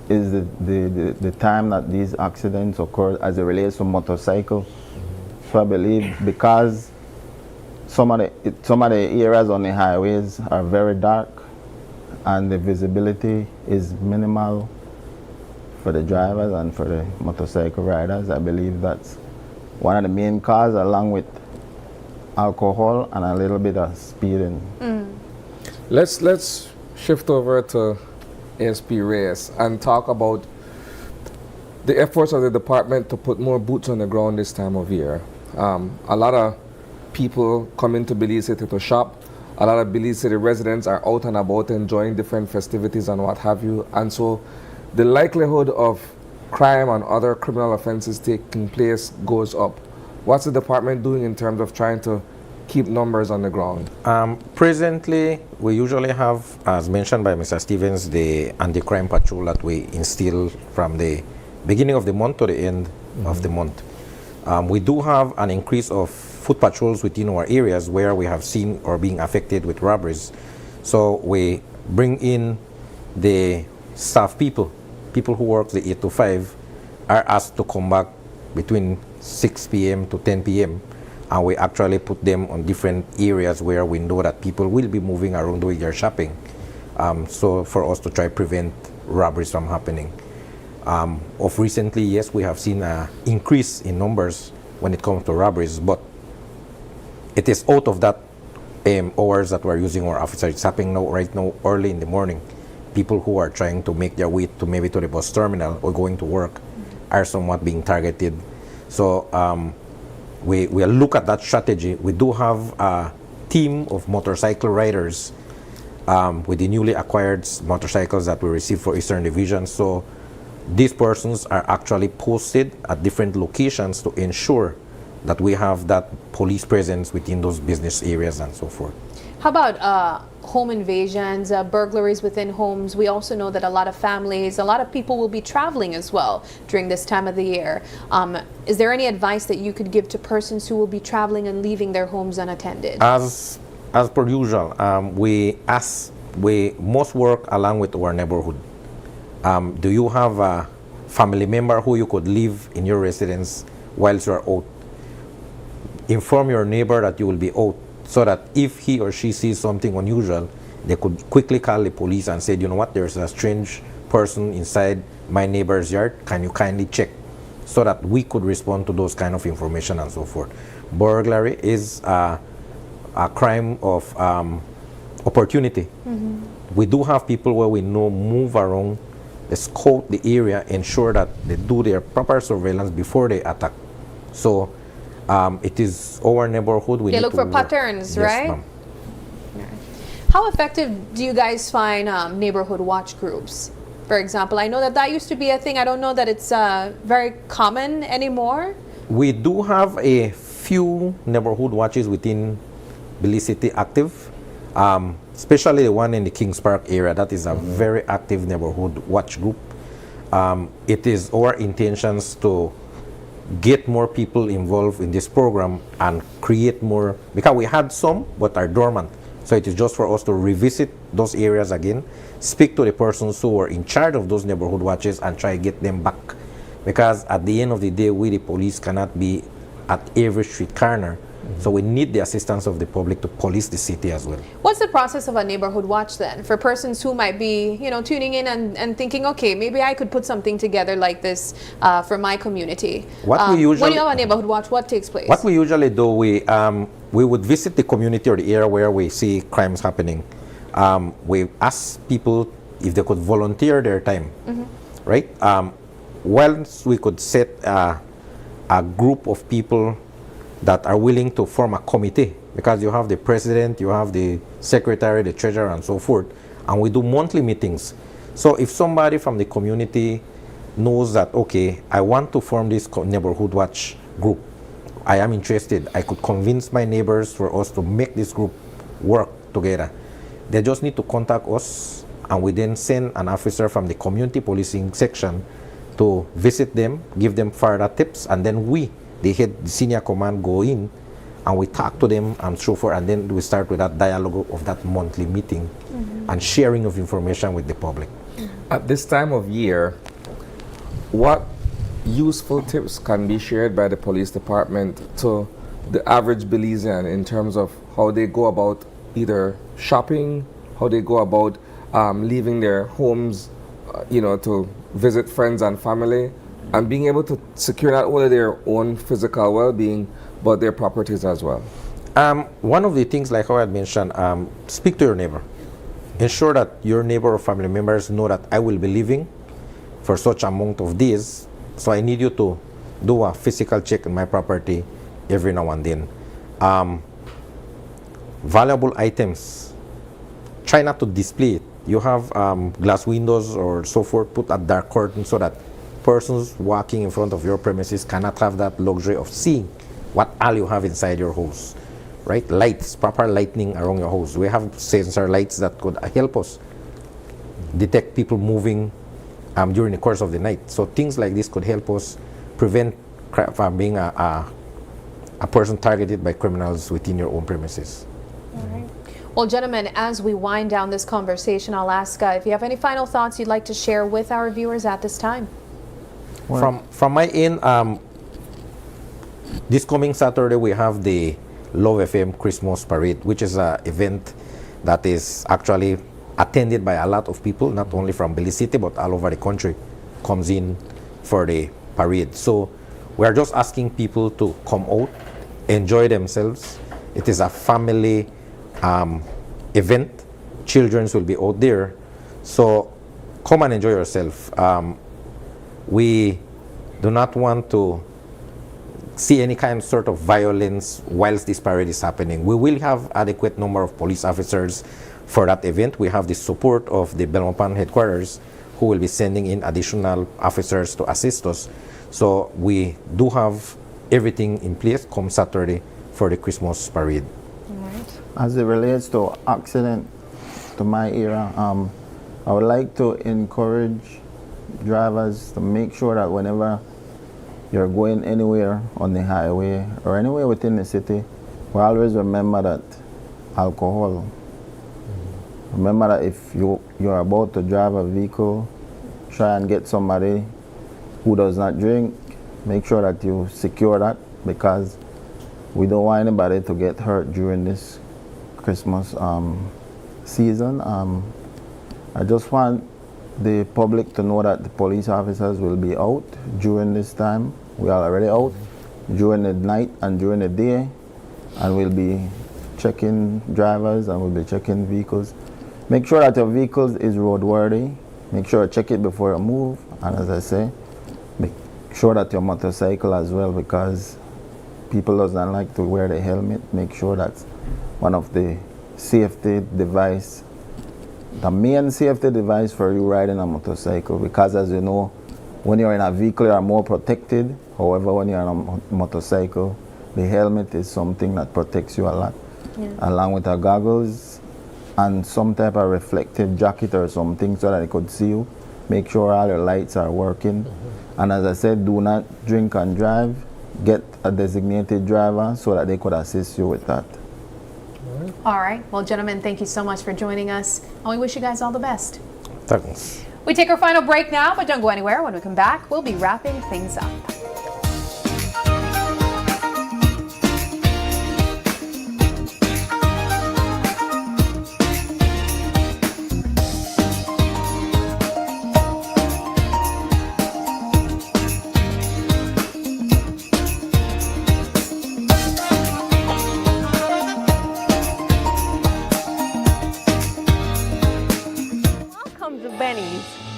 is the time that these accidents occur as it relates to motorcycle. So I believe because some of the areas on the highways are very dark and the visibility is minimal for the drivers and for the motorcycle riders, I believe that's one of the main causes, along with alcohol and a little bit of speeding. Let's shift over to ASP Reyes and talk about the efforts of the department to put more boots on the ground this time of year. A lot of people come into Belize City to shop. A lot of Belize City residents are out and about enjoying different festivities and what have you. And so the likelihood of crime and other criminal offenses taking place goes up. What's the department doing in terms of trying to keep numbers on the ground? Presently, we usually have, as mentioned by Mr. Stevens, the anti-crime patrol that we instill from the beginning of the month to the end of the month. We do have an increase of foot patrols within our areas where we have seen or being affected with robberies. So we bring in the staff people who work the 8 to 5 are asked to come back between 6 p.m. to 10 p.m. and we actually put them on different areas where we know that people will be moving around doing their shopping. So for us to try prevent robberies from happening. Of recently, yes, we have seen an increase in numbers when it comes to robberies, but it is out of that hours that we're using our officers. It's happening right now early in the morning. People who are trying to make their way to maybe to the bus terminal or going to work are somewhat being targeted. So we look at that strategy. We do have a team of motorcycle riders with the newly acquired motorcycles that we received for Eastern Division. So these persons are actually posted at different locations to ensure that we have that police presence within those business areas and so forth. How about home invasions, burglaries within homes? We also know that a lot of families, a lot of people will be traveling as well during this time of the year. Is there any advice that you could give to persons who will be traveling and leaving their homes unattended? As per usual, we must work along with our neighborhood. Do you have a family member who you could leave in your residence whilst you are out? Inform your neighbor that you will be out, so that if he or she sees something unusual, they could quickly call the police and say, you know what, there's a strange person inside my neighbor's yard, can you kindly check? So that we could respond to those kind of information and so forth. Burglary is a crime of opportunity. We do have people where we know move around, they scout the area, ensure that they do their proper surveillance before they attack. So it is our neighborhood. They look for patterns, yes, right? Ma'am. How effective do you guys find neighborhood watch groups? For example, I know that used to be a thing. I don't know that it's very common anymore. We do have a few neighborhood watches within Belize City active, especially the one in the Kings Park area. That is a very active neighborhood watch group. It is our intentions to get more people involved in this program and create more, because we had some but are dormant. So it is just for us to revisit those areas again, speak to the persons who are in charge of those neighborhood watches and try to get them back. Because at the end of the day, we the police cannot be at every street corner. So we need the assistance of the public to police the city as well. What's the process of a neighborhood watch then for persons who might be, tuning in and thinking, okay, maybe I could put something together like this for my community? When you have a neighborhood watch, what takes place? What we usually do, we would visit the community or the area where we see crimes happening. We ask people if they could volunteer their time. right? Once we could set a group of people that are willing to form a committee, because you have the president, you have the secretary, the treasurer, and so forth, and we do monthly meetings. So if somebody from the community knows that, okay, I want to form this neighborhood watch group, I am interested, I could convince my neighbors for us to make this group work together. They just need to contact us, and we then send an officer from the community policing section to visit them, give them further tips, and then we, the senior command, go in and we talk to them and so forth, and then we start with that dialogue of that monthly meeting and sharing of information with the public. At this time of year, what useful tips can be shared by the police department to the average Belizean in terms of how they go about either shopping, how they go about leaving their homes, to visit friends and family, and being able to secure not only their own physical well-being, but their properties as well? One of the things, like how I had mentioned, speak to your neighbor. Ensure that your neighbor or family members know that I will be leaving for such amount of days, so I need you to do a physical check in my property every now and then. Valuable items, try not to display it. You have glass windows or so forth, put a dark curtain so that persons walking in front of your premises cannot have that luxury of seeing what all you have inside your house, right? Lights, proper lighting around your house. We have sensor lights that could help us detect people moving during the course of the night. So things like this could help us prevent from being a person targeted by criminals within your own premises. Well, gentlemen, as we wind down this conversation, I'll ask if you have any final thoughts you'd like to share with our viewers at this time. From my end, this coming Saturday we have the Love FM Christmas Parade, which is an event that is actually attended by a lot of people, not only from Belize City but all over the country, comes in for the parade. So we are just asking people to come out, enjoy themselves. It is a family event. Children will be out there, so come and enjoy yourself. We do not want to see any kind of sort of violence whilst this parade is happening. We will have adequate number of police officers for that event. We have the support of the Belmopan headquarters, who will be sending in additional officers to assist us. So we do have everything in place come Saturday for the Christmas parade. As it relates to accident, to my era, I would like to encourage drivers to make sure that whenever you're going anywhere on the highway or anywhere within the city, we always remember that alcohol. Remember that if you're about to drive a vehicle, try and get somebody who does not drink. Make sure that you secure that, because we don't want anybody to get hurt during this Christmas season. I just want the public to know that the police officers will be out during this time. We are already out during the night and during the day, and we'll be checking drivers and we'll be checking vehicles. Make sure that your vehicle is roadworthy. Make sure you check it before you move, and as I say, make sure that your motorcycle as well, because people does not like to wear the helmet. Make sure that's one of the safety device, the main safety device for you riding a motorcycle, because as you know, when you're in a vehicle you are more protected. However, when you're on a motorcycle, the helmet is something that protects you a lot, along with the goggles and some type of reflective jacket or something so that they could see you. Make sure all your lights are working. And as I said, do not drink and drive. Get a designated driver so that they could assist you with that. All right. Well, gentlemen, thank you so much for joining us, and we wish you guys all the best. Thanks. We take our final break now, but don't go anywhere. When we come back, we'll be wrapping things up.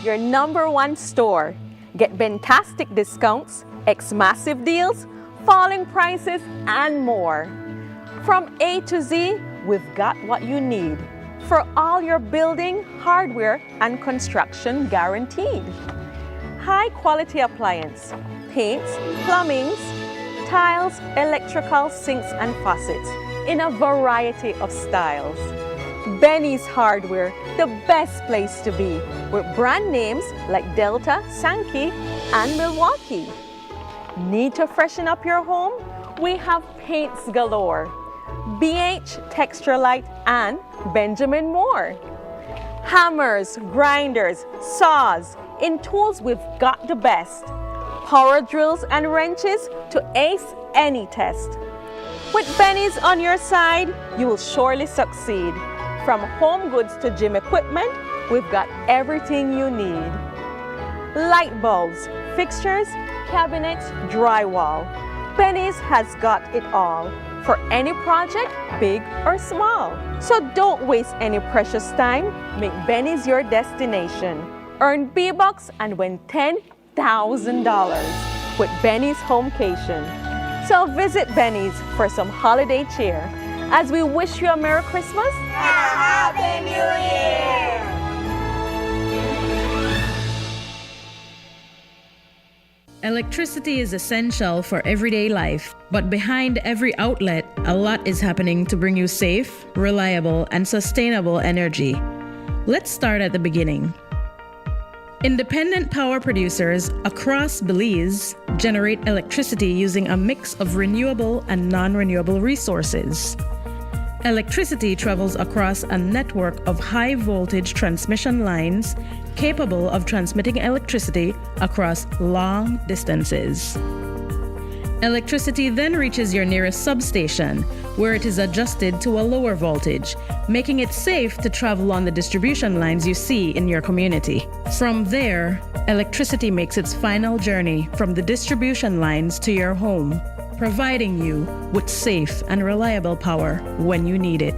Your #1 store. Get fantastic discounts, massive deals, falling prices, and more. From A to Z, we've got what you need for all your building, hardware, and construction guaranteed. High quality appliance, paints, plumbings, tiles, electrical, sinks, and faucets in a variety of styles. Benny's Hardware, the best place to be, with brand names like Delta, Sankey, and Milwaukee. Need to freshen up your home? We have paints galore. BH, Texturelight, and Benjamin Moore. Hammers, grinders, saws. In tools, we've got the best. Power drills and wrenches to ace any test. With Benny's on your side, you will surely succeed. From home goods to gym equipment, we've got everything you need. Light bulbs, fixtures, cabinets, drywall. Benny's has got it all for any project, big or small. So don't waste any precious time. Make Benny's your destination. Earn B-Bucks and win $10,000 with Benny's Homecation. So visit Benny's for some holiday cheer as we wish you a Merry Christmas and a Happy New Year! Electricity is essential for everyday life, but behind every outlet, a lot is happening to bring you safe, reliable, and sustainable energy. Let's start at the beginning. Independent power producers across Belize generate electricity using a mix of renewable and non-renewable resources. Electricity travels across a network of high-voltage transmission lines capable of transmitting electricity across long distances. Electricity then reaches your nearest substation, where it is adjusted to a lower voltage, making it safe to travel on the distribution lines you see in your community. From there, electricity makes its final journey from the distribution lines to your home, providing you with safe and reliable power when you need it.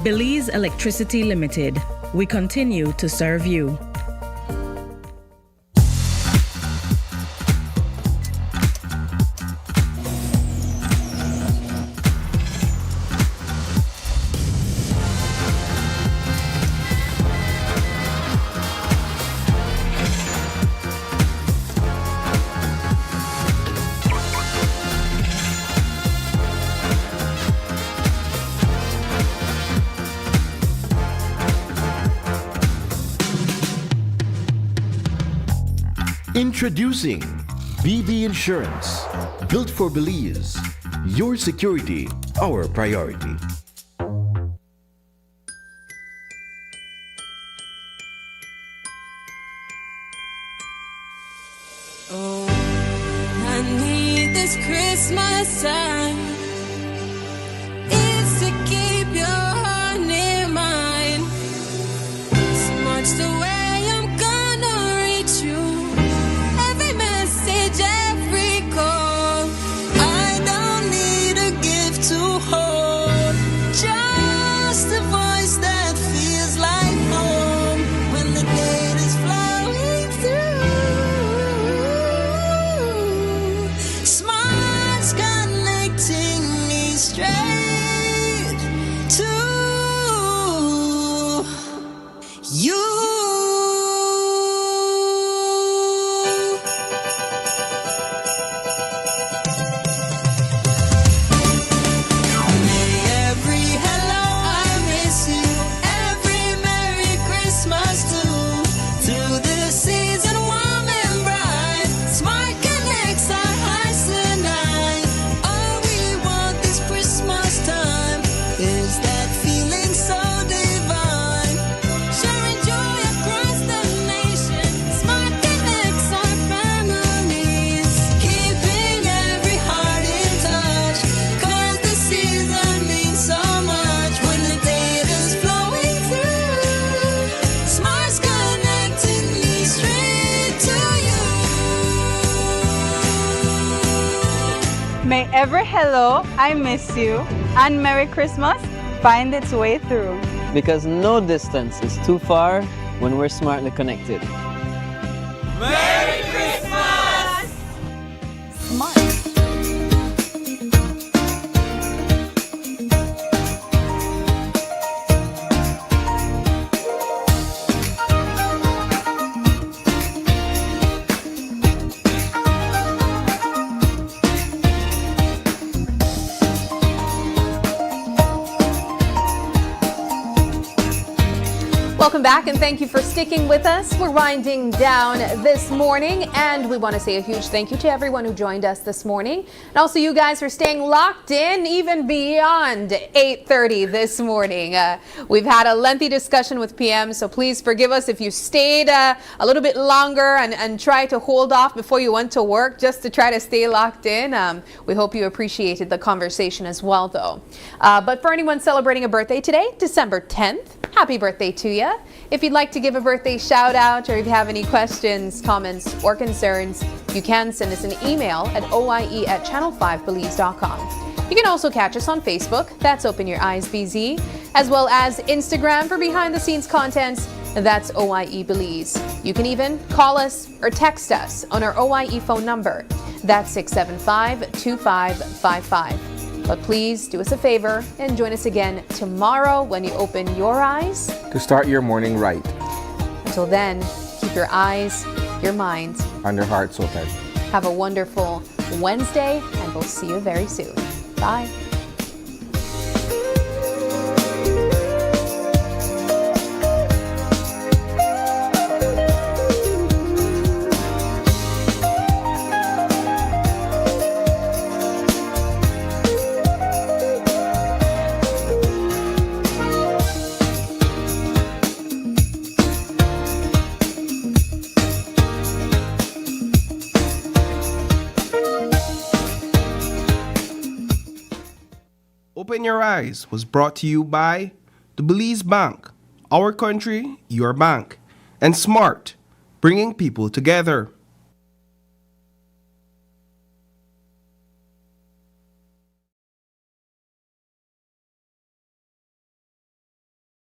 Belize Electricity Limited. We continue to serve you. Introducing BB Insurance, built for Belize. Your security, our priority. Oh, I need this Christmas time. It's to keep your heart near mine. It's much the way I'm gonna reach you. Every message, every call. I don't need a gift to hold. Just a voice that feels like home when the date is flowing through. Smart's connecting me straight to you. May every hello I miss you, every Merry Christmas too. Through this season warm and bright, Smart connects our hearts tonight. All we want this Christmas time is that feeling so divine. Sharing joy across the nation, Smart connects our families. Keeping every heart in touch, 'cause the season means so much when the data's flowing through. Smart's connecting me straight to you. May every hello, I miss you, and Merry Christmas find its way through. Because no distance is too far when we're smartly connected. back and thank you for sticking with us. We're winding down this morning and we want to say a huge thank you to everyone who joined us this morning. And also you guys for staying locked in even beyond 8:30 this morning. We've had a lengthy discussion with PM, so please forgive us if you stayed a little bit longer and try to hold off before you went to work just to try to stay locked in. We hope you appreciated the conversation as well though. But for anyone celebrating a birthday today, December 10th, happy birthday to you. If you'd like to give a birthday shout out or if you have any questions, comments, or concerns, you can send us an email at oie@channel5belize.com. You can also catch us on Facebook, that's Open Your Eyes BZ, as well as Instagram for behind the scenes content, that's OIE Belize. You can even call us or text us on our OIE phone number, that's 675-2555. But please do us a favor and join us again tomorrow when you open your eyes. To start your morning right. Until then, keep your eyes, your mind, And your hearts open. have a wonderful Wednesday, and we'll see you very soon. Bye. Open Your Eyes was brought to you by the Belize Bank, our country, your bank, and Smart, bringing people together.